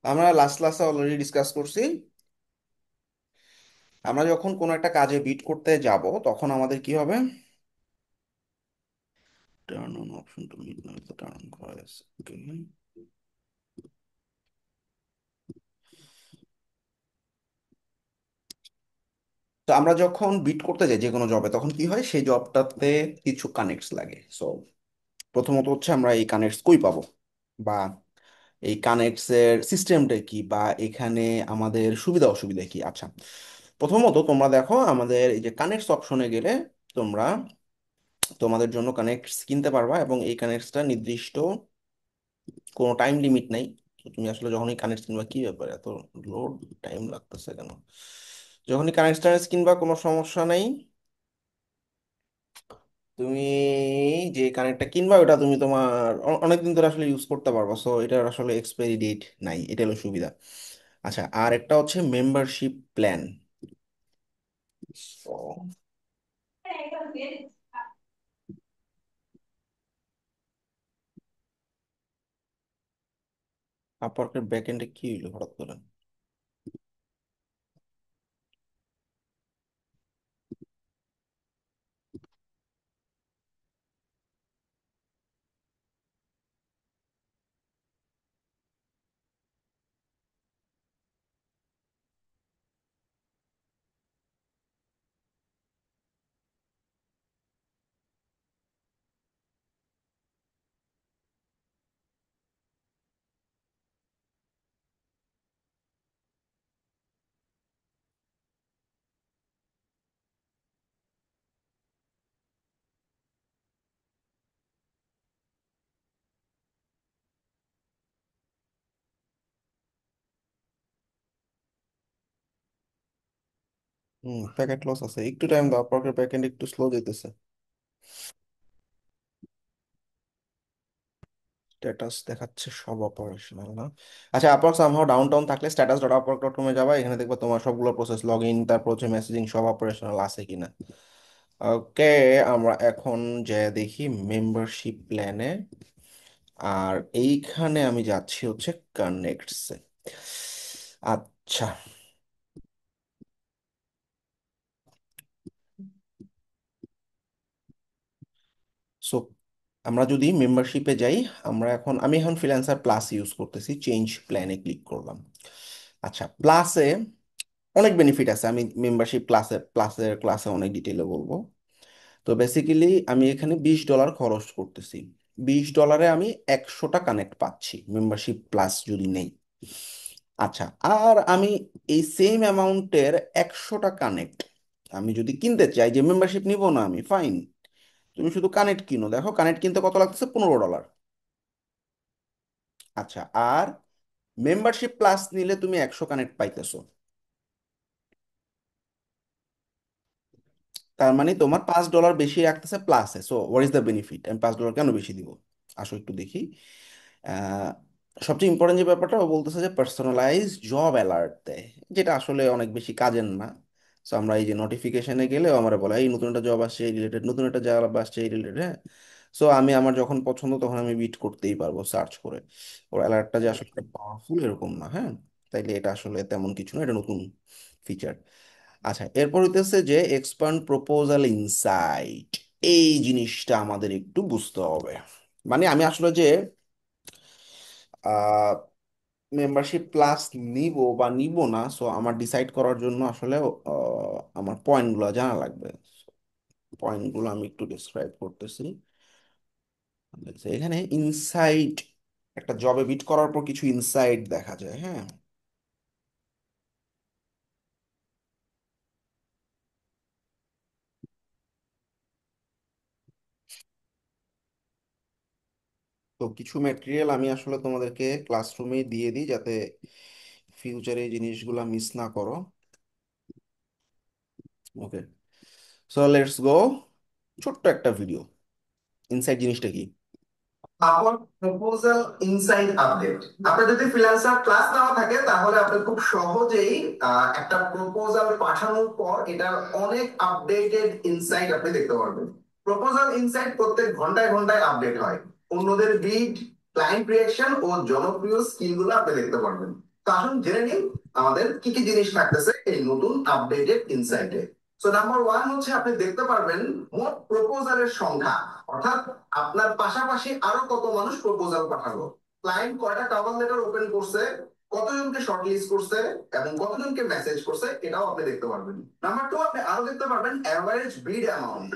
আমরা লাস্ট ক্লাসে already discuss করছি। আমরা যখন কোনো একটা কাজে বিট করতে যাব তখন আমাদের কি হবে? Turn on option to meet now turn on করা আছে। ওকে, তো আমরা যখন বিট করতে যাই যে কোনো জবে তখন কি হয়, সেই জবটাতে কিছু কানেক্টস লাগে। সো প্রথমত হচ্ছে আমরা এই কানেক্টস কই পাবো, বা এই কানেক্টস এর সিস্টেমটা কি, বা এখানে আমাদের সুবিধা অসুবিধা কি। আচ্ছা, প্রথমত তোমরা দেখো আমাদের এই যে কানেক্টস অপশনে গেলে তোমরা তোমাদের জন্য কানেক্টস কিনতে পারবা, এবং এই কানেক্টসটা নির্দিষ্ট কোনো টাইম লিমিট নাই। তো তুমি আসলে যখনই কানেক্টস কিনবা, কি ব্যাপার এত লোড টাইম লাগতেছে কেন? যখনই কানেক্টস কিনবা কোনো সমস্যা নেই, তুমি যে কানেক্টটা কিনবা ওটা তুমি তোমার অনেকদিন ধরে আসলে ইউজ করতে পারবা। সো এটার আসলে এক্সপায়ারি ডেট নাই, এটা হলো সুবিধা। আচ্ছা, আর একটা হচ্ছে মেম্বারশিপ প্ল্যান। আপওয়ার্কের ব্যাক এন্ডে কি হইলো হঠাৎ করে? প্যাকেট লস আছে, একটু টাইম দাও, আপওয়ার্কের ব্যাক এন্ড একটু স্লো যেতেছে। স্ট্যাটাস দেখাচ্ছে সব অপারেশনাল না। আচ্ছা, আপওয়ার্ক সামহাও ডাউন টাউন থাকলে স্ট্যাটাস ডট আপওয়ার্ক ডট কমে যাবা, এখানে দেখবা তোমার সবগুলো প্রসেস, লগ ইন, তারপর হচ্ছে মেসেজিং, সব অপারেশনাল আছে কিনা। ওকে, আমরা এখন যে দেখি মেম্বারশিপ প্ল্যানে, আর এইখানে আমি যাচ্ছি হচ্ছে কানেক্টস। আচ্ছা, সো আমরা যদি মেম্বারশিপে যাই, আমি এখন ফ্রিল্যান্সার প্লাস ইউজ করতেছি, চেঞ্জ প্ল্যানে ক্লিক করলাম। আচ্ছা, প্লাসে অনেক বেনিফিট আছে, আমি মেম্বারশিপ প্লাসের ক্লাসে অনেক ডিটেলে বলবো। তো বেসিক্যালি আমি এখানে $20 খরচ করতেছি। $20 আমি 100টা কানেক্ট পাচ্ছি মেম্বারশিপ প্লাস যদি নেই। আচ্ছা, আর আমি এই সেম অ্যামাউন্টের 100টা কানেক্ট আমি যদি কিনতে চাই, যে মেম্বারশিপ নিব না আমি, ফাইন, তুমি শুধু কানেক্ট কিনো, দেখো কানেক্ট কিনতে কত লাগতেছে, $15। আচ্ছা, আর মেম্বারশিপ প্লাস নিলে তুমি 100 কানেক্ট পাইতেছো। তার মানে তোমার $5 বেশি রাখতেছে প্লাসে। So what is the benefit? আমি $5 কেন বেশি দিব? আসো একটু দেখি। আহ, সবচেয়ে ইম্পর্টেন্ট যে ব্যাপারটা, ও বলতেছে যে পার্সোনালাইজ জব অ্যালার্ট দেয়, যেটা আসলে অনেক বেশি কাজের না। সো আমরা এই যে নোটিফিকেশনে গেলেও আমার বলে এই নতুন একটা জব আসছে এই রিলেটেড, নতুন একটা জব আসছে এই রিলেটেড, হ্যাঁ। সো আমি আমার যখন পছন্দ তখন আমি বিট করতেই পারবো সার্চ করে। ওর অ্যালার্টটা যে আসলে পাওয়ারফুল এরকম না, হ্যাঁ। তাইলে এটা আসলে তেমন কিছু না, এটা নতুন ফিচার। আচ্ছা, এরপর হইতেছে যে এক্সপান্ড প্রপোজাল ইনসাইট। এই জিনিসটা আমাদের একটু বুঝতে হবে। মানে আমি আসলে যে মেম্বারশিপ প্লাস নিব বা নিব না, সো আমার ডিসাইড করার জন্য আসলে আমার পয়েন্টগুলো জানা লাগবে। পয়েন্টগুলো আমি একটু ডিসক্রাইব করতেছি। আচ্ছা, এখানে ইনসাইট, একটা জবে বিট করার পর কিছু ইনসাইট দেখা যায়, হ্যাঁ। তো কিছু ম্যাটেরিয়াল আমি আসলে তোমাদেরকে ক্লাসরুমে দিয়ে দিই, যাতে ফিউচারে এই জিনিসগুলো মিস না করো। ওকে, সো লেটস গো। ছোট্ট একটা ভিডিও। ইনসাইট জিনিসটা কি? Upwork proposal inside update. আপনার যদি ফ্রিল্যান্সার ক্লাস নেওয়া থাকে তাহলে আপনি খুব সহজেই একটা প্রপোজাল পাঠানোর পর এটার অনেক আপডেটেড ইনসাইট আপনি দেখতে পারবেন। প্রপোজাল ইনসাইট প্রত্যেক ঘন্টায় ঘন্টায় আপডেট হয়। অন্যদের বিড, ক্লায়েন্ট রিয়াকশন ও জনপ্রিয় স্কিল গুলো আপনি দেখতে পারবেন। তো আসুন জেনে নিন আমাদের কি কি জিনিস থাকতেছে এই নতুন আপডেটেড ইনসাইটে। সো নাম্বার ওয়ান হচ্ছে আপনি দেখতে পারবেন মোট প্রপোজালের সংখ্যা, অর্থাৎ আপনার পাশাপাশি আরো কত মানুষ প্রপোজাল পাঠালো, ক্লায়েন্ট কয়টা কভার লেটার ওপেন করছে, কতজনকে শর্টলিস্ট করছে এবং কতজনকে মেসেজ করছে, এটাও আপনি দেখতে পারবেন। নাম্বার টু, আপনি আরো দেখতে পারবেন অ্যাভারেজ বিড অ্যামাউন্ট,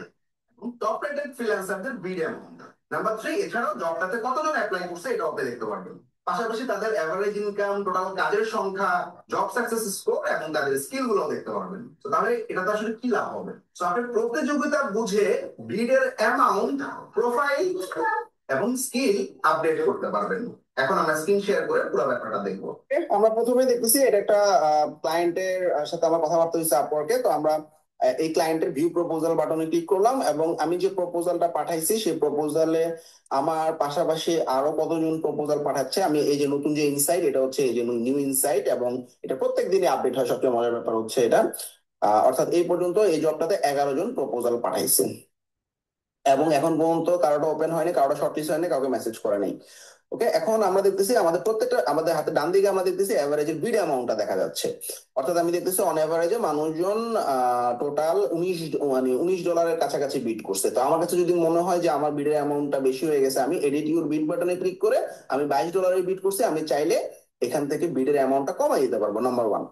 টপ রেটেড ফ্রিল্যান্সারদের বিড অ্যামাউন্ট। নাম্বার থ্রি, এছাড়াও জবটাতে কতজন অ্যাপ্লাই করছে এটাও আপনি দেখতে পারবেন। পাশাপাশি তাদের অ্যাভারেজ ইনকাম, টোটাল কাজের সংখ্যা, জব সাকসেস স্কোর এবং তাদের স্কিল গুলো দেখতে পারবেন। তো তাহলে এটাতে আসলে কি লাভ হবে? তো আপনি প্রতিযোগিতা বুঝে বিডের অ্যামাউন্ট, প্রোফাইল এবং স্কিল আপডেট করতে পারবেন। এখন আমরা স্ক্রিন শেয়ার করে পুরো ব্যাপারটা দেখবো। আমরা প্রথমে দেখতেছি এটা একটা ক্লায়েন্টের সাথে আমার কথাবার্তা হয়েছে আপওয়ার্কে। তো আমরা এই ক্লায়েন্টের ভিউ প্রপোজাল বাটনে ক্লিক করলাম এবং আমি যে প্রপোজালটা পাঠাইছি সেই প্রপোজালে আমার পাশাপাশি আরো কতজন প্রপোজাল পাঠাচ্ছে, আমি এই যে নতুন যে ইনসাইট, এটা হচ্ছে এই যে নিউ ইনসাইট এবং এটা প্রত্যেক দিনই আপডেট হয়। সবচেয়ে মজার ব্যাপার হচ্ছে এটা, অর্থাৎ এই পর্যন্ত এই জবটাতে 11 জন প্রপোজাল পাঠাইছে এবং এখন পর্যন্ত কারোটা ওপেন হয়নি, কারোটা শর্টলিস্ট হয়নি, কাউকে মেসেজ করে নাই। ওকে, এখন আমরা দেখতেছি আমাদের প্রত্যেকটা, আমাদের হাতে ডান দিকে আমরা দেখতেছি এভারেজের বিড অ্যামাউন্টটা দেখা যাচ্ছে। অর্থাৎ আমি দেখতেছি অন এভারেজে মানুষজন টোটাল 19 ডলারের কাছাকাছি বিড করছে। তো আমার কাছে যদি মনে হয় যে আমার বিডের অ্যামাউন্টটা বেশি হয়ে গেছে, আমি এডিট ইউর বিড বাটনে ক্লিক করে আমি 22 ডলারের বিড করছি, আমি চাইলে এখান থেকে বিডের অ্যামাউন্টটা কমাই দিতে পারবো, নাম্বার ওয়ান।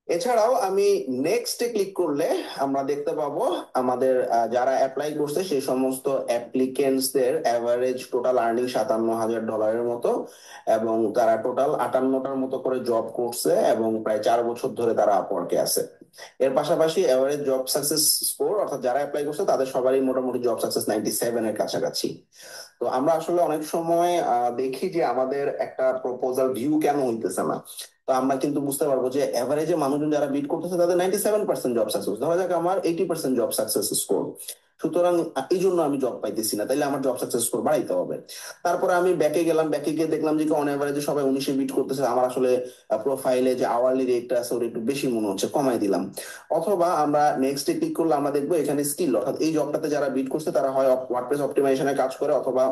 এছাড়াও আমি নেক্সটে ক্লিক করলে আমরা দেখতে পাবো আমাদের যারা অ্যাপ্লাই করছে সেই সমস্ত অ্যাপ্লিকেন্টসদের অ্যাভারেজ টোটাল আর্নিং 57,000 ডলারের মতো, এবং তারা টোটাল 58টার মতো করে জব করছে এবং প্রায় 4 বছর ধরে তারা আপওয়ার্কে আছে। এর পাশাপাশি এভারেজ জব সাকসেস স্কোর, অর্থাৎ যারা অ্যাপ্লাই করছে তাদের সবারই মোটামুটি জব সাকসেস 97-এর কাছাকাছি। তো আমরা আসলে অনেক সময় দেখি যে আমাদের একটা প্রপোজাল ভিউ কেন হইতেছে না। তো আমরা কিন্তু বুঝতে পারবো যে এভারেজে মানুষজন যারা বিট করতেছে তাদের 97% জব সাকসেস, ধরা যাক আমার 80% জব সাকসেস স্কোর। সুতরাং এই জন্য আমি জব পাইতেছি না, তাইলে আমার জব সাকসেস স্কোর বাড়াইতে হবে। তারপরে আমি ব্যাকে গেলাম, ব্যাকে গিয়ে দেখলাম যে অন এভারেজে সবাই 19-এ বিট করতেছে, আমার আসলে প্রোফাইলে যে আওয়ারলি রেটটা আছে ওটা একটু বেশি মনে হচ্ছে, কমাই দিলাম। অথবা আমরা নেক্সট ক্লিক করলে আমরা দেখবো এখানে স্কিল, অর্থাৎ এই জবটাতে যারা বিট করছে তারা হয় ওয়ার্ডপ্রেস অপটিমাইজেশনে কাজ করে অথবা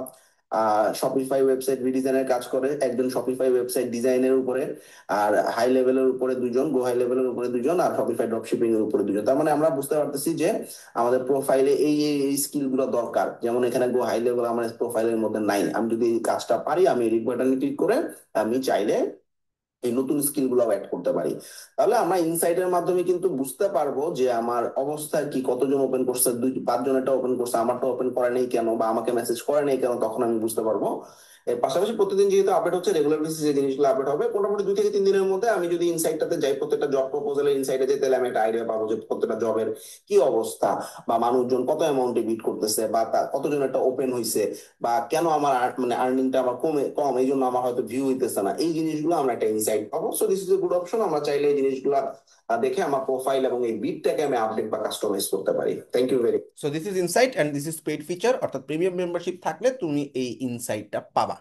শপিফাই ওয়েবসাইট রিডিজাইনের কাজ করে, একজন শপিফাই ওয়েবসাইট ডিজাইনের উপরে, আর হাই লেভেলের উপরে দুজন, গো হাই লেভেলের উপরে দুজন, আর শপিফাই ড্রপশিপিং এর উপরে দুজন। তার মানে আমরা বুঝতে পারতেছি যে আমাদের প্রোফাইলে এই স্কিল গুলো দরকার। যেমন এখানে গো হাই লেভেল আমার প্রোফাইলের মধ্যে নাই, আমি যদি এই কাজটা পারি আমি এডিট বাটনে ক্লিক করে আমি চাইলে এই নতুন স্কিল গুলো অ্যাড করতে পারি। তাহলে আমরা ইনসাইটের মাধ্যমে কিন্তু বুঝতে পারবো যে আমার অবস্থা কি, কতজন ওপেন করছে, 5 জনেরটা ওপেন করছে, আমারটা ওপেন করে নেই কেন, বা আমাকে মেসেজ করে নেই কেন, তখন আমি বুঝতে পারবো। এর পাশাপাশি প্রতিদিন যেহেতু আপডেট হচ্ছে, রেগুলার বেসিসে যে জিনিসগুলো আপডেট হবে, মোটামুটি 2 থেকে 3 দিনের মধ্যে আমি যদি ইনসাইটটাতে যাই, প্রত্যেকটা জব প্রপোজালের ইনসাইটে যাই, তাহলে আমি একটা আইডিয়া পাবো যে প্রত্যেকটা জবের কি অবস্থা, বা মানুষজন কত অ্যামাউন্টে বিট করতেছে, বা কতজন একটা ওপেন হয়েছে, বা কেন আমার মানে আর্নিংটা আমার কম এই জন্য আমার হয়তো ভিউ হইতেছে না। এই জিনিসগুলো আমরা একটা ইনসাইট পাবো। So this is a good option, আমরা চাইলে এই জিনিসগুলো দেখে আমার প্রোফাইল এবং এই বিটটাকে আমি আপডেট বা কাস্টমাইজ করতে পারি। Thank you very. So this is insight and this is paid feature, অর্থাৎ প্রিমিয়াম মেম্বারশিপ থাকলে তুমি এই ইনসাইটটা পাবা।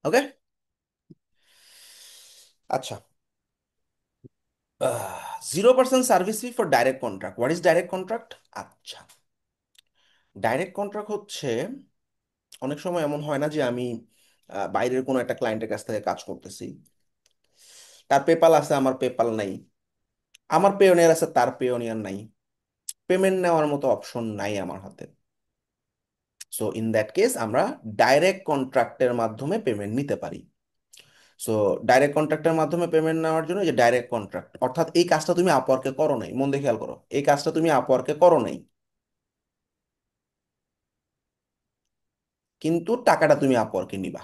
ওকে, আচ্ছা। 0% service fee for direct contract. What is direct contract? আচ্ছা, ডাইরেক্ট কন্ট্রাক্ট হচ্ছে, অনেক সময় এমন হয় না যে আমি বাইরের কোনো একটা ক্লায়েন্টের কাছ থেকে কাজ করতেছি, তার পেপাল আছে, আমার পেপাল নাই, আমার পেওনিয়ার আছে, তার পেওনিয়ার নাই, পেমেন্ট নেওয়ার মতো অপশন নাই আমার হাতে। সো ইন দ্যাট কেস আমরা ডাইরেক্ট কন্ট্রাক্টের মাধ্যমে পেমেন্ট নিতে পারি। সো ডাইরেক্ট কন্ট্রাক্টের মাধ্যমে পেমেন্ট নেওয়ার জন্য যে ডাইরেক্ট কন্ট্রাক্ট, অর্থাৎ এই কাজটা তুমি আপওয়ার্কে করো নাই, মন দিয়ে খেয়াল করো, এই কাজটা তুমি আপওয়ার্কে করো নাই, কিন্তু টাকাটা তুমি আপওয়ার্কে নিবা।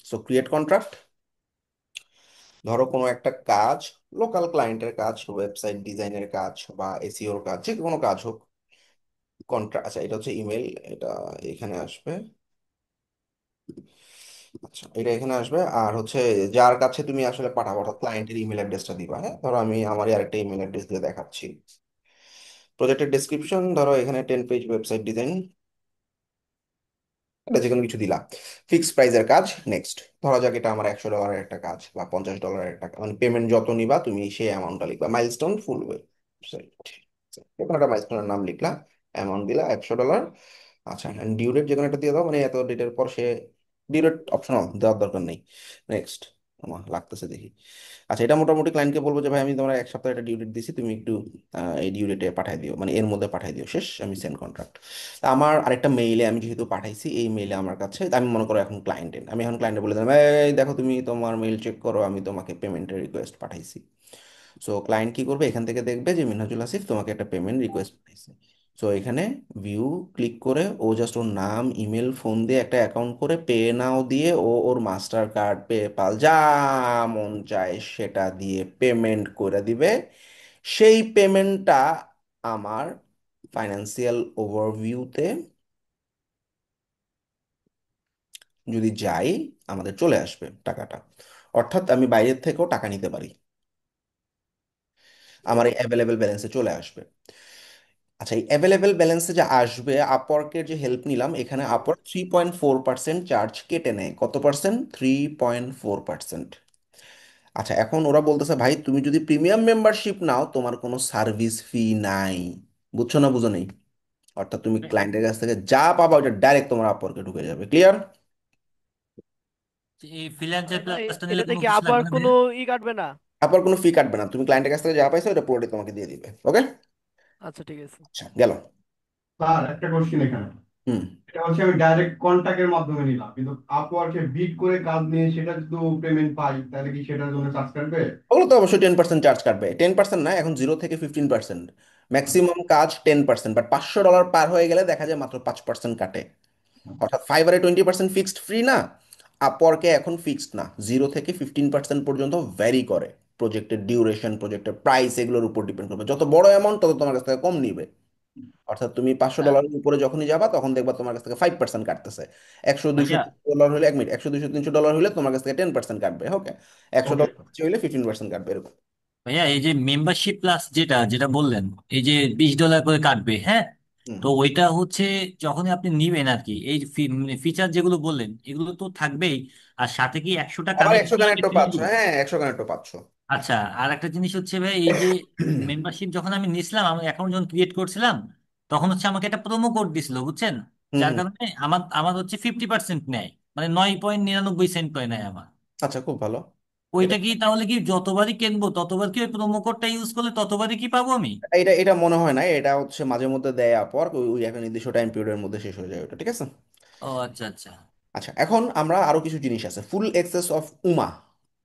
So create contract. ধরো কোনো একটা কাজ, লোকাল ক্লায়েন্টের কাজ, ওয়েবসাইট ডিজাইনের কাজ বা এসিওর কাজ, যে কোনো কাজ হোক, কন্ট্রাক্ট। আচ্ছা, এটা হচ্ছে ইমেল, এটা এখানে আসবে। আচ্ছা, এটা এখানে আসবে, আর হচ্ছে যার কাছে তুমি আসলে পাঠাবো, অর্থাৎ ক্লায়েন্টের ইমেল অ্যাড্রেসটা দিবা। হ্যাঁ, ধরো আমি আমার আরেকটা ইমেল অ্যাড্রেস দিয়ে দেখাচ্ছি। প্রজেক্টের ডেসক্রিপশন, ধরো এখানে 10 পেজ ওয়েবসাইট ডিজাইন, এটা যে কোনো কিছু দিলা। ফিক্সড প্রাইসের কাজ, নেক্সট। ধরা যাক এটা আমার 100 ডলারের একটা কাজ বা 50 ডলারের একটা কাজ, মানে পেমেন্ট যত নিবা তুমি সেই অ্যামাউন্টটা লিখবা। মাইলস্টোন ফুল ওয়েবসাইট, কোনো একটা মাইলস্টোনের নাম লিখলা, অ্যামাউন্ট দিলা 100 ডলার। আচ্ছা, ডিউ ডেট যে কোনো একটা দিয়ে দাও, মানে এত ডেটের পর সে, ডিউ ডেট অপশনাল, দেওয়ার দরকার নেই। নেক্সট। আমার লাগতেছে দেখি। আচ্ছা, এটা মোটামুটি ক্লায়েন্টকে বলবো যে ভাই আমি তোমার এক সপ্তাহ একটা ডিউ ডেট দিছি, তুমি একটু এই ডিউ ডেটে পাঠাই দিও, মানে এর মধ্যে পাঠাই দিও, শেষ, আমি সেন্ড কন্ট্রাক্ট। আমার আরেকটা মেইলে আমি যেহেতু পাঠাইছি, এই মেইলে আমার কাছে, আমি মনে করো এখন ক্লায়েন্টের, আমি এখন ক্লায়েন্টে বলে দিলাম এই দেখো তুমি তোমার মেইল চেক করো, আমি তোমাকে পেমেন্টের রিকোয়েস্ট পাঠাইছি। সো ক্লায়েন্ট কি করবে, এখান থেকে দেখবে যে মিনহাজুল আসিফ তোমাকে একটা পেমেন্ট রিকোয়েস্ট পাঠাইছে। সো এখানে ভিউ ক্লিক করে ও জাস্ট ওর নাম ইমেল ফোন দিয়ে একটা অ্যাকাউন্ট করে পে নাও দিয়ে ও ওর মাস্টার কার্ড পেপাল যা মন চায় সেটা দিয়ে পেমেন্ট করে দিবে। সেই পেমেন্টটা আমার ফাইন্যান্সিয়াল ওভারভিউতে যদি যাই, আমাদের চলে আসবে টাকাটা। অর্থাৎ আমি বাইরের থেকেও টাকা নিতে পারি, আমার এই অ্যাভেলেবেল ব্যালেন্সে চলে আসবে। আচ্ছা, এই অ্যাভেলেবেল ব্যালেন্সে যে আসবে, আপওয়ার্কের যে হেল্প নিলাম, এখানে আপওয়ার্ক 3.4% চার্জ কেটে নেয়। কত পার্সেন্ট? 3.4%। আচ্ছা, এখন ওরা বলতেছে ভাই তুমি যদি প্রিমিয়াম মেম্বারশিপ নাও তোমার কোনো সার্ভিস ফি নাই। বুঝছো না বুঝো নেই? অর্থাৎ তুমি ক্লায়েন্টের কাছ থেকে যা পাবা ওটা ডাইরেক্ট তোমার আপওয়ার্কে ঢুকে যাবে। ক্লিয়ার? এই ফ্রিল্যান্সার প্লাসটা নিলে এটাতে কোনো কি কিছু আবার লাগবে না কোনো ভাইয়া? ই কাটবে না? আপওয়ার্ক কোনো ফি কাটবে না, তুমি ক্লায়েন্টের কাছ থেকে যা পাইছো ওটা পুরোটাই তোমাকে দিয়ে দিবে। ওকে? আচ্ছা ঠিক আছে। আচ্ছা, গেল। স্যার একটা কোশ্চেন এখানে। হুম। এটা হচ্ছে আমি ডাইরেক্ট কন্ট্যাক্টের মাধ্যমে নিলাম, কিন্তু আপওয়ার্কে বিড করে কাজ নিয়ে সেটা যদি পেমেন্ট পাই, তাহলে কি সেটার জন্য চার্জ কাটবে? ওগুলো তো অবশ্যই 10% চার্জ কাটবে, 10% না, এখন 0 থেকে 15%। ম্যাক্সিমাম কাজ 10%, বাট $500 পার হয়ে গেলে দেখা যায় মাত্র 5% কাটে। অর্থাৎ ফাইবারে 20% ফিক্সড ফ্রি না, আপওয়ার্কে এখন ফিক্সড না, 0 থেকে 15% পর্যন্ত ভ্যারি করে। প্রজেক্টের ডিউরেশন, প্রজেক্টের প্রাইস, এগুলোর উপর ডিপেন্ড করবে, যত বড় অ্যামাউন্ট তত তোমার কাছ থেকে কম নিবে। অর্থাৎ তুমি পাঁচশো আহ, ডলারের উপরে যখনই যাবা তখন দেখবা তোমার কাছ থেকে 5% কাটতেছে। 100 200 ভাইয়া ডলার হলে, 1 মিনিট, 100 200 300 ডলার হলে তোমার কাছ থেকে 10% কাটবে। ওকে? একশো ওকে। ডলার হলে 15% কাটবে, এরকম। ভাইয়া এই যে মেম্বারশিপ প্লাস যেটা যেটা বললেন, এই যে $20 করে কাটবে, হ্যাঁ, হুম। তো ওইটা হচ্ছে যখনই আপনি নিবেন আর কি, এই ফিচার যেগুলো বললেন এগুলো তো থাকবেই, আর সাথে কি 100টা আবার কানেক্ট 100 দিয়ে আমি কানেক্টও ফ্রি পাচ্ছ, দিব? হ্যাঁ 100 কানেক্টও পাচ্ছ। আচ্ছা, আর একটা জিনিস হচ্ছে ভাই, এই যে মেম্বারশিপ যখন আমি নিছিলাম, আমি অ্যাকাউন্ট যখন ক্রিয়েট করছিলাম, তখন হচ্ছে আমাকে একটা প্রোমো কোড দিছিল, বুঝছেন? হুম যার হুম। কারণে আমার আমার হচ্ছে 50% নেয়, মানে 9.99 সেন্ট করে নেয় আমার। আচ্ছা, খুব ভালো। এটা ওইটা কি তাহলে কি যতবারই কিনবো ততবার কি ওই প্রোমো কোডটা ইউজ করলে ততবারই কি পাবো আমি? এটা এটা মনে হয় না, এটা হচ্ছে মাঝে মধ্যে দেয় আপওয়ার্ক, ওই ওই একটা নির্দিষ্ট টাইম পিরিয়ডের মধ্যে শেষ হয়ে যায় ওটা, ঠিক আছে? ও আচ্ছা আচ্ছা। আচ্ছা, এখন আমরা আরো কিছু জিনিস আছে, ফুল এক্সেস অফ উমা।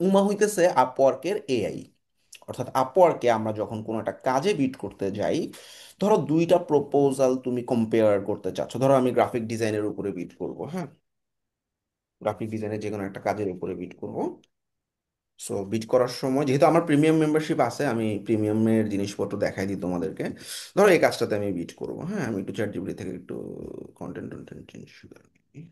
উমা হইতেছে আপওয়ার্কের এআই। অর্থাৎ আপওয়ার্কে আমরা যখন কোনো একটা কাজে বিট করতে যাই, ধরো দুইটা প্রপোজাল তুমি কম্পেয়ার করতে চাচ্ছ, ধরো আমি গ্রাফিক ডিজাইনের উপরে বিট করব, হ্যাঁ, গ্রাফিক ডিজাইনের যে কোনো একটা কাজের উপরে বিট করব। সো বিট করার সময় যেহেতু আমার প্রিমিয়াম মেম্বারশিপ আছে, আমি প্রিমিয়ামের জিনিসপত্র দেখাই দিই তোমাদেরকে। ধরো এই কাজটাতে আমি বিট করবো, হ্যাঁ, আমি একটু চ্যাট জিপিটি থেকে একটু কন্টেন্ট টন্টেন্ট চেঞ্জ করে নিই।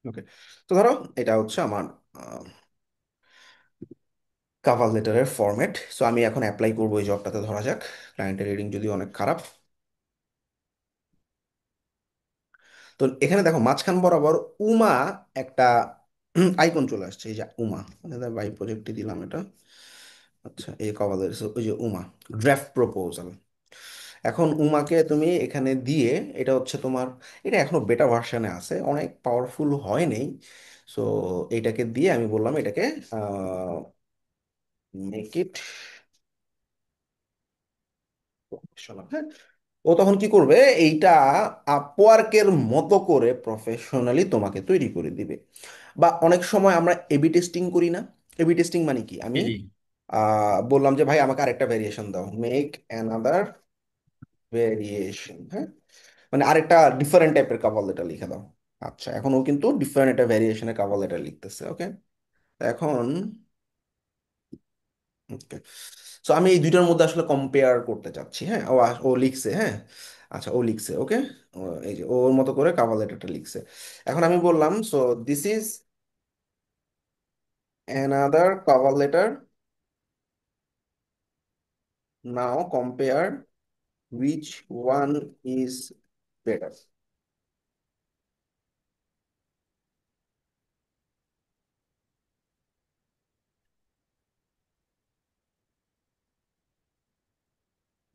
ওকে। তো ধরো এটা হচ্ছে আমার কাভার লেটারের ফরম্যাট। সো আমি এখন অ্যাপ্লাই করবো এই জবটাতে, ধরা যাক ক্লায়েন্টের রিডিং যদি অনেক খারাপ। তো এখানে দেখো মাঝখান বরাবর উমা একটা আইকন চলে আসছে, এই যে উমা, বাই প্রজেক্টে দিলাম এটা। আচ্ছা, এই কভার, ওই যে উমা, ড্রাফট প্রপোজাল। এখন উমাকে তুমি এখানে দিয়ে, এটা হচ্ছে তোমার, এটা এখনো বেটা ভার্সনে আছে, অনেক পাওয়ারফুল হয় নেই। সো এটাকে দিয়ে আমি বললাম এটাকে মেক ইট প্রফেশনাল, হ্যাঁ। ও তখন কি করবে, এইটা আপওয়ার্কের মতো করে প্রফেশনালি তোমাকে তৈরি করে দিবে। বা অনেক সময় আমরা এবি টেস্টিং করি না? এবি টেস্টিং মানে কি, জি আমি জি। বললাম যে ভাই আমাকে আরেকটা ভেরিয়েশন দাও, মেক অ্যানাদার ভেরিয়েশন, হ্যাঁ, মানে আরেকটা ডিফারেন্ট টাইপের কাভার লেটার লিখে দাও। আচ্ছা, এখন ও কিন্তু ডিফারেন্ট একটা ভ্যারিয়েশনের কাভার লেটার লিখতেছে। ওকে? এখন ওকে, সো আমি এই দুইটার মধ্যে আসলে কম্পেয়ার করতে চাচ্ছি, হ্যাঁ। ও লিখছে, হ্যাঁ। আচ্ছা, ও লিখছে, ওকে। এই যে ওর মতো করে কাভার লেটারটা লিখছে। এখন আমি বললাম so this is another cover letter now compare which one is better.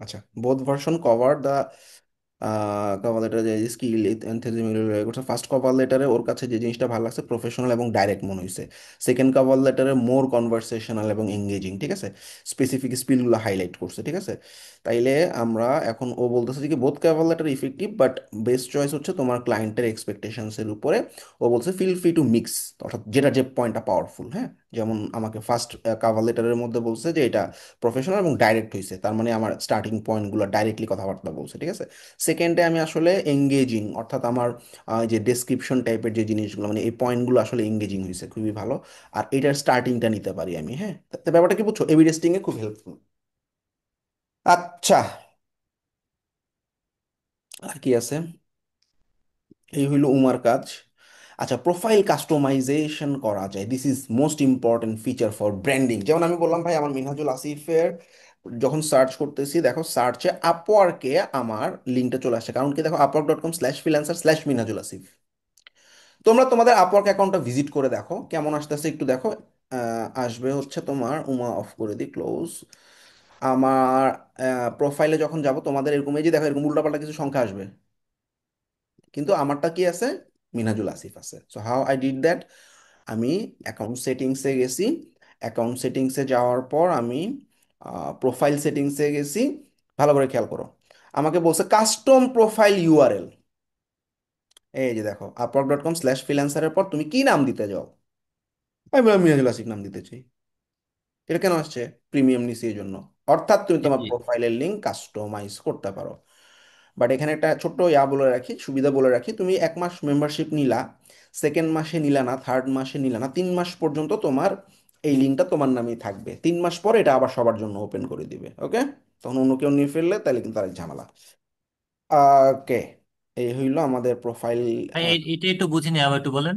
আচ্ছা, both version cover the cover letter যে স্কিল করছে। ফার্স্ট কভার লেটারে ওর কাছে যে জিনিসটা ভালো লাগছে প্রফেশনাল এবং ডাইরেক্ট মনে হয়েছে। সেকেন্ড কভার লেটারে মোর কনভারসেশনাল এবং এঙ্গেজিং, ঠিক আছে, স্পেসিফিক স্কিলগুলো হাইলাইট করছে, ঠিক আছে। তাইলে আমরা এখন ও বলতেছে যে কি both cover letter effective but best choice হচ্ছে তোমার ক্লায়েন্টের এক্সপেকটেশনসের উপরে। ও বলছে ফিল ফ্রি টু মিক্স, অর্থাৎ যেটা যে পয়েন্টটা পাওয়ারফুল, হ্যাঁ। যেমন আমাকে ফার্স্ট কাভার লেটারের মধ্যে বলছে যে এটা প্রফেশনাল এবং ডাইরেক্ট হয়েছে, তার মানে আমার স্টার্টিং পয়েন্টগুলো ডাইরেক্টলি কথাবার্তা বলছে, ঠিক আছে। সেকেন্ডে আমি আসলে এঙ্গেজিং, অর্থাৎ আমার যে ডেসক্রিপশন টাইপের যে জিনিসগুলো, মানে এই পয়েন্টগুলো আসলে এঙ্গেজিং হয়েছে, খুবই ভালো। আর এটার স্টার্টিংটা নিতে পারি আমি, হ্যাঁ। তো ব্যাপারটা কি বুঝছো, এবি টেস্টিং এ খুব হেল্পফুল। আচ্ছা, আর কি আছে, এই হইল উমার কাজ। আচ্ছা, প্রোফাইল কাস্টমাইজেশন করা যায়, this is most important feature for branding. যেমন আমি বললাম ভাই, আমার মিনহাজুল আসিফের যখন সার্চ করতেছি, দেখো সার্চে আপওয়ার্কে আমার লিঙ্কটা চলে আসছে, কারণ কি দেখো upwork.com/freelancer/মিনহাজুল আসিফ। তোমরা তোমাদের আপওয়ার্ক অ্যাকাউন্টটা ভিজিট করে দেখো কেমন আসতেছে, একটু দেখো। আসবে হচ্ছে তোমার, উমা অফ করে দিই, ক্লোজ। আমার প্রোফাইলে যখন যাব তোমাদের এরকম, এই যে দেখো এরকম উল্টাপাল্টা কিছু সংখ্যা আসবে, কিন্তু আমারটা কি আছে, মিনহাজুল আসিফ আছে। So how I did that, আমি অ্যাকাউন্ট সেটিংসে গেছি। অ্যাকাউন্ট সেটিংসে যাওয়ার পর আমি প্রোফাইল সেটিংসে গেছি। ভালো করে খেয়াল করো, আমাকে বলছে কাস্টম প্রোফাইল ইউআরএল। এই যে দেখো upwork.com/freelancer-এর পর তুমি কি নাম দিতে যাও, আমি বললাম মিরাজুল আসিফ নাম দিতে চাই। এটা কেন আসছে, প্রিমিয়াম নিছি এই জন্য। অর্থাৎ তুমি জি তোমার জি। প্রোফাইলের লিঙ্ক কাস্টমাইজ করতে পারো। বাট এখানে একটা ছোট্ট বলে রাখি, সুবিধা বলে রাখি, তুমি 1 মাস মেম্বারশিপ নিলা, সেকেন্ড মাসে নিলা না, থার্ড মাসে নিলা না, 3 মাস পর্যন্ত তোমার এই লিঙ্কটা তোমার নামেই থাকবে। 3 মাস পরে এটা আবার সবার জন্য ওপেন করে দিবে, ওকে। তখন অন্য কেউ নিয়ে ফেললে তাহলে কিন্তু আরেক ঝামেলা। ওকে, এই হইলো আমাদের প্রোফাইল। ভাই এটা একটু বুঝিনি, আবার একটু বলেন।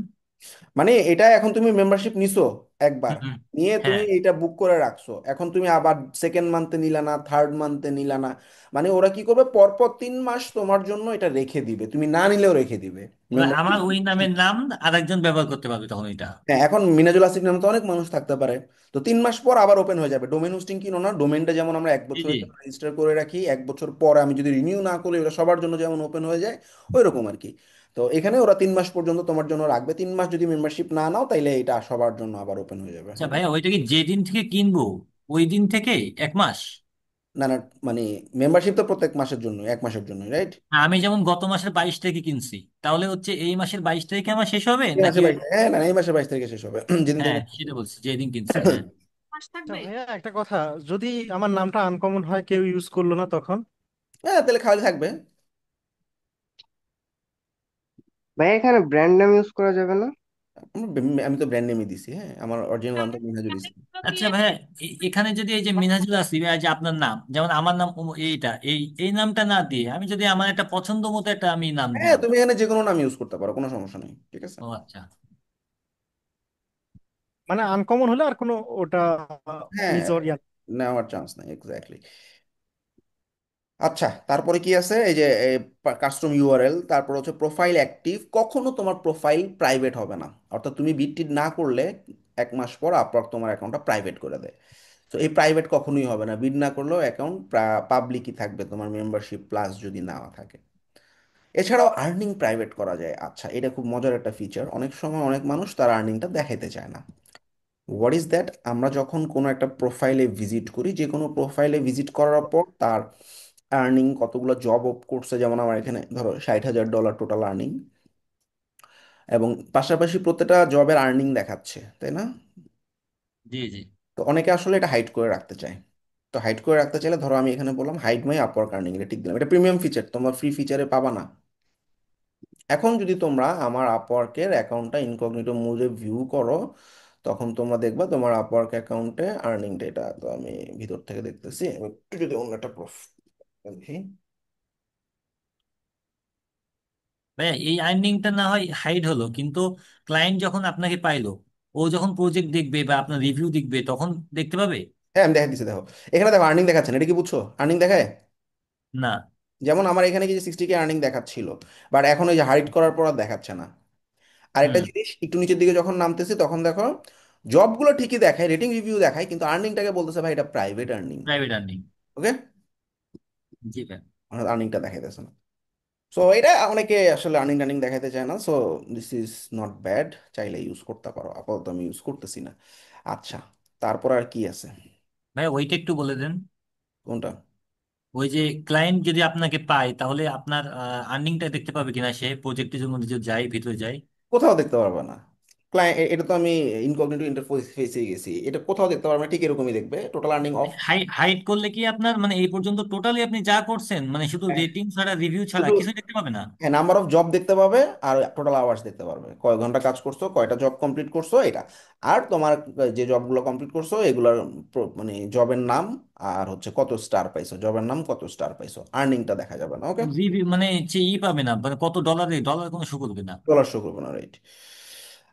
মানে এটা এখন তুমি মেম্বারশিপ নিছো একবার, হুম হুম। নিয়ে তুমি হ্যাঁ, এটা বুক করে রাখছো, এখন তুমি আবার সেকেন্ড মান্থে নিলা না, থার্ড মান্থে নিলা না। মানে ওরা কি করবে, পরপর 3 মাস তোমার জন্য এটা রেখে দিবে, তুমি না নিলেও রেখে দিবে মানে আমার মেম্বারশিপ। ওই নামের নাম আরেকজন ব্যবহার করতে পারবে তখন এটা। হ্যাঁ, এখন মিনাজুল আসিফ নামে তো অনেক মানুষ থাকতে পারে। তো 3 মাস পর আবার ওপেন হয়ে যাবে। ডোমেন হোস্টিং কিনো না, ডোমেনটা যেমন আমরা এক জি জি। বছরের জন্য রেজিস্টার করে রাখি, 1 বছর পর আমি যদি রিনিউ না করি ওটা সবার জন্য যেমন ওপেন হয়ে যায়, ওই রকম আর কি। তো এখানে ওরা 3 মাস পর্যন্ত তোমার জন্য রাখবে, 3 মাস যদি মেম্বারশিপ না নাও তাইলে এটা সবার জন্য আবার ওপেন হয়ে যাবে, আচ্ছা ওকে। ভাইয়া, ওইটা কি যেদিন থেকে কিনবো ওই দিন থেকে 1 মাস? না না, মানে মেম্বারশিপ তো প্রত্যেক মাসের জন্য, 1 মাসের জন্য, রাইট। আমি যেমন গত মাসের 22 তারিখে কিনছি, তাহলে হচ্ছে এই মাসের 22 তারিখে আমার শেষ হবে এই নাকি? মাসে 22, হ্যাঁ না না, এই মাসে 22 তারিখে শেষ হবে যেদিন থেকে। হ্যাঁ সেটা বলছি, যেদিন কিনছি, হ্যাঁ। আচ্ছা ভাইয়া, একটা কথা, যদি আমার নামটা আনকমন হয়, কেউ ইউজ করলো না, তখন? হ্যাঁ, তাহলে খালি থাকবে। ভাই এখানে ব্র্যান্ড নাম ইউজ করা যাবে না? আমি তো ব্র্যান্ড নেমই দিছি, হ্যাঁ, আমার অরিজিনাল নাম তো মিনহাজুল ইসলাম। আচ্ছা ভাইয়া, এখানে যদি এই যে মিনহাজুল আসিফ, এই যে আপনার নাম, যেমন আমার নাম এইটা, এই নামটা না দিয়ে আমি যদি আমার একটা পছন্দ মতো একটা আমি নাম হ্যাঁ, দিলাম। তুমি এখানে যে কোনো নাম ইউজ করতে পারো, কোনো সমস্যা নেই, ঠিক আছে। ও আচ্ছা। মানে আনকমন হলে আর কোনো ওটা হ্যাঁ, নিজের ইয়া। নেওয়ার চান্স নাই, এক্স্যাক্টলি। আচ্ছা, তারপরে কি আছে, এই যে কাস্টম ইউআরএল, তারপর হচ্ছে প্রোফাইল অ্যাক্টিভ, কখনো তোমার প্রোফাইল প্রাইভেট হবে না। অর্থাৎ তুমি বিটটিট না করলে 1 মাস পর আপওয়ার্ক তোমার অ্যাকাউন্টটা প্রাইভেট করে দেয়। তো এই প্রাইভেট কখনোই হবে না, বিড না করলেও অ্যাকাউন্ট পাবলিকই থাকবে তোমার মেম্বারশিপ প্লাস যদি না থাকে। এছাড়াও আর্নিং প্রাইভেট করা যায়। আচ্ছা, এটা খুব মজার একটা ফিচার, অনেক সময় অনেক মানুষ তার আর্নিংটা দেখাইতে চায় না। হোয়াট ইজ দ্যাট, আমরা যখন কোনো একটা প্রোফাইলে ভিজিট করি, যে কোনো প্রোফাইলে ভিজিট করার পর তার আর্নিং কতগুলো জব অপ করছে, যেমন আমার এখানে ধরো $60,000 টোটাল আর্নিং, এবং পাশাপাশি প্রত্যেকটা জবের আর্নিং দেখাচ্ছে, তাই না। জি জি। তো অনেকে আসলে এটা হাইড করে রাখতে চায়। তো হাইড করে রাখতে চাইলে ধরো আমি এখানে বললাম হাইড মাই আপওয়ার্ক আর্নিং, এটা ঠিক দিলাম, এটা প্রিমিয়াম ফিচার, তোমরা ফ্রি ফিচারে পাবা না। এখন যদি তোমরা আমার আপওয়ার্কের অ্যাকাউন্টটা ইনকগনিটো মোডে ভিউ করো, তখন তোমরা দেখবা তোমার আপওয়ার্ক অ্যাকাউন্টে আর্নিং ডেটা। তো আমি ভিতর থেকে দেখতেছি, আমি একটু যদি অন্য একটা দেখি। ভাইয়া, এই আর্নিংটা না হয় হাইড হলো, কিন্তু ক্লায়েন্ট যখন আপনাকে পাইলো, ও যখন প্রজেক্ট দেখবে বা আপনার রিভিউ দেখবে তখন দেখতে পাবে। হ্যাঁ আমি দেখাই দিচ্ছি, দেখো এখানে দেখো আর্নিং দেখাচ্ছে না, এটা কি বুঝছো? আর্নিং দেখায়। না। যেমন আমার এখানে কিছু 60K আর্নিং দেখাচ্ছিল, বাট এখন ওই যে হাইড করার পর আর দেখাচ্ছে না। আরেকটা হুম। জিনিস, একটু নিচের দিকে যখন নামতেছি তখন দেখো জবগুলো ঠিকই দেখায়, রেটিং রিভিউ দেখায়, কিন্তু আর্নিংটাকে বলতেছে ভাই এটা private earning. Private earning. Okay, জি ভাই। আর্নিংটা দেখাইতেছে না। সো এটা অনেকে আসলে আর্নিং টার্নিং দেখাইতে চায় না, so this is not bad, চাইলে ইউজ করতে পারো, আপাতত আমি ইউজ করতেছি না। আচ্ছা, তারপর আর কি আছে? ভাই ওইটা একটু বলে দেন। কোনটা? ওই যে ক্লায়েন্ট যদি আপনাকে পায় তাহলে আপনার আর্নিংটা দেখতে পাবে কিনা, সে প্রজেক্টের মধ্যে যদি যায়, ভিতরে যায়। কোথাও দেখতে পারবে না। ক্লায়েন্ট, এটা তো আমি ইনকগনিটো ইন্টারফেসে গেছি, এটা কোথাও দেখতে পারবে না, ঠিক এরকমই দেখবে, টোটাল আর্নিং অফ। হাইড করলে কি আপনার মানে এই পর্যন্ত টোটালি আপনি যা করছেন মানে শুধু হ্যাঁ, রেটিং ছাড়া, রিভিউ ছাড়া শুধু কিছু দেখতে পাবে না? হ্যাঁ নাম্বার অফ জব দেখতে পাবে, আর টোটাল আওয়ার্স দেখতে পারবে, কয় ঘন্টা কাজ করছো, কয়টা জব কমপ্লিট করছো এটা। আর তোমার যে জবগুলো কমপ্লিট করছো এগুলোর মানে জবের নাম, আর হচ্ছে কত স্টার পাইছো, জবের নাম কত স্টার পাইছো, আর্নিংটা দেখা যাবে না। ওকে, রিভিউ মানে যে পাবে না, মানে কত ডলারে, ডলার কোনো শো করবে না। ডলার শো করবো না, রাইট।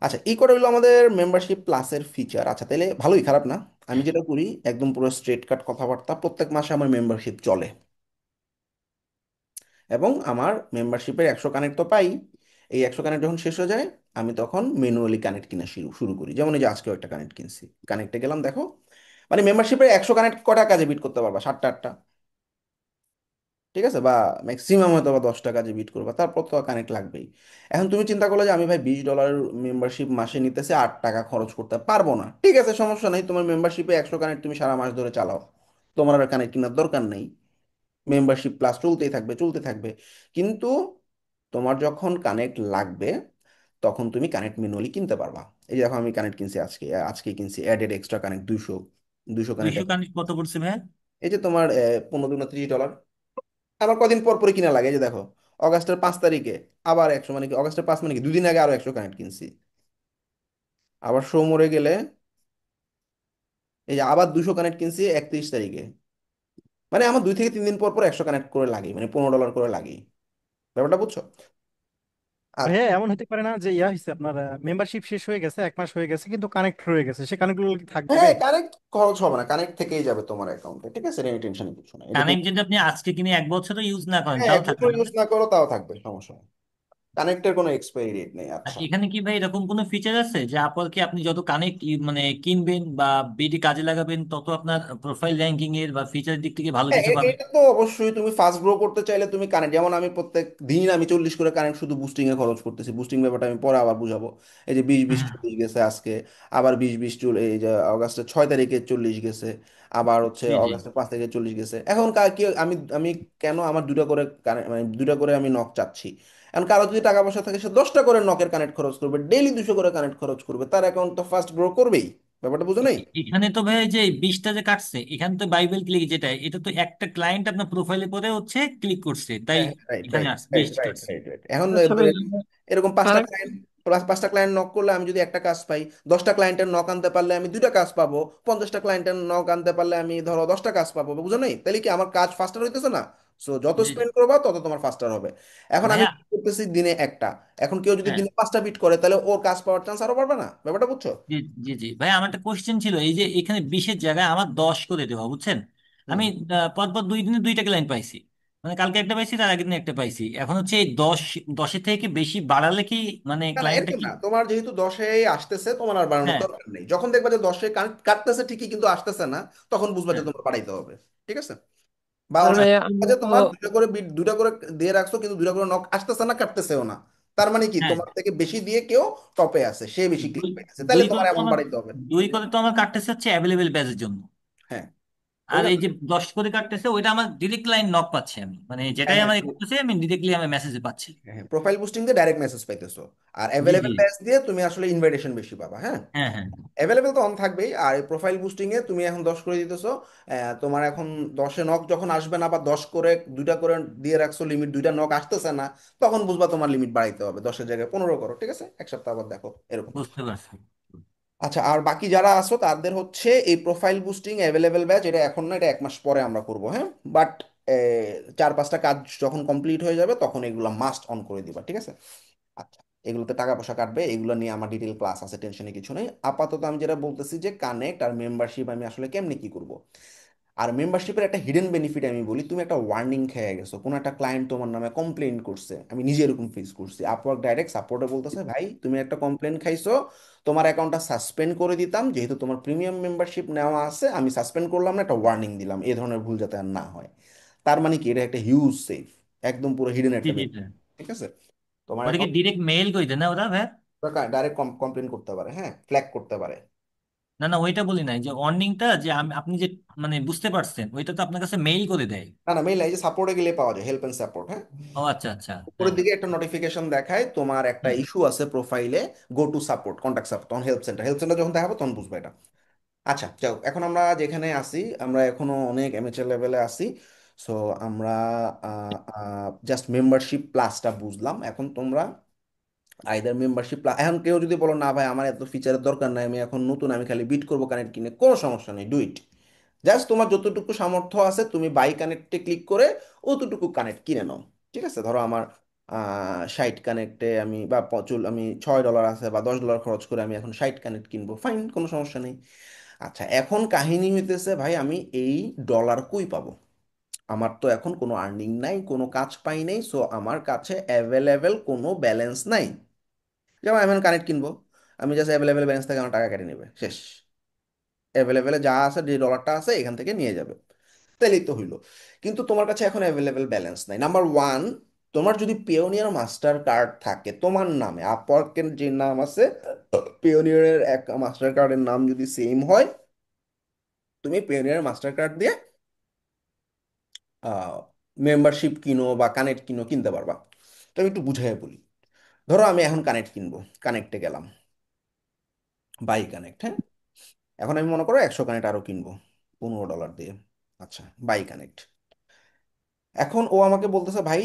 আচ্ছা, এই কটা হলো আমাদের মেম্বারশিপ প্লাসের ফিচার। আচ্ছা তাহলে ভালোই, খারাপ না। আমি যেটা করি একদম পুরো স্ট্রেট কাট কথাবার্তা, প্রত্যেক মাসে আমার মেম্বারশিপ চলে, এবং আমার মেম্বারশিপের 100 কানেক্ট তো পাই। এই 100 কানেক্ট যখন শেষ হয়ে যায়, আমি তখন ম্যানুয়ালি কানেক্ট কিনা শুরু শুরু করি। যেমন এই যে আজকেও একটা কানেক্ট কিনছি, কানেক্টে গেলাম, দেখো মানে মেম্বারশিপের 100 কানেক্ট কটা কাজে বিট করতে পারবা? 7টা 8টা, ঠিক আছে, বা ম্যাক্সিমাম হয়তো বা 10টা কাজে বিট করবা, তারপর তো কানেক্ট লাগবেই। এখন তুমি চিন্তা করলে যে আমি ভাই $20 মেম্বারশিপ মাসে নিতেছে, 8 টাকা খরচ করতে পারবো না, ঠিক আছে সমস্যা নেই, তোমার মেম্বারশিপে 100 কানেক্ট তুমি সারা মাস ধরে চালাও, তোমার আর কানেক্ট কেনার দরকার নেই, মেম্বারশিপ প্লাস চলতেই থাকবে চলতে থাকবে। কিন্তু তোমার যখন কানেক্ট লাগবে তখন তুমি কানেক্ট ম্যানুয়ালি কিনতে পারবা। এই যে দেখো আমি কানেক্ট কিনছি আজকে, আজকে কিনছি added extra connect 200, 200 connect. 200 connect কত পড়ছে ভাই? এই যে তোমার 15 $30। আমার কদিন পর পরে কিনা লাগে, এই যে দেখো অগাস্টের 5 তারিখে আবার 100, মানে কি অগাস্টের 5 মানে কি 2 দিন আগে আরো 100 কানেক্ট কিনছি। আবার শো মরে গেলে এই যে আবার 200 কানেক্ট কিনছি 31 তারিখে। মানে আমার 2 থেকে 3 দিন পর পর 100 কানেক্ট করে লাগে, মানে $15 করে লাগে। ব্যাপারটা বুঝছো? ভাইয়া এমন হতে পারে না যে ইয়া হয়েছে আপনার মেম্বারশিপ শেষ হয়ে গেছে, 1 মাস হয়ে গেছে কিন্তু কানেক্ট রয়ে গেছে, সে কানেক্ট গুলো কি থাকবে? হ্যাঁ, কানেক্ট খরচ হবে না, কানেক্ট থেকেই যাবে তোমার অ্যাকাউন্টে, ঠিক আছে, এটা টেনশন কিছু না, এটা তুমি কানেক্ট যদি আপনি আজকে কিনে 1 বছরও ইউজ না করেন হ্যাঁ তাও এক থাকবে বছর না? ইউজ না করো তাও থাকবে, সমস্যা নেই, কানেক্টের কোনো এক্সপায়ারি ডেট নেই। আর আচ্ছা, এখানে কি ভাই এরকম কোনো ফিচার আছে যে আপরকে আপনি যত কানেক্ট মানে কিনবেন বা বিডি কাজে লাগাবেন তত আপনার প্রোফাইল র্যাঙ্কিং এর বা ফিচার দিক থেকে ভালো হ্যাঁ কিছু পাবেন? এটা তো অবশ্যই, তুমি ফাস্ট গ্রো করতে চাইলে তুমি কানেক্ট, যেমন আমি প্রত্যেক দিন আমি 40 করে কানেক্ট শুধু বুস্টিং এ খরচ করতেছি, বুস্টিং ব্যাপারটা আমি পরে আবার বুঝাবো। এই যে 20 20 40 গেছে আজকে, আবার 20 20 চলে, এই যে অগাস্টের 6 তারিখে 40 গেছে, আবার হচ্ছে জি জি। অগাস্টের 5 তারিখে 40 গেছে। এখন কি আমি আমি কেন আমার দুটা করে মানে দুটা করে আমি নক চাচ্ছি? এখন কারো যদি টাকা পয়সা থাকে সে 10টা করে নকের কানেক্ট খরচ করবে, ডেইলি 200 করে কানেক্ট খরচ করবে, তার অ্যাকাউন্ট তো ফাস্ট গ্রো করবেই। ব্যাপারটা বুঝো নাই? এখানে তো ভাই যে 20টা যে কাটছে, এখানে তো বাইবেল ক্লিক যেটা, এটা তো একটা ক্লায়েন্ট আপনার প্রোফাইলে পরে হচ্ছে ক্লিক করছে তাই হ্যাঁ, রাইট এখানে রাইট আসছে রাইট 20 রাইট কাটছে। Right right. এখন আসলে এরকম পাঁচটা কানেক্ট ক্লায়েন্ট, প্লাস 5টা ক্লায়েন্ট নক করলে আমি যদি একটা কাজ পাই, 10টা ক্লায়েন্টের নক আনতে পারলে আমি 2টা কাজ পাবো, 50টা ক্লায়েন্টের নক আনতে পারলে আমি ধরো 10টা কাজ পাবো, বুঝো নাই? তাহলে কি আমার কাজ ফাস্টার হইতেছে না? সো যত জি স্পেন্ড করবা তত তোমার ফাস্টার হবে। এখন আমি ভাইয়া। বিট করতেছি দিনে একটা, এখন কেউ যদি হ্যাঁ। দিনে 5টা বিট করে তাহলে ওর কাজ পাওয়ার চান্স আরো বাড়বে না? ব্যাপারটা বুঝছো? জি জি জি ভাই, আমার একটা কোশ্চেন ছিল, এই যে এখানে 20-এর জায়গায় আমার 10 করে দেওয়া, বুঝছেন? হুম। আমি পরপর 2 দিনে 2টা ক্লায়েন্ট পাইছি, মানে কালকে একটা পাইছি, তার আগের দিন একটা পাইছি। এখন হচ্ছে এই 10-এর থেকে বেশি বাড়ালে কি মানে না না, ক্লায়েন্টটা এরকম কি? না, তোমার যেহেতু 10-এ আসতেছে তোমার আর বাড়ানোর হ্যাঁ দরকার নেই। যখন দেখবা যে 10-এ কাটতেছে ঠিকই কিন্তু আসতেছে না, তখন বুঝবা যে হ্যাঁ। তোমার বাড়াইতে হবে, ঠিক আছে। বা আর হচ্ছে ভাইয়া আমরা যে তো তোমার দুটা করে দিয়ে রাখছো কিন্তু দুটা করে নক আসতেছে না, কাটতেছেও না, তার মানে কি হ্যাঁ, তোমার থেকে বেশি দিয়ে কেউ টপে আছে, সে বেশি ক্লিক দুই পাইতেছে, তাহলে দুই তোমার করে তো অ্যামাউন্ট আমার বাড়াইতে হবে। 2 করে তো আমার কাটতেছে হচ্ছে অ্যাভেলেবেল ব্যাচের জন্য। হ্যাঁ, ওই আর এই জন্য। যে 10 করে কাটতেছে ওইটা আমার ডিরেক্ট লাইন নক পাচ্ছি আমি, মানে হ্যাঁ যেটাই হ্যাঁ আমার করতেছে আমি ডিরেক্টলি আমার মেসেজে পাচ্ছি। হ্যাঁ, প্রোফাইল বুস্টিং দিয়ে ডাইরেক্ট মেসেজ পাইতেছো, আর জি জি। অ্যাভেলেবেল ব্যাচ দিয়ে তুমি আসলে ইনভাইটেশন বেশি পাবা। হ্যাঁ, হ্যাঁ হ্যাঁ। অ্যাভেলেবেল তো অন থাকবেই, আর এই প্রোফাইল বুস্টিং এ তুমি এখন 10 করে দিতেছো। তোমার এখন 10-এ নক যখন আসবে না, বা 10 করে দুইটা করে দিয়ে রাখছো লিমিট, দুইটা নক আসতেছে না, তখন বুঝবা তোমার লিমিট বাড়াইতে হবে, 10-এর জায়গায় 15 করো, ঠিক আছে, এক সপ্তাহ আবার দেখো এরকম। বুঝতে পারছি। আচ্ছা, আর বাকি যারা আছো তাদের হচ্ছে এই প্রোফাইল বুস্টিং অ্যাভেলেবেল ব্যাচ, এটা এখন না, এটা 1 মাস পরে আমরা করব। হ্যাঁ, বাট 4-5টা কাজ যখন কমপ্লিট হয়ে যাবে তখন এগুলো মাস্ট অন করে দিবা, ঠিক আছে। আচ্ছা, এগুলোতে টাকা পয়সা কাটবে, এগুলো নিয়ে আমার ডিটেল ক্লাস আছে, টেনশনে কিছু নেই। আপাতত আমি যেটা বলতেছি যে কানেক্ট আর মেম্বারশিপ আমি আসলে কেমনে কি করব। আর মেম্বারশিপের একটা হিডেন বেনিফিট আমি বলি, তুমি একটা ওয়ার্নিং খেয়ে গেছো, কোনো একটা ক্লায়েন্ট তোমার নামে কমপ্লেন করছে, আমি নিজে এরকম ফেস করছি, আপওয়ার্ক ডাইরেক্ট সাপোর্টে বলতেছে ভাই তুমি একটা কমপ্লেন খাইছো, তোমার অ্যাকাউন্টটা সাসপেন্ড করে দিতাম, যেহেতু তোমার প্রিমিয়াম মেম্বারশিপ নেওয়া আছে আমি সাসপেন্ড করলাম না, একটা ওয়ার্নিং দিলাম, এই ধরনের ভুল যাতে আর না হয়। তার মানে কি, এটা একটা হিউজ সেফ, একদম পুরো হিডেন জি একটা জি benefit, ভাই। ঠিক আছে। তোমার ওটা কি অ্যাকাউন্ট ডিরেক্ট মেইল করে দেয় না ওরা ভাই? ডাইরেক্ট কমপ্লেন করতে পারে, হ্যাঁ, ফ্ল্যাগ করতে পারে। না না, ওইটা বলি নাই, যে ওয়ার্নিংটা যে আপনি যে মানে বুঝতে পারছেন ওইটা তো আপনার কাছে মেইল করে দেয়। না না, মেইল এই যে সাপোর্টে গেলে পাওয়া যায়, হেল্প এন্ড সাপোর্ট, হ্যাঁ। ও আচ্ছা আচ্ছা, উপরের হ্যাঁ। দিকে একটা নোটিফিকেশন দেখায় তোমার একটা হুম। ইস্যু আছে প্রোফাইলে, go to support, contact support, তখন হেল্প সেন্টার, হেল্প সেন্টার যখন দেখাবো তখন বুঝবে এটা। আচ্ছা যাও, এখন আমরা যেখানে আসি, আমরা এখনো অনেক এমেচার লেভেলে আসি। সো আমরা জাস্ট মেম্বারশিপ প্লাসটা বুঝলাম, এখন তোমরা আইদার মেম্বারশিপ প্লাস, এখন কেউ যদি বলো না ভাই আমার এত ফিচারের দরকার নাই, আমি এখন নতুন, আমি খালি বিট করবো কানেক্ট কিনে, কোনো সমস্যা নেই, ডু ইট। জাস্ট তোমার যতটুকু সামর্থ্য আছে তুমি বাই কানেক্টে ক্লিক করে অতটুকু কানেক্ট কিনে নাও। ঠিক আছে, ধরো আমার 60 কানেক্টে আমি বা আমি $6 আছে বা $10 খরচ করে আমি এখন 60 কানেক্ট কিনবো, ফাইন, কোনো সমস্যা নেই। আচ্ছা, এখন কাহিনী হইতেছে ভাই আমি এই ডলার কই পাবো, আমার তো এখন কোনো আর্নিং নাই, কোনো কাজ পাই নাই, সো আমার কাছে অ্যাভেলেবেল কোনো ব্যালেন্স নাই। যেমন আমি এখন কানেক্ট কিনবো, আমি জাস্ট অ্যাভেলেবেল ব্যালেন্স থেকে আমার টাকা কেটে নেবে, শেষ। অ্যাভেলেবেলে যা আছে, যে ডলারটা আছে এখান থেকে নিয়ে যাবে, তাইলেই তো হইলো। কিন্তু তোমার কাছে এখন অ্যাভেলেবেল ব্যালেন্স নাই, নাম্বার ওয়ান। তোমার যদি পেওনিয়ার মাস্টার কার্ড থাকে তোমার নামে, আপওয়ার্কের যে নাম আছে পেওনিয়ারের এক মাস্টার কার্ডের নাম যদি সেম হয়, তুমি পেওনিয়ার মাস্টার কার্ড দিয়ে মেম্বারশিপ কিনো বা কানেক্ট কিনো, কিনতে পারবা। তো আমি একটু বুঝাই বলি। ধরো আমি এখন কানেক্ট কিনবো, কানেক্টে গেলাম, বাই কানেক্ট, হ্যাঁ। এখন আমি মনে করো 100 কানেক্ট আরো কিনবো $15 দিয়ে। আচ্ছা, বাই কানেক্ট। এখন ও আমাকে বলতেছে ভাই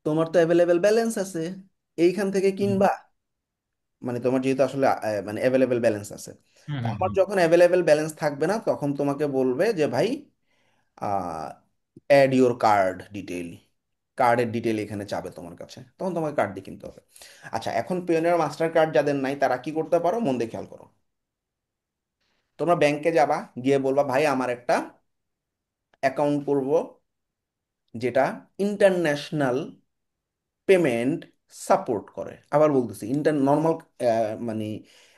তোমার তো অ্যাভেলেবেল ব্যালেন্স আছে, এইখান থেকে হুম কিনবা, মানে তোমার যেহেতু আসলে মানে অ্যাভেলেবেল ব্যালেন্স আছে। হুম তো হুম আমার হুম। যখন অ্যাভেলেবেল ব্যালেন্স থাকবে না তখন তোমাকে বলবে যে ভাই অ্যাড ইউর কার্ড ডিটেইল, কার্ডের ডিটেইল এখানে চাবে তোমার কাছে, তখন তোমাকে কার্ড দিয়ে কিনতে হবে। আচ্ছা, এখন পিওনিয়ার মাস্টার কার্ড যাদের নাই তারা কি করতে পারো, মন দিয়ে খেয়াল করো। তোমরা ব্যাংকে যাবা, গিয়ে বলবা ভাই আমার একটা অ্যাকাউন্ট করব যেটা ইন্টারন্যাশনাল পেমেন্ট সাপোর্ট করে, আবার বলতেছি ইন্টার নর্মাল, মানে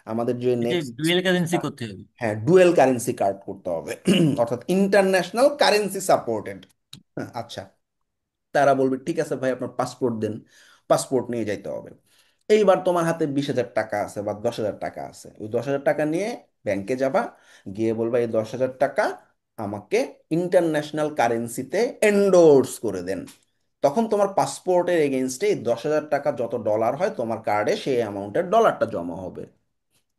আমাদের যে এটা নেক্সট, ডুয়েল কারেন্সি করতে হবে। হ্যাঁ ডুয়েল কারেন্সি কার্ড করতে হবে অর্থাৎ ইন্টারন্যাশনাল কারেন্সি সাপোর্টেড। আচ্ছা, তারা বলবে ঠিক আছে ভাই আপনার পাসপোর্ট দেন, পাসপোর্ট নিয়ে যাইতে হবে। এইবার তোমার হাতে 20,000 টাকা আছে বা 10,000 টাকা আছে, ওই 10,000 টাকা নিয়ে ব্যাংকে যাবা, গিয়ে বলবা এই 10,000 টাকা আমাকে ইন্টারন্যাশনাল কারেন্সিতে এন্ডোর্স করে দেন। তখন তোমার পাসপোর্টের এগেনস্টে এই 10,000 টাকা যত ডলার হয় তোমার কার্ডে সেই অ্যামাউন্টের ডলারটা জমা হবে,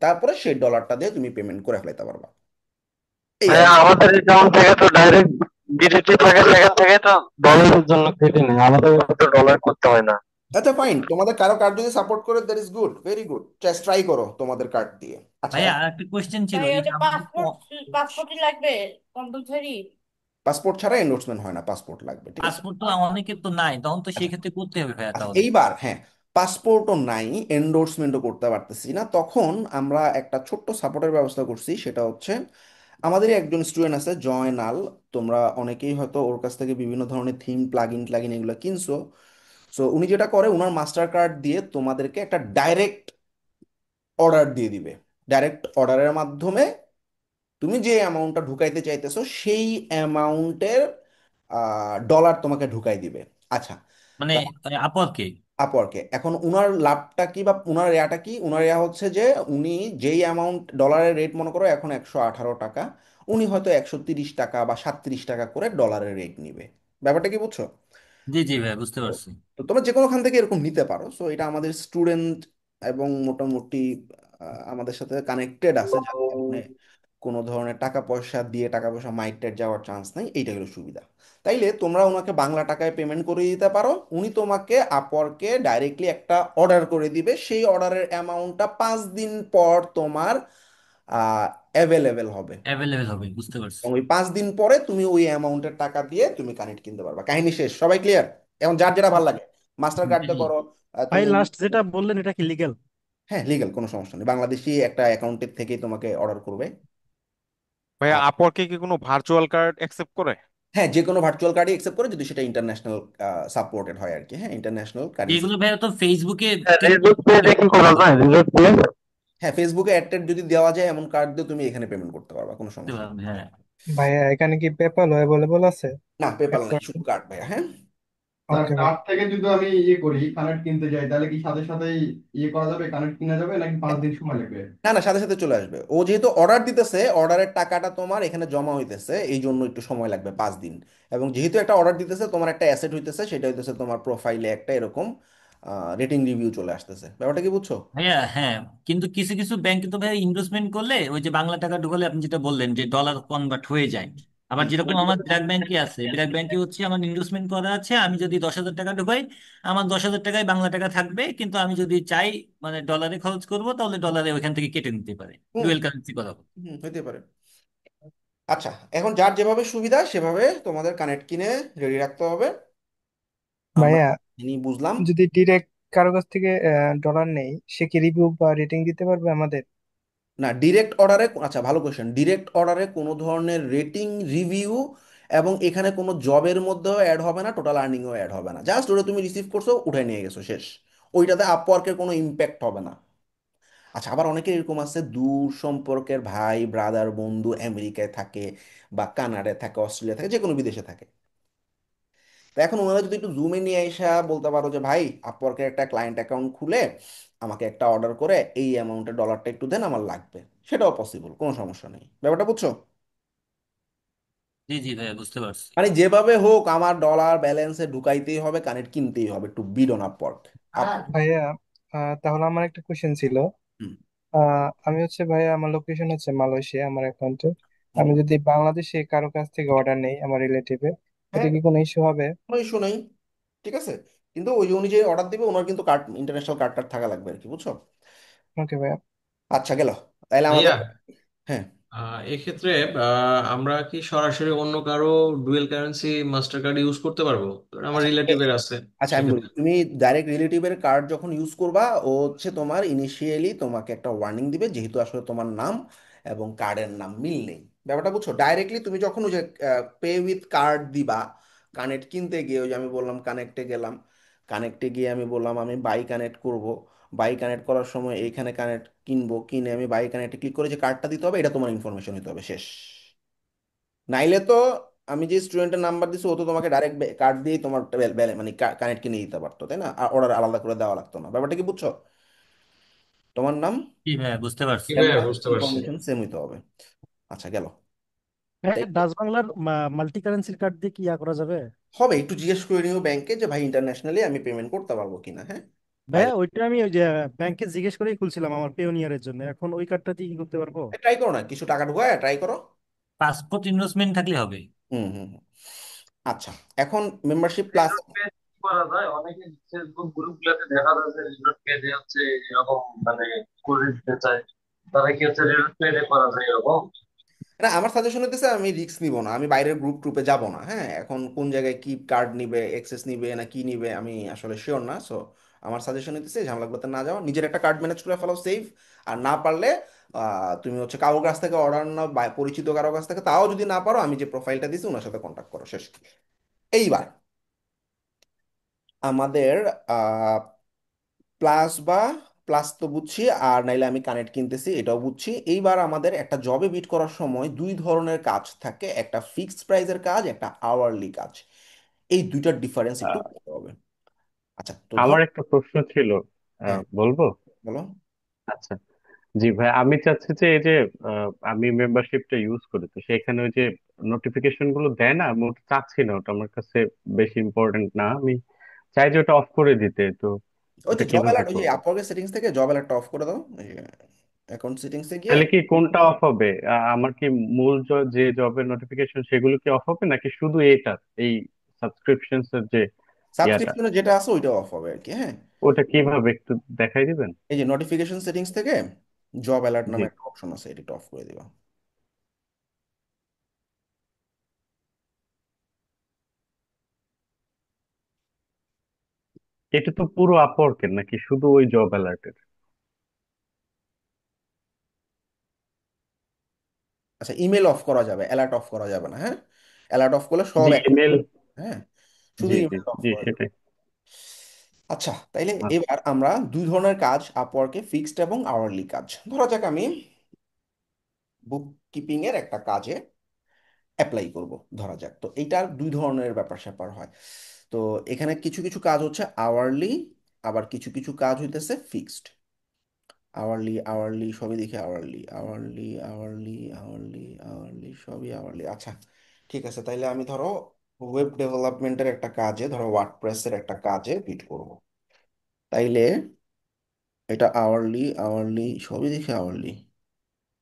তারপরে সেই ডলারটা দিয়ে তুমি পেমেন্ট করে ফেলাইতে পারবা। এই আর ভাইয়া কি। আমাদের অ্যাকাউন্ট থেকে তো ডাইরেক্ট ডিডিটি থাকে, সেখান থেকে তো ডলারের জন্য কেটে নেয়, আমাদের তো ডলার করতে হয় না। আচ্ছা ফাইন, তোমাদের কারো কার্ড যদি সাপোর্ট করে that is good, very good, just try করো তোমাদের কার্ড দিয়ে। আচ্ছা, ভাইয়া আর একটা কোয়েশ্চেন ছিল, ভাই এই যে ওটা আমাদের তো পাসপোর্টই লাগবে কম্পালসারি? পাসপোর্ট ছাড়া এন্ডোর্সমেন্ট হয় না, পাসপোর্ট লাগবে, ঠিক আছে। পাসপোর্ট তো অনেকের তো নাই, তখন তো আচ্ছা সেই ক্ষেত্রে করতে হবে ভাইয়া আচ্ছা, তাহলে। এইবার হ্যাঁ, পাসপোর্টও নাই, এন্ডোর্সমেন্টও করতে পারতেছি না, তখন আমরা একটা ছোট্ট সাপোর্টের ব্যবস্থা করছি, সেটা হচ্ছে আমাদেরই একজন স্টুডেন্ট আছে জয়নাল, তোমরা অনেকেই হয়তো ওর কাছ থেকে বিভিন্ন ধরনের থিম প্লাগইন এগুলো কিনছো। সো উনি যেটা করে, উনার মাস্টার কার্ড দিয়ে তোমাদেরকে একটা ডাইরেক্ট অর্ডার দিয়ে দিবে, ডাইরেক্ট অর্ডারের মাধ্যমে তুমি যে অ্যামাউন্টটা ঢুকাইতে চাইতেছো সেই অ্যামাউন্টের ডলার তোমাকে ঢুকাই দিবে। আচ্ছা, মানে আপরকে। আপওয়ার্কে এখন উনার লাভটা কি বা উনার রেয়াটা কি, উনার রেয়া হচ্ছে যে উনি যেই অ্যামাউন্ট ডলারের রেট মনে করো এখন 118 টাকা, উনি হয়তো 130 টাকা বা 37 টাকা করে ডলারের রেট নিবে। ব্যাপারটা কি বুঝছো? জি জি ভাই, বুঝতে তো পারছি। তো তোমরা যে কোনোখান থেকে এরকম নিতে পারো, সো এটা আমাদের স্টুডেন্ট এবং মোটামুটি আমাদের সাথে কানেক্টেড আছে, যার কারণে কোনো ধরনের টাকা পয়সা দিয়ে টাকা পয়সা মাইটের যাওয়ার চান্স নাই, এইটা হলো সুবিধা। তাইলে তোমরা ওনাকে বাংলা টাকায় পেমেন্ট করে দিতে পারো, উনি তোমাকে আপওয়ার্কে ডাইরেক্টলি একটা অর্ডার করে দিবে, সেই অর্ডারের অ্যামাউন্টটা 5 দিন পর তোমার অ্যাভেলেবেল হবে, অ্যাভেলেবেল হবে, বুঝতে পারছি। এবং ওই 5 দিন পরে তুমি ওই অ্যামাউন্টের টাকা দিয়ে তুমি কানেক্ট কিনতে পারবা, কাহিনী শেষ, সবাই ক্লিয়ার? এখন যার যেটা ভালো লাগে, মাস্টার কার্ড জি দিয়ে জি। করো, ভাই তুমি লাস্ট যেটা বললেন এটা কি লিগেল? হ্যাঁ, লিগ্যাল, কোনো সমস্যা নেই, বাংলাদেশি একটা অ্যাকাউন্টের থেকেই তোমাকে অর্ডার করবে। ভাইয়া আর আপওয়ার্কে কি কোনো ভার্চুয়াল কার্ড অ্যাকসেপ্ট করে? হ্যাঁ, যে কোনো ভার্চুয়াল কার্ডই অ্যাকসেপ্ট করে যদি সেটা ইন্টারন্যাশনাল সাপোর্টেড হয় আর কি। হ্যাঁ, ইন্টারন্যাশনাল কারেন্সি। এগুলো ভাইয়া তো ফেসবুকে রিজোর্ট পেতে কি করা যায়? Resort pay? হ্যাঁ, ফেসবুকে অ্যাড যদি দেওয়া যায় এমন কার্ড দিয়ে তুমি এখানে পেমেন্ট করতে পারবা, কোনো করতে সমস্যা নেই। পারবে, হ্যাঁ। ভাইয়া এখানে কি পেপ্যাল অ্যাভেলেবল আছে? না, পেপাল অ্যাড নাই, করার শুধু জন্য? কার্ড ভাইয়া। হ্যাঁ, স্যার ওকে ভাই। কার্ড থেকে যদি আমি করি, কানেক্ট কিনতে যাই, তাহলে কি সাথে সাথেই করা যাবে, কানেক্ট কিনা যাবে, নাকি 5 দিন সময় লাগবে? না না, সাথে সাথে চলে আসবে। ও যেহেতু অর্ডার দিতেছে, অর্ডারের টাকাটা তোমার এখানে জমা হইতেছে, এই জন্য একটু সময় লাগবে 5 দিন। এবং যেহেতু একটা অর্ডার দিতেছে, তোমার একটা অ্যাসেট হইতেছে, সেটা হইতেছে তোমার প্রোফাইলে একটা এরকম রেটিং রিভিউ চলে আসতেছে। ব্যাপারটা কি বুঝছো? ভাইয়া হ্যাঁ, কিন্তু কিছু কিছু ব্যাংকে তো ভাইয়া ইনভেস্টমেন্ট করলে ওই যে বাংলা টাকা ঢুকালে আপনি যেটা বললেন যে ডলার কনভার্ট হয়ে যায়। আবার হুম। যেরকম আমার ব্র্যাক ব্যাংকে আছে, ব্র্যাক ব্যাংকে হচ্ছে আমার ইনভেস্টমেন্ট করা আছে, আমি যদি 10,000 টাকা ঢুকাই, আমার 10,000 টাকায় বাংলা টাকা থাকবে, কিন্তু আমি যদি চাই মানে ডলারে খরচ করব, তাহলে ডলারে ওইখান থেকে কেটে নিতে পারে। হুম। ডুয়েল কারেন্সি করা হবে। হইতে পারে। আচ্ছা, এখন যার যেভাবে সুবিধা সেভাবে তোমাদের কানেক্ট কিনে রেডি রাখতে হবে। আমরা ভাইয়া যিনি বুঝলাম। যদি ডিরেক্ট কারো কাছ থেকে ডলার নেই, সে কি রিভিউ বা রেটিং দিতে পারবে আমাদের? না, ডিরেক্ট অর্ডারে, আচ্ছা ভালো কোয়েশ্চেন, ডিরেক্ট অর্ডারে কোনো ধরনের রেটিং রিভিউ এবং এখানে কোনো জবের মধ্যেও অ্যাড হবে না, টোটাল আর্নিংও অ্যাড হবে না। জাস্ট ওটা তুমি রিসিভ করছো, উঠাই নিয়ে গেছো, শেষ। ওইটাতে আপওয়ার্কের কোনো ইম্প্যাক্ট হবে না। আচ্ছা, আবার অনেকে এরকম আছে, দূর সম্পর্কের ভাই ব্রাদার বন্ধু আমেরিকায় থাকে বা কানাডায় থাকে, অস্ট্রেলিয়া থাকে, যে কোনো বিদেশে থাকে। তো এখন ওনারা যদি একটু জুমে নিয়ে এসে বলতে পারো যে ভাই, আপওয়ার্কের একটা ক্লায়েন্ট অ্যাকাউন্ট খুলে আমাকে একটা অর্ডার করে এই অ্যামাউন্টের ডলারটা একটু দেন, আমার লাগবে, সেটাও পসিবল, কোনো সমস্যা নেই। ব্যাপারটা বুঝছো? জি জি ভাইয়া, বুঝতে পারছি। মানে যেভাবে হোক আমার ডলার ব্যালেন্সে ঢুকাইতেই হবে, কানেক্ট কিনতেই হবে, টু বিড অন আপওয়ার্ক। আপ ভাইয়া তাহলে আমার একটা কোশ্চেন ছিল। হুম, আমি হচ্ছে ভাইয়া, আমার লোকেশন হচ্ছে মালয়েশিয়া, আমার অ্যাকাউন্টে। হুম। আমি যদি বাংলাদেশে কারো কাছ থেকে অর্ডার নেই আমার রিলেটিভে, এতে হ্যাঁ, কি কোনো ইস্যু হবে? কোনো ইস্যু নেই, ঠিক আছে। কিন্তু ওই অনুযায়ী অর্ডার দিবে, ওনার কিন্তু কার্ড, ইন্টারন্যাশনাল কার্ড টার্ড থাকা লাগবে আর কি, বুঝছো? ওকে ভাইয়া। আচ্ছা, গেল তাহলে আমাদের। ভাইয়া, হ্যাঁ, এক্ষেত্রে আমরা কি সরাসরি অন্য কারো dual currency master card use করতে পারবো? ধরুন আমার আচ্ছা রিলেটিভের আছে আচ্ছা, আমি বলি, সেক্ষেত্রে। তুমি ডাইরেক্ট রিলেটিভের কার্ড যখন ইউজ করবা, ও হচ্ছে তোমার ইনিশিয়ালি তোমাকে একটা ওয়ার্নিং দিবে, যেহেতু আসলে তোমার নাম এবং কার্ডের নাম মিল নেই। ব্যাপারটা বুঝছো? ডাইরেক্টলি তুমি যখন ওই যে পে উইথ কার্ড দিবা, কানেক্ট কিনতে গিয়ে, ওই যে আমি বললাম কানেক্টে গেলাম, কানেক্টে গিয়ে আমি বললাম আমি বাই কানেক্ট করব, বাই কানেক্ট করার সময় এইখানে কানেক্ট কিনবো, কিনে আমি বাই কানেক্টে ক্লিক করে যে কার্ডটা দিতে হবে, এটা তোমার ইনফরমেশন হতে হবে, শেষ। নাইলে তো আমি যে স্টুডেন্টের নাম্বার দিছি, ও তো তোমাকে ডাইরেক্ট কার্ড দিয়ে তোমার মানে কানেক্ট কিনে দিতে পারতো, তাই না? আর অর্ডার আলাদা করে দেওয়া লাগতো না। ব্যাপারটা কি বুঝছো? তোমার নাম জি ভাইয়া, বুঝতে পারছি। কি ভাইয়া, এবং বুঝতে পারছি। ইনফরমেশন সেম হইতে হবে। আচ্ছা, গেল। হ্যাঁ, তাই ডাচ বাংলার মাল্টি কারেন্সির কার্ড দিয়ে কি করা যাবে? হবে, একটু জিজ্ঞেস করে নিও ব্যাংকে যে ভাই ইন্টারন্যাশনালি আমি পেমেন্ট করতে পারবো কিনা। হ্যাঁ, ভাইয়া বাইরে ওইটা আমি ওই যে ব্যাংকে জিজ্ঞেস করেই খুলছিলাম আমার পেওনিয়ারের জন্য, এখন ওই কার্ডটা দিয়ে কি করতে পারবো? ট্রাই করো না, কিছু টাকা ঢুকায় ট্রাই করো। পাসপোর্ট ইনভেস্টমেন্ট থাকলে হবে। হুম, হুম, হুম। আচ্ছা, এখন মেম্বারশিপ প্লাস। করা যায়, অনেকে ফেসবুক গ্রুপ গুলোতে দেখা যায় যে রিজোর্ট পেজে হচ্ছে এরকম মানে করে দিতে চায়, তারা কি হচ্ছে রিজোর্ট পেজে করা যায় এরকম? না, আমার সাজেশন হতেছে আমি রিস্ক নিব না, আমি বাইরের গ্রুপ ট্রুপে যাব না। হ্যাঁ, এখন কোন জায়গায় কি কার্ড নিবে, এক্সেস নিবে না কি নিবে, আমি আসলে শিওর না। সো আমার সাজেশন হতেছে ঝামেলাগুলোতে না যাওয়া, নিজের একটা কার্ড ম্যানেজ করে ফেলো, সেফ। আর না পারলে তুমি হচ্ছে কারোর কাছ থেকে অর্ডার না, বা পরিচিত কারোর কাছ থেকে, তাও যদি না পারো আমি যে প্রোফাইলটা দিছি ওনার সাথে কন্ট্যাক্ট করো, শেষ। এইবার আমাদের প্লাস বা প্লাস তো বুঝছি, আর নাইলে আমি কানেক্ট কিনতেছি এটাও বুঝছি। এইবার আমাদের একটা জবে বিট করার সময় দুই ধরনের কাজ থাকে, একটা ফিক্সড প্রাইজের কাজ, একটা আওয়ারলি কাজ। এই দুইটার ডিফারেন্স একটু বুঝতে হবে। আচ্ছা, তো ধর। আমার একটা প্রশ্ন ছিল, হ্যাঁ, বলবো? বলো। আচ্ছা, জি ভাই, আমি চাচ্ছি যে এই যে আমি মেম্বারশিপটা ইউজ করি, তো সেখানে ওই যে নোটিফিকেশন গুলো দেয় না, আমি ওটা চাচ্ছি না, ওটা আমার কাছে বেশি ইম্পর্টেন্ট না, আমি চাই যে ওটা অফ করে দিতে। তো ওই এটা যে জব কিভাবে অ্যালার্ট, ওই যে করবো? আপওয়ার্কের সেটিংস থেকে জব অ্যালার্টটা অফ করে দাও, অ্যাকাউন্ট সেটিংসে গিয়ে। তাহলে কি কোনটা অফ হবে? আমার কি মূল যে জবের নোটিফিকেশন সেগুলো কি অফ হবে, নাকি শুধু এটা, এই সাবস্ক্রিপশনস এর যে ইয়াটা, সাবস্ক্রিপশনে যেটা আছে ওইটা অফ হবে আর কি। হ্যাঁ, ওটা কিভাবে একটু দেখাই দিবেন? এই যে নোটিফিকেশন সেটিংস থেকে জব অ্যালার্ট জি। নামে একটা অপশন আছে, এটা অফ করে দিবা। এটা তো পুরো আপওয়ার্কের নাকি শুধু ওই জব অ্যালার্টের? আচ্ছা, ইমেল অফ করা যাবে, অ্যালার্ট অফ করা যাবে না, হ্যাঁ। অ্যালার্ট অফ করলে সব জি এক, ইমেল। হ্যাঁ, শুধু জি জি ইমেল অফ জি করা যাবে। সেটাই। আচ্ছা, তাইলে আচ্ছা এবার আমরা দুই ধরনের কাজ আপওয়ার্কে, ফিক্সড এবং আওয়ারলি কাজ। ধরা যাক আমি বুক কিপিং এর একটা কাজে অ্যাপ্লাই করব, ধরা যাক। তো এইটার দুই ধরনের ব্যাপার স্যাপার হয়। তো এখানে কিছু কিছু কাজ হচ্ছে আওয়ারলি, আবার কিছু কিছু কাজ হইতেছে ফিক্সড। আওয়ারলি আওয়ারলি সবই দেখি, hourly hourly hourly hourly hourly সবই আওয়ারলি। আচ্ছা, ঠিক আছে, তাইলে আমি ধরো ওয়েব ডেভেলপমেন্টের একটা কাজে, ধরো ওয়ার্ডপ্রেসের একটা কাজে বিট করব। তাইলে এটা আওয়ারলি আওয়ারলি সবই দেখি আওয়ারলি।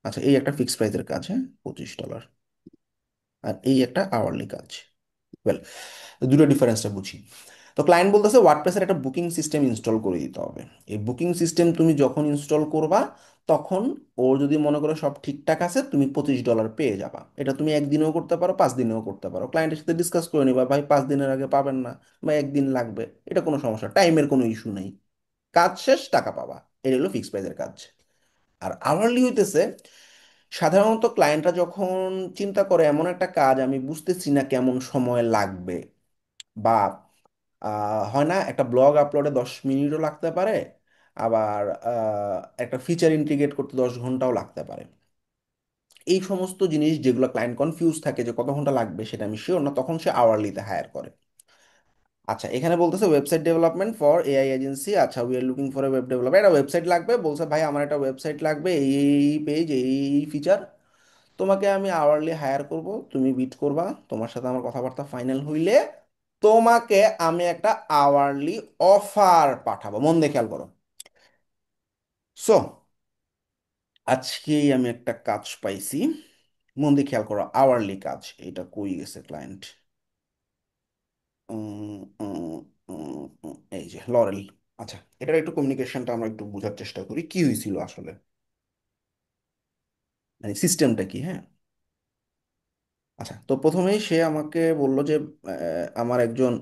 আচ্ছা, এই একটা ফিক্সড প্রাইসের কাজ, হ্যাঁ, $25। আর এই একটা আওয়ারলি কাজ। ওয়েল, দুটো ডিফারেন্সটা বুঝি। তো ক্লায়েন্ট বলতেছে ওয়ার্ডপ্রেসের একটা বুকিং সিস্টেম ইনস্টল করে দিতে হবে। এই বুকিং সিস্টেম তুমি যখন ইনস্টল করবা, তখন ওর যদি মনে করো সব ঠিকঠাক আছে, তুমি $25 পেয়ে যাবা। এটা তুমি একদিনেও করতে পারো, 5 দিনেও করতে পারো। ক্লায়েন্টের সাথে ডিসকাস করে নিবা, ভাই 5 দিনের আগে পাবেন না, বা একদিন লাগবে, এটা কোনো সমস্যা, টাইমের কোনো ইস্যু নেই। কাজ শেষ, টাকা পাবা। এটা হলো ফিক্সড প্রাইসের কাজ। আর আওয়ারলি হইতেছে সাধারণত ক্লায়েন্টরা যখন চিন্তা করে এমন একটা কাজ আমি বুঝতেছি না কেমন সময় লাগবে, বা হয় না একটা ব্লগ আপলোডে 10 মিনিটও লাগতে পারে, আবার একটা ফিচার ইন্টিগ্রেট করতে 10 ঘন্টাও লাগতে পারে। এই সমস্ত জিনিস যেগুলো ক্লায়েন্ট কনফিউজ থাকে যে কত ঘন্টা লাগবে সেটা আমি শিওর না, তখন সে আওয়ারলিতে হায়ার করে। আচ্ছা, এখানে বলতেছে website development for AI agency. আচ্ছা, we are looking for a web developer. একটা ওয়েবসাইট লাগবে, বলছে ভাই আমার একটা ওয়েবসাইট লাগবে, এই পেজ, এই ফিচার, তোমাকে আমি আওয়ারলি হায়ার করব, তুমি বিট করবা, তোমার সাথে আমার কথাবার্তা ফাইনাল হইলে তোমাকে আমি একটা আওয়ারলি অফার পাঠাবো। মন দিয়ে খেয়াল করো। সো আজকেই আমি একটা কাজ পাইছি, মন দিয়ে খেয়াল করো, আওয়ারলি কাজ। এটা কই গেছে ক্লায়েন্ট? এই যে লরেল। আচ্ছা, এটার একটু কমিউনিকেশনটা আমরা একটু বোঝার চেষ্টা করি, কি হয়েছিল আসলে, মানে সিস্টেমটা কি, হ্যাঁ। আচ্ছা, তো প্রথমেই সে আমাকে বলল যে আমার একজন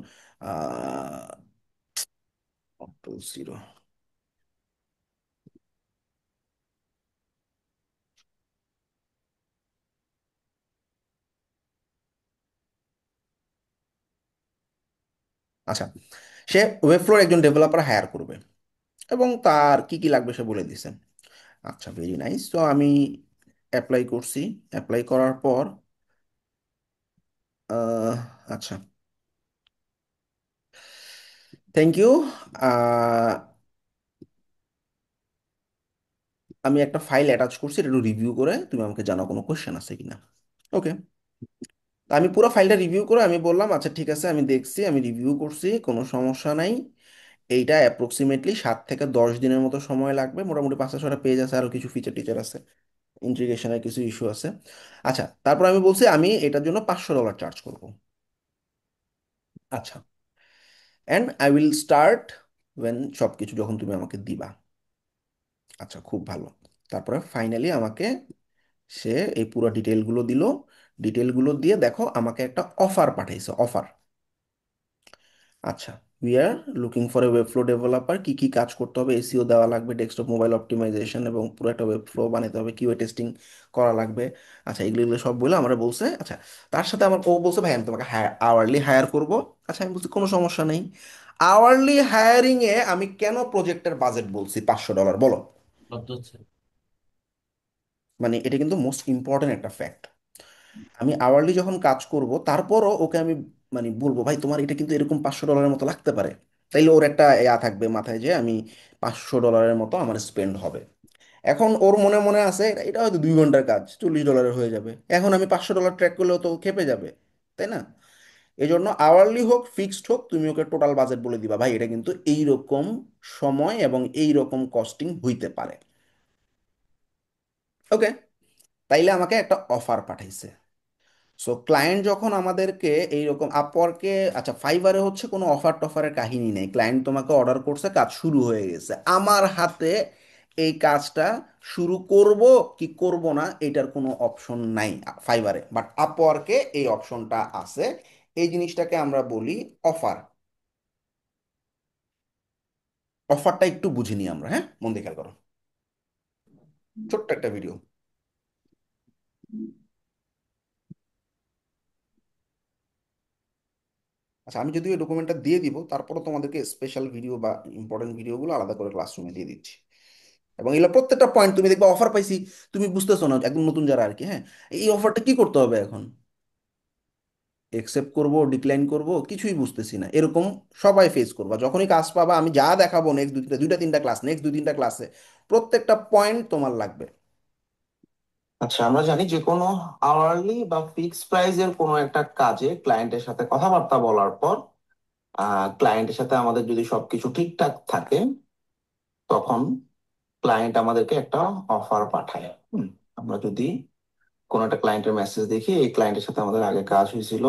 জিরো, আচ্ছা, সে ওয়েবফ্লোর একজন ডেভেলপার হায়ার করবে এবং তার কি কি লাগবে সে বলে দিছে। আচ্ছা, ভেরি নাইস। তো আমি অ্যাপ্লাই করছি। অ্যাপ্লাই করার পর আচ্ছা, থ্যাংক ইউ। আমি একটা ফাইল অ্যাটাচ করছি, এটা একটু রিভিউ করে তুমি আমাকে জানাও কোনো কোশ্চেন আছে কিনা। ওকে, তা আমি পুরো ফাইলটা রিভিউ করে আমি বললাম আচ্ছা ঠিক আছে, আমি দেখছি, আমি রিভিউ করছি, কোনো সমস্যা নাই। এইটা অ্যাপ্রক্সিমেটলি 7 থেকে 10 দিনের মতো সময় লাগবে। মোটামুটি 5-6টা পেজ আছে, আরও কিছু ফিচার টিচার আছে, ইন্টিগ্রেশনের কিছু ইস্যু আছে। আচ্ছা, তারপর আমি বলছি আমি এটার জন্য $500 চার্জ করব। আচ্ছা, and I will start when, সব কিছু যখন তুমি আমাকে দিবা। আচ্ছা, খুব ভালো। তারপরে ফাইনালি আমাকে সে এই পুরো ডিটেলগুলো দিল। ডিটেলগুলো দিয়ে দেখো আমাকে একটা অফার পাঠাইছে, অফার। আচ্ছা, we are looking for a web flow developer, কি কি কাজ করতে হবে, এসইও দেওয়া লাগবে, ডেস্কটপ মোবাইল অপটিমাইজেশন, এবং পুরো একটা ওয়েব ফ্লো বানাতে হবে, কিউএ টেস্টিং করা লাগবে। আচ্ছা, এগুলো এগুলো সব বলে আমরা বলছে। আচ্ছা, তার সাথে আমার ও বলছে ভাই আমি তোমাকে আওয়ারলি হায়ার করব। আচ্ছা, আমি বলছি কোনো সমস্যা নেই। আওয়ারলি হায়ারিং এ আমি কেন প্রজেক্টের বাজেট বলছি $500, বলো। কত হচ্ছে? মানে এটা কিন্তু মোস্ট ইম্পর্টেন্ট একটা ফ্যাক্ট। আমি আওয়ারলি যখন কাজ করব, তারপরও ওকে আমি মানে বলবো ভাই তোমার এটা কিন্তু এরকম $500 মতো লাগতে পারে। তাইলে ওর একটা থাকবে মাথায় যে আমি $500 মতো আমার স্পেন্ড হবে। এখন ওর মনে মনে আছে এটা এটা হয়তো 2 ঘন্টার কাজ, $40 হয়ে যাবে। এখন আমি $500 ট্র্যাক করলেও তো ও খেপে যাবে, তাই না? এই জন্য আওয়ারলি হোক ফিক্সড হোক, তুমি ওকে টোটাল বাজেট বলে দিবা, ভাই এটা কিন্তু এইরকম সময় এবং এইরকম কস্টিং হইতে পারে। ওকে, তাইলে আমাকে একটা অফার পাঠাইছে। সো ক্লায়েন্ট যখন আমাদেরকে এইরকম আপওয়ার্কে, আচ্ছা ফাইবারে হচ্ছে কোনো অফার টফারের কাহিনী নেই, ক্লায়েন্ট তোমাকে অর্ডার করছে, কাজ শুরু হয়ে গেছে, আমার হাতে এই কাজটা শুরু করব কি করব না এটার কোনো অপশন নাই ফাইবারে, বাট আপওয়ার্কে এই অপশনটা আছে। এই জিনিসটাকে আমরা বলি অফার। অফারটা একটু বুঝে নিই আমরা, হ্যাঁ, মন দিয়ে খেয়াল করো। ছোট্ট একটা ভিডিও। আচ্ছা, আমি যদিও ডকুমেন্টটা দিয়ে দিব, তারপরও তোমাদেরকে স্পেশাল ভিডিও বা ইম্পর্টেন্ট ভিডিওগুলো আলাদা করে ক্লাসরুমে দিয়ে দিচ্ছি। এবং এগুলো প্রত্যেকটা পয়েন্ট তুমি দেখবে অফার পাইছি, তুমি বুঝতেছো না, একদম নতুন যারা আর কি, হ্যাঁ, এই অফারটা কি করতে হবে এখন, একসেপ্ট করব, ডিক্লাইন করব, কিছুই বুঝতেছি না, এরকম সবাই ফেস করবা যখনই কাজ পাবা। আমি যা দেখাবো নেক্সট দুইটা তিনটা ক্লাস, নেক্সট দুই তিনটা ক্লাসে প্রত্যেকটা পয়েন্ট তোমার লাগবে। আচ্ছা, আমরা জানি যে কোনো আওয়ারলি বা ফিক্সড প্রাইজের কোনো একটা কাজে ক্লায়েন্টের সাথে কথাবার্তা বলার পর ক্লায়েন্টের সাথে আমাদের যদি সবকিছু ঠিকঠাক থাকে, তখন ক্লায়েন্ট আমাদেরকে একটা অফার পাঠায়। আমরা যদি কোনো একটা ক্লায়েন্টের মেসেজ দেখি, এই ক্লায়েন্টের সাথে আমাদের আগে কাজ হয়েছিল,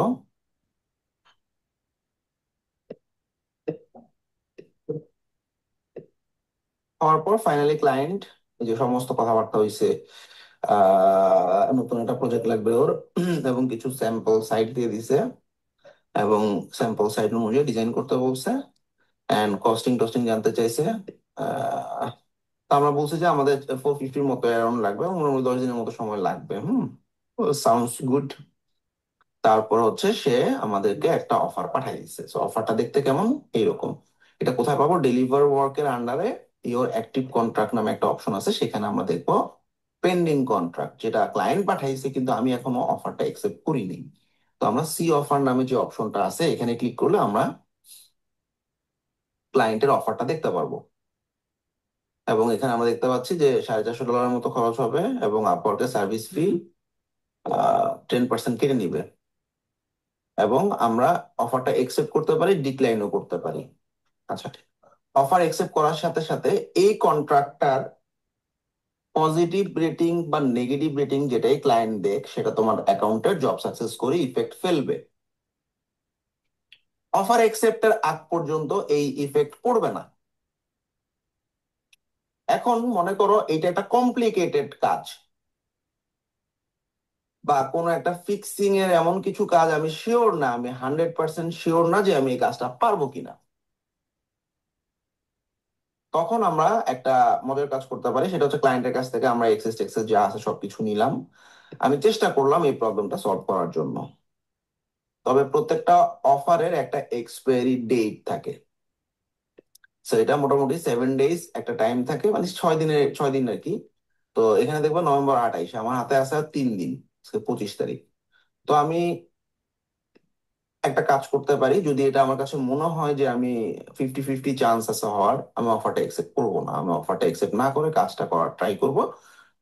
হওয়ার পর ফাইনালি ক্লায়েন্ট যে সমস্ত কথাবার্তা হয়েছে, নতুন একটা প্রজেক্ট লাগবে ওর, এবং কিছু স্যাম্পল সাইট দিয়ে দিছে, এবং স্যাম্পল সাইট অনুযায়ী ডিজাইন করতে বলছে, এন্ড কস্টিং টস্টিং জানতে চাইছে। আহ, তো আমরা বলছি যে আমাদের 450 মতো অ্যারাউন্ড লাগবে, মোটামুটি 10 দিনের মতো সময় লাগবে। Sounds good. তারপর হচ্ছে সে আমাদেরকে একটা অফার পাঠিয়ে দিচ্ছে। তো অফারটা দেখতে কেমন, এইরকম। এটা কোথায় পাবো? ডেলিভার ওয়ার্কের আন্ডারে ইওর অ্যাক্টিভ কন্ট্রাক্ট নামে একটা অপশন আছে, সেখানে আমরা দেখবো পেন্ডিং কন্ট্রাক্ট, যেটা ক্লায়েন্ট পাঠাইছে কিন্তু আমি এখনো অফারটা একসেপ্ট করিনি। তো আমরা সি অফার নামে যে অপশনটা আছে, এখানে ক্লিক করলে আমরা ক্লায়েন্টের অফারটা দেখতে পারবো। এবং এখানে আমরা দেখতে পাচ্ছি যে $450 মতো খরচ হবে, এবং আপওয়ার্কের সার্ভিস ফি 10% কেটে নিবে। এবং আমরা অফারটা একসেপ্ট করতে পারি, ডিক্লাইনও করতে পারি। আচ্ছা, অফার একসেপ্ট করার সাথে সাথে এই কন্ট্রাক্টটার পজিটিভ রেটিং বা নেগেটিভ রেটিং যেটাই ক্লায়েন্ট দেখ, সেটা তোমার অ্যাকাউন্টের জব সাকসেস করে ইফেক্ট ফেলবে। অফার একসেপ্টের আগ পর্যন্ত এই ইফেক্ট পড়বে না। এখন মনে করো এটা একটা কমপ্লিকেটেড কাজ, বা কোনো একটা ফিক্সিং এর এমন কিছু কাজ আমি শিওর না, আমি 100% শিওর না যে আমি এই কাজটা পারবো কিনা। তখন আমরা একটা মজার কাজ করতে পারি, সেটা হচ্ছে ক্লায়েন্টের কাছ থেকে আমরা এক্সেস টেক্সেস যা আছে সবকিছু নিলাম, আমি চেষ্টা করলাম এই প্রবলেমটা সলভ করার জন্য। তবে প্রত্যেকটা অফারের একটা এক্সপায়ারি ডেট থাকে। তো এটা মোটামুটি 7 ডেজ একটা টাইম থাকে, মানে 6 দিন আর কি। তো এখানে দেখবো নভেম্বর 28, আমার হাতে আছে আর 3 দিন, আজকে 25 তারিখ। তো আমি একটা কাজ করতে পারি, যদি এটা আমার কাছে মনে হয় যে আমি 50-50 চান্স আছে হওয়ার, আমি অফারটা একসেপ্ট করবো না। আমি অফারটা একসেপ্ট না করে কাজটা করার ট্রাই করব।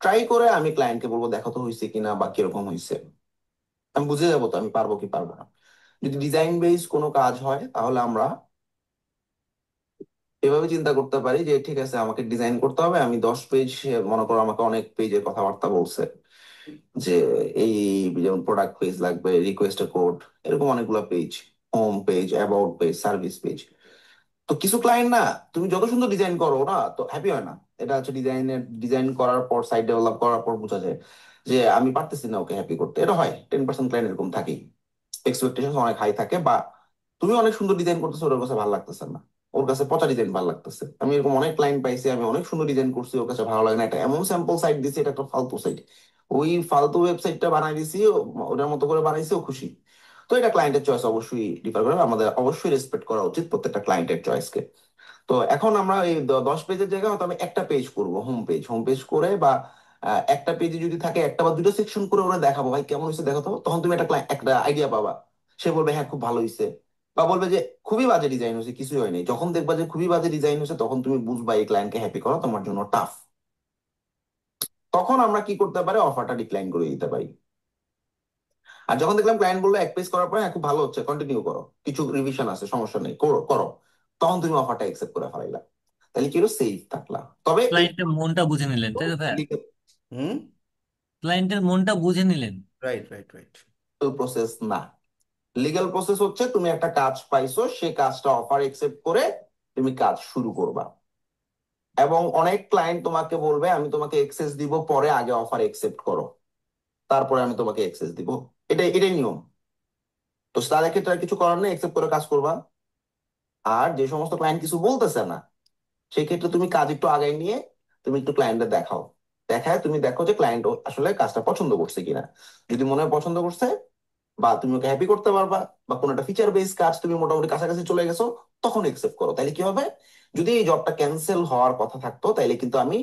ট্রাই করে আমি ক্লায়েন্টকে বলবো দেখো তো হয়েছে কিনা বা কিরকম হয়েছে, আমি বুঝে যাবো তো আমি পারবো কি পারবো না। যদি ডিজাইন বেস কোনো কাজ হয়, তাহলে আমরা এভাবে চিন্তা করতে পারি যে ঠিক আছে, আমাকে ডিজাইন করতে হবে, আমি 10 পেজ, মনে করো আমাকে অনেক পেজের কথাবার্তা বলছে, যে এই যেমন প্রোডাক্ট পেজ লাগবে, রিকোয়েস্ট কোড, এরকম অনেকগুলো page, home page, about page, service page. তো কিছু ক্লায়েন্ট না, তুমি যত সুন্দর ডিজাইন করো না তো হ্যাপি হয় না। এটা হচ্ছে ডিজাইন করার পর, সাইট ডেভেলপ করার পর বোঝা যায় যে আমি পারতেছি না ওকে হ্যাপি করতে। এটা হয়, 10% ক্লায়েন্ট এরকম থাকেই, এক্সপেকটেশন অনেক হাই থাকে। বা তুমি অনেক সুন্দর ডিজাইন করতেছো, ওর কাছে ভালো লাগতেছে না, ওর কাছে পচা ডিজাইন ভালো লাগতেছে। আমি এরকম অনেক ক্লায়েন্ট পাইছি, আমি অনেক সুন্দর ডিজাইন করছি, ওর কাছে ভালো লাগে না। এটা এমন স্যাম্পল সাইট দিছি, এটা একটা ফালতু সাইট, ওই ফালতু ওয়েবসাইটটা বানাই দিছি, ওটার মতো করে বানাইছি, ও খুশি। তো এটা ক্লায়েন্টের চয়েস অবশ্যই ডিফার করে, আমাদের অবশ্যই রেসপেক্ট করা উচিত প্রত্যেকটা ক্লায়েন্টের চয়েসকে। তো এখন আমরা এই 10 পেজের জায়গায় হয়তো আমি একটা পেজ করব, হোম পেজ করে, বা একটা পেজে যদি থাকে একটা বা দুটো সেকশন করে ওরা দেখাবো, ভাই কেমন হয়েছে দেখো তো। তখন তুমি একটা আইডিয়া পাবা। সে বলবে হ্যাঁ খুব ভালো হয়েছে, বা বলবে যে খুবই বাজে ডিজাইন হয়েছে, কিছুই হয়নি। যখন দেখবা যে খুবই বাজে ডিজাইন হয়েছে, তখন তুমি বুঝবা এই ক্লায়েন্টকে হ্যাপি করা তোমার জন্য টাফ। তখন আমরা কি করতে পারি? অফারটা ডিক্লাইন করে দিতে পারি। আর যখন দেখলাম ক্লায়েন্ট বললো 1 পেজ করার পরে হ্যাঁ খুব ভালো হচ্ছে, কন্টিনিউ করো, কিছু রিভিশন আছে, সমস্যা নেই, করো করো, তখন তুমি অফারটা একসেপ্ট করে ফেলাইলা। তাহলে কি হলো? সেফ থাকলা। তবে এই ক্লায়েন্টের মনটা বুঝে নিলেন, তাই তো ভাই? হুম। ক্লায়েন্টের মনটা বুঝে নিলেন। Right, right, right. প্রসেস না, লিগ্যাল প্রসেস হচ্ছে তুমি একটা কাজ পাইছো, সে কাজটা অফার একসেপ্ট করে তুমি কাজ শুরু করবা। এবং অনেক ক্লায়েন্ট তোমাকে বলবে আমি তোমাকে এক্সেস দিব পরে, আগে অফার একসেপ্ট করো, তারপরে আমি তোমাকে এক্সেস দিব। এটাই নিয়ম। তো তাদের ক্ষেত্রে আর কিছু করার নেই, একসেপ্ট করে কাজ করবা। আর যে সমস্ত ক্লায়েন্ট কিছু বলতেছে না, সেই ক্ষেত্রে তুমি কাজ একটু আগায় নিয়ে তুমি একটু ক্লায়েন্টদের দেখাও, দেখায় তুমি দেখো যে ক্লায়েন্ট আসলে কাজটা পছন্দ করছে কিনা। যদি মনে হয় পছন্দ করছে, বা তুমি ওকে হ্যাপি করতে পারবা, বা কোনো একটা ফিচার বেস কাজ তুমি মোটামুটি কাছাকাছি চলে গেছো, তখন একসেপ্ট করো। তাহলে কি হবে, যদি এই জবটা ক্যান্সেল হওয়ার কথা থাকতো তাইলে কিন্তু আমি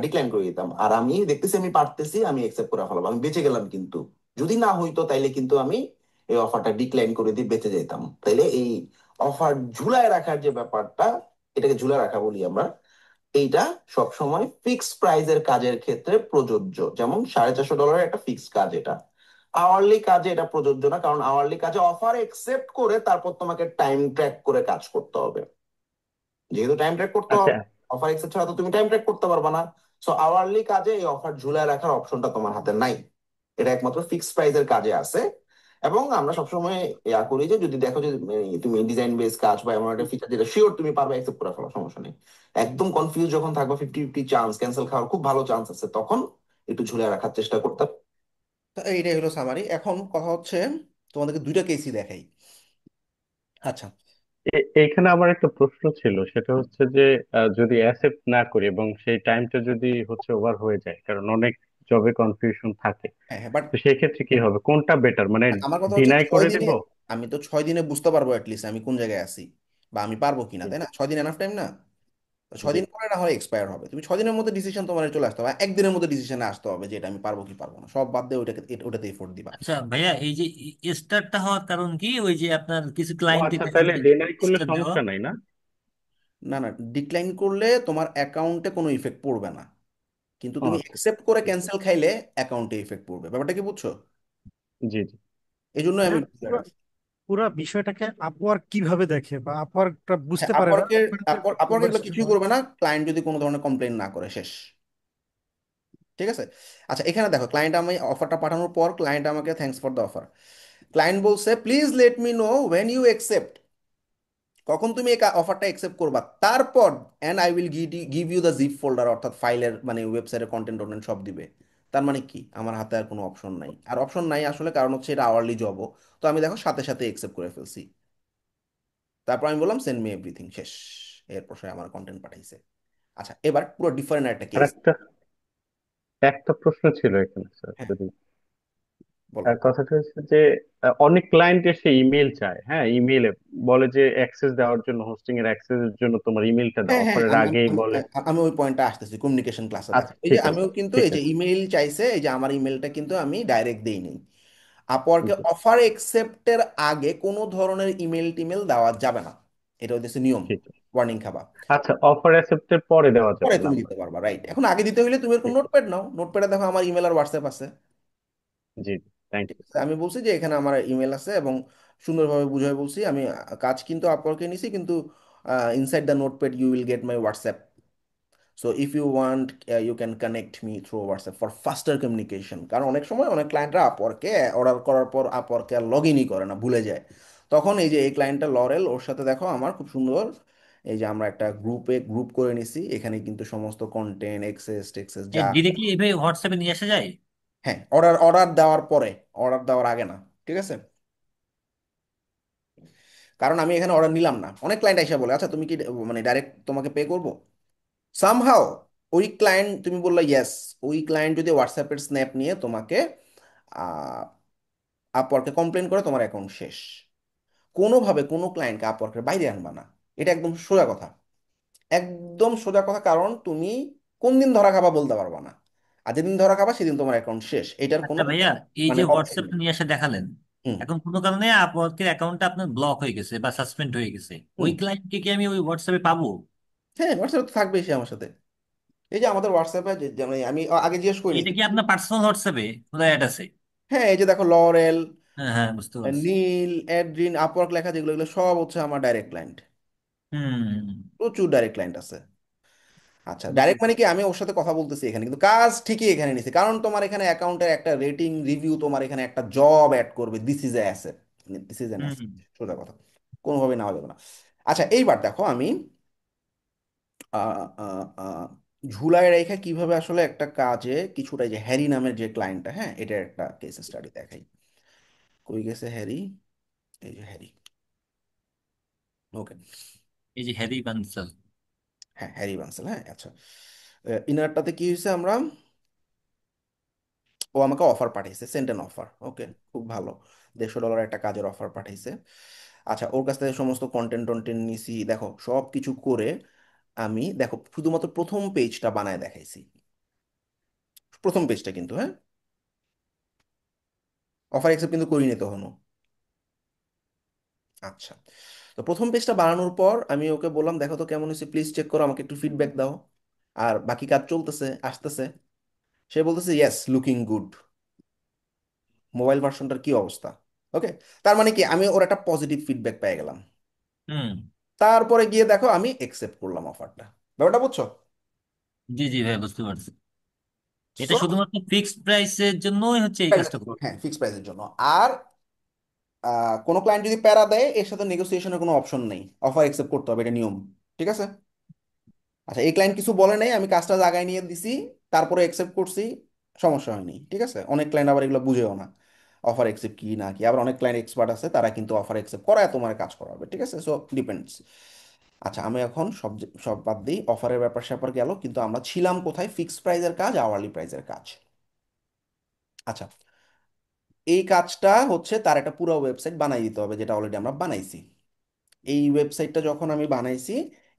ডিক্লাইন করে দিতাম, আর আমি দেখতেছি আমি পারতেছি, আমি একসেপ্ট করে ফেলাম, আমি বেঁচে গেলাম। কিন্তু যদি না হইতো তাইলে কিন্তু আমি এই অফারটা ডিক্লাইন করে দিয়ে বেঁচে যেতাম। তাইলে এই অফার ঝুলায় রাখার যে ব্যাপারটা, এটাকে ঝুলায় রাখা বলি আমরা, এইটা সবসময় ফিক্সড প্রাইজের কাজের ক্ষেত্রে প্রযোজ্য। যেমন $450 একটা ফিক্সড কাজ, এটা আওয়ারলি কাজে এটা প্রযোজ্য না, কারণ আওয়ারলি কাজে অফার একসেপ্ট করে তারপর তোমাকে টাইম ট্র্যাক করে কাজ করতে হবে। যেহেতু টাইম ট্র্যাক করতে আচ্ছা। হবে, অফার একসেপ্ট ছাড়া তো তুমি টাইম ট্র্যাক করতে পারবে না। সো আওয়ারলি কাজে এই অফার ঝুলায় রাখার অপশনটা তোমার হাতে নাই, এটা একমাত্র ফিক্সড প্রাইজের কাজে আছে। এবং আমরা সবসময় ইয়া করি যে যদি দেখো যে তুমি ডিজাইন বেস কাজ বা এমন একটা ফিচার যেটা শিওর তুমি পারবে, অ্যাকসেপ্ট করে ফেলো, সমস্যা নেই। একদম কনফিউজ যখন থাকবে, 50-50 চান্স ক্যান্সেল খাওয়ার খুব ভালো চান্স আছে, তখন একটু ঝুলে রাখার চেষ্টা করতে হবে। তো এইটাই হলো সামারি। এখন কথা হচ্ছে তোমাদেরকে দুইটা কেসই দেখাই। আচ্ছা, এইখানে আমার একটা প্রশ্ন ছিল, সেটা হচ্ছে যে যদি অ্যাকসেপ্ট না করি এবং সেই টাইমটা যদি হচ্ছে ওভার হয়ে যায়, কারণ অনেক জবে কনফিউশন থাকে, হ্যাঁ হ্যাঁ, বাট তো সেই ক্ষেত্রে কি হবে, কোনটা বেটার, মানে আমার কথা হচ্ছে ডিনাই ছয় করে দিনে দিব? আমি তো 6 দিনে বুঝতে পারবো অ্যাটলিস্ট আমি কোন জায়গায় আছি বা আমি পারবো কিনা, তাই না? 6 দিন এনাফ টাইম না? তো ছয় জি। দিন পরে না হয় এক্সপায়ার হবে, তুমি 6 দিনের মধ্যে ডিসিশন তোমার চলে আসতে হবে, একদিনের মধ্যে ডিসিশনে আসতে হবে যে এটা আমি পারবো কি পারবো না, সব বাদ দিয়ে ওটাতে এফোর্ট দিবা। আচ্ছা ভাইয়া, এই যে স্টারটা হওয়ার কারণ কি? ওই যে আপনার কিছু ও ক্লায়েন্টে আচ্ছা, দেখা তাহলে যায় ডিনাই করলে স্টার দেওয়া। সমস্যা নাই না? না না, ডিক্লাইন করলে তোমার অ্যাকাউন্টে কোনো ইফেক্ট পড়বে না, কিন্তু ও তুমি আচ্ছা। অ্যাকসেপ্ট করে ক্যান্সেল খাইলে অ্যাকাউন্টে ইফেক্ট পড়বে। ব্যাপারটা কি বুঝছো? জি জি। এই জন্যই ভাইয়া আমি পুরো পুরো বিষয়টাকে আপওয়ার্ক কিভাবে দেখে বা আপওয়ার্কটা হ্যাঁ, বুঝতে পারে না আপওয়ার্কের কোম্পানিতে আপওয়ার্ক এগুলো কনভার্সেশন কিছুই হয়? করবে না, ক্লায়েন্ট যদি কোনো ধরনের কমপ্লেন না করে, শেষ। ঠিক আছে। আচ্ছা, এখানে দেখো, ক্লায়েন্ট আমি অফারটা পাঠানোর পর ক্লায়েন্ট আমাকে thanks for the offer, client বলছে please let me know when you accept, কখন তুমি এই অফারটা অ্যাকসেপ্ট করবা, তারপর and I will give you the zip folder, অর্থাৎ ফাইলের মানে ওয়েবসাইটের কন্টেন্ট টন্টেন্ট সব দিবে। তার মানে কি, আমার হাতে আর কোনো অপশন নাই, আর অপশন নাই আসলে, কারণ হচ্ছে এটা আওয়ারলি জবও। তো আমি দেখো সাথে সাথে অ্যাকসেপ্ট করে ফেলছি, তারপর আমি বললাম সেন্ড মি এভরিথিং, শেষ। এরপর সে আমার কন্টেন্ট পাঠাইছে। আচ্ছা, এবার পুরো ডিফারেন্ট একটা আর কেস। একটা একটা প্রশ্ন ছিল এখানে স্যার, হ্যাঁ, যদি বলো। কথাটা হচ্ছে যে অনেক ক্লায়েন্ট এসে ইমেল চায়, হ্যাঁ, ইমেলে বলে যে অ্যাক্সেস দেওয়ার জন্য, হোস্টিং এর অ্যাক্সেসের জন্য তোমার ইমেলটা দাও, হ্যাঁ হ্যাঁ, অফারের আমি আমি আগেই আমি বলে। আমি ওই পয়েন্টটা আসতেছি, কমিউনিকেশন ক্লাসে দেখো, আচ্ছা এই যে ঠিক আছে, আমিও কিন্তু ঠিক এই যে আছে। ইমেইল চাইছে, এই যে আমার ইমেলটা কিন্তু আমি ডাইরেক্ট দেইনি। আপওয়ার্কে জি। অফার একসেপ্টের আগে কোনো ধরনের ইমেল টিমেল দেওয়া যাবে না, এটা হচ্ছে নিয়ম। ঠিক আছে। ওয়ার্নিং খাবা, আচ্ছা, অফার অ্যাকসেপ্টের পরে দেওয়া পরে যাবে তুমি নাম্বার? দিতে পারবা, রাইট। এখন আগে দিতে হইলে তুমি এরকম ঠিক। নোটপ্যাড নাও, নোটপ্যাডে দেখো আমার ইমেল আর হোয়াটসঅ্যাপ আছে। জি জি, থ্যাংক ঠিক ইউ। আছে, আমি বলছি যে এখানে আমার ইমেল আছে, এবং সুন্দরভাবে বুঝাই বলছি আমি কাজ কিন্তু আপওয়ার্কে নিছি, কিন্তু inside the notepad you will get my WhatsApp. So if you want you can connect me through WhatsApp for faster communication, কারণ অনেক সময় অনেক ক্লায়েন্টরা আপওয়ার্কে অর্ডার করার পর আপওয়ার্কে আর লগ ইনই করে না, ভুলে যায়। তখন এই যে এই ক্লায়েন্টটা লরেল, ওর সাথে দেখো আমার খুব সুন্দর, এই যে আমরা একটা গ্রুপ করে নিছি, এখানে কিন্তু সমস্ত কন্টেন্ট এক্সেস টেক্সেস যা। ডিরেক্টলি এভাবে হোয়াটসঅ্যাপে নিয়ে আসা যায়? হ্যাঁ, অর্ডার অর্ডার দেওয়ার পরে, অর্ডার দেওয়ার আগে না। ঠিক আছে, কারণ আমি এখানে অর্ডার নিলাম না, অনেক ক্লায়েন্ট এসে বলে আচ্ছা তুমি কি মানে ডাইরেক্ট তোমাকে পে করবো সামহাও, ওই ক্লায়েন্ট তুমি বললে ইয়েস, ওই ক্লায়েন্ট যদি হোয়াটসঅ্যাপের স্ন্যাপ নিয়ে তোমাকে আপওয়ার্কে কমপ্লেন করে, তোমার অ্যাকাউন্ট শেষ। কোনোভাবে কোনো ক্লায়েন্টকে আপওয়ার্কের বাইরে আনবা না, এটা একদম সোজা কথা, একদম সোজা কথা, কারণ তুমি কোন দিন ধরা খাবা বলতে পারবা না, আর যেদিন ধরা খাবা সেদিন তোমার অ্যাকাউন্ট শেষ, এটার কোনো আচ্ছা ভাইয়া, এই মানে যে অপশন হোয়াটসঅ্যাপটা নেই। নিয়ে এসে দেখালেন, হুম এখন কোনো কারণে আপওয়ার্কের অ্যাকাউন্টটা আপনার ব্লক হয়ে গেছে বা সাসপেন্ড হয়ে গেছে, ওই হুম। ক্লায়েন্টকে কি আমি ওই হোয়াটসঅ্যাপে পাবো? হ্যাঁ, হোয়াটসঅ্যাপ তো থাকবেই সে আমার সাথে, এই যে আমাদের হোয়াটসঅ্যাপে মানে আমি আগে জিজ্ঞেস করি এটা কি আপনার পার্সোনাল হোয়াটসঅ্যাপে খোলা অ্যাড আছে? হ্যাঁ, এই যে দেখো লরেল, হ্যাঁ হ্যাঁ, বুঝতে পারছি। নীল, এডরিন, আপওয়ার্ক লেখা যেগুলো, এগুলো সব হচ্ছে আমার ডাইরেক্ট ক্লায়েন্ট, হুম। প্রচুর ডাইরেক্ট ক্লায়েন্ট আছে। আচ্ছা, বুঝতে ডাইরেক্ট মানে কি, আমি ওর সাথে কথা বলতেছি এখানে, কিন্তু কাজ ঠিকই এখানে নিছি, কারণ তোমার এখানে অ্যাকাউন্টের একটা রেটিং রিভিউ, তোমার এখানে একটা জব অ্যাড করবে, this is a asset, this is an asset, hmm. সোজা কথা, কোনোভাবে নেওয়া যাবে না। আচ্ছা, এইবার দেখো আমি আহ, আহ, আহ, ঝুলায় রেখা কিভাবে আসলে একটা কাজে কিছুটা, এই যে হ্যারি নামের যে ক্লায়েন্টটা, হ্যাঁ, এটার একটা কেস স্টাডি দেখাই। কই গেছে হ্যারি, এই যে হ্যারি। ওকে, এই যে হ্যারি বানসাল। হ্যাঁ, হ্যারি বানসেল, হ্যাঁ আচ্ছা। ইনারটাতে কি হয়েছে আমরা, ও আমাকে অফার পাঠিয়েছে, সেন্ট এন অফার, ওকে, খুব ভালো, $150 একটা কাজের অফার পাঠিয়েছে। আচ্ছা, ওর কাছ থেকে সমস্ত কন্টেন্ট টন্টেন্ট নিছি, দেখো সব কিছু করে আমি দেখো শুধুমাত্র প্রথম পেজটা বানায় দেখাইছি, প্রথম পেজটা কিন্তু, হ্যাঁ, অফার অ্যাকসেপ্ট কিন্তু করিনি তখনও। আচ্ছা, তো প্রথম পেজটা বানানোর পর আমি ওকে বললাম দেখো তো কেমন হয়েছে, প্লিজ চেক করো, আমাকে একটু ফিডব্যাক দাও। আর বাকি কাজ চলতেছে, আসতেছে। সে বলতেছে ইয়েস, লুকিং গুড, মোবাইল ভার্সনটার কি অবস্থা। ওকে, তার মানে কি আমি ওর একটা পজিটিভ ফিডব্যাক পেয়ে গেলাম। হুম। তারপরে গিয়ে দেখো আমি একসেপ্ট করলাম অফারটা, ব্যাপারটা বুঝছো? জি জি ভাই, বুঝতে পারছি। এটা সো শুধুমাত্র ফিক্সড প্রাইসের জন্যই হচ্ছে এই কাজটা করতে। হ্যাঁ, ফিক্স প্রাইসের জন্য। আর কোনো ক্লায়েন্ট যদি প্যারা দেয়, এর সাথে নেগোসিয়েশনের কোনো অপশন নেই, অফার একসেপ্ট করতে হবে, এটা নিয়ম। ঠিক আছে? আচ্ছা, এই ক্লায়েন্ট কিছু বলে নাই, আমি কাজটা জাগায় নিয়ে দিছি, তারপরে একসেপ্ট করছি, সমস্যা হয়নি। ঠিক আছে, অনেক ক্লায়েন্ট আবার এগুলো বুঝেও না, অফার একসেপ্ট কি না কি, আবার অনেক ক্লায়েন্ট এক্সপার্ট আছে, তারা কিন্তু অফার একসেপ্ট করায় তোমার কাজ করাবে। ঠিক আছে, সো ডিপেন্ডস। আচ্ছা, আমি এখন সব বাদ দিই, অফারের ব্যাপার স্যাপার গেল, কিন্তু আমরা ছিলাম কোথায়, ফিক্সড প্রাইজের কাজ, আওয়ারলি প্রাইজের কাজ। আচ্ছা, এই কাজটা হচ্ছে তার একটা পুরো ওয়েবসাইট বানাই দিতে হবে, যেটা অলরেডি আমরা বানাইছি। এই ওয়েবসাইটটা যখন আমি বানাইছি,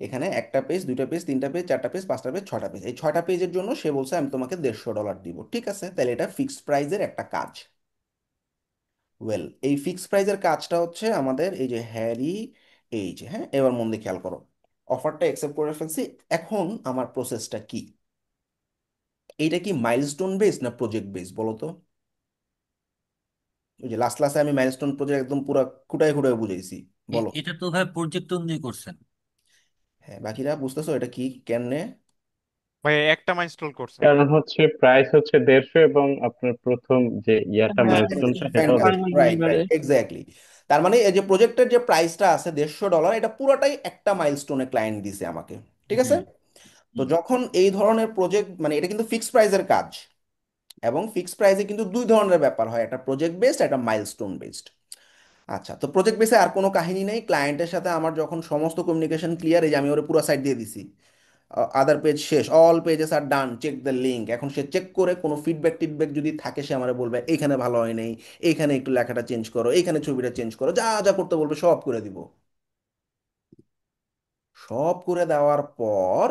এখানে একটা পেজ, দুইটা পেজ, তিনটা পেজ, চারটা পেজ, পাঁচটা পেজ, ছয়টা পেজ, এই ছয়টা পেজের জন্য সে বলছে আমি তোমাকে $150 দিব। ঠিক আছে, তাহলে এটা ফিক্সড প্রাইজের একটা কাজ। ওয়েল, এই ফিক্সড প্রাইজের কাজটা হচ্ছে আমাদের এই যে হ্যারি, এই যে, হ্যাঁ, এবার মন দিয়ে খেয়াল করো, অফারটা অ্যাকসেপ্ট করে ফেলছি। এখন আমার প্রসেসটা কি, এইটা কি মাইলস্টোন বেস না প্রজেক্ট বেস বলো তো? ওই যে লাস্ট ক্লাসে আমি মাইলস্টোন প্রজেক্ট একদম পুরো খুঁটায় খুঁটায় বুঝাইছি, বলো। এটা তো ভাই প্রজেক্ট অনুযায়ী করছেন। হ্যাঁ, বাকিরা বুঝতেছো এটা কি কেমনে? ভাই একটা মাইলস্টোন করছেন। কারণ হচ্ছে প্রাইস হচ্ছে 150 এবং আপনার প্রথম যে ইয়াটা হ্যাঁ, মাইলস্টোনটা সেটাও ফ্যান্টাস্টিক, 150। Right right, exactly. তার মানে এই যে প্রজেক্টের যে প্রাইসটা আছে $150, এটা পুরোটাই একটা মাইলস্টোনে ক্লায়েন্ট দিছে আমাকে। ঠিক আছে, হুম তো হুম। যখন এই ধরনের প্রজেক্ট, মানে এটা কিন্তু ফিক্সড প্রাইসের কাজ, এবং ফিক্সড প্রাইসে কিন্তু দুই ধরনের ব্যাপার হয়, একটা প্রজেক্ট বেসড, একটা মাইলস্টোন বেসড। আচ্ছা, তো প্রজেক্ট বেসে আর কোনো কাহিনী নেই, ক্লায়েন্টের সাথে আমার যখন সমস্ত কমিউনিকেশন ক্লিয়ার, এই যে আমি ওর পুরো সাইট দিয়ে দিছি, আদার পেজ শেষ, অল পেজেস আর ডান, চেক দ্য লিঙ্ক। এখন সে চেক করে কোনো ফিডব্যাক টিডব্যাক যদি থাকে, সে আমাকে বলবে এইখানে ভালো হয় নাই, এইখানে একটু লেখাটা চেঞ্জ করো, এইখানে ছবিটা চেঞ্জ করো, যা যা করতে বলবে সব করে দিব। সব করে দেওয়ার পর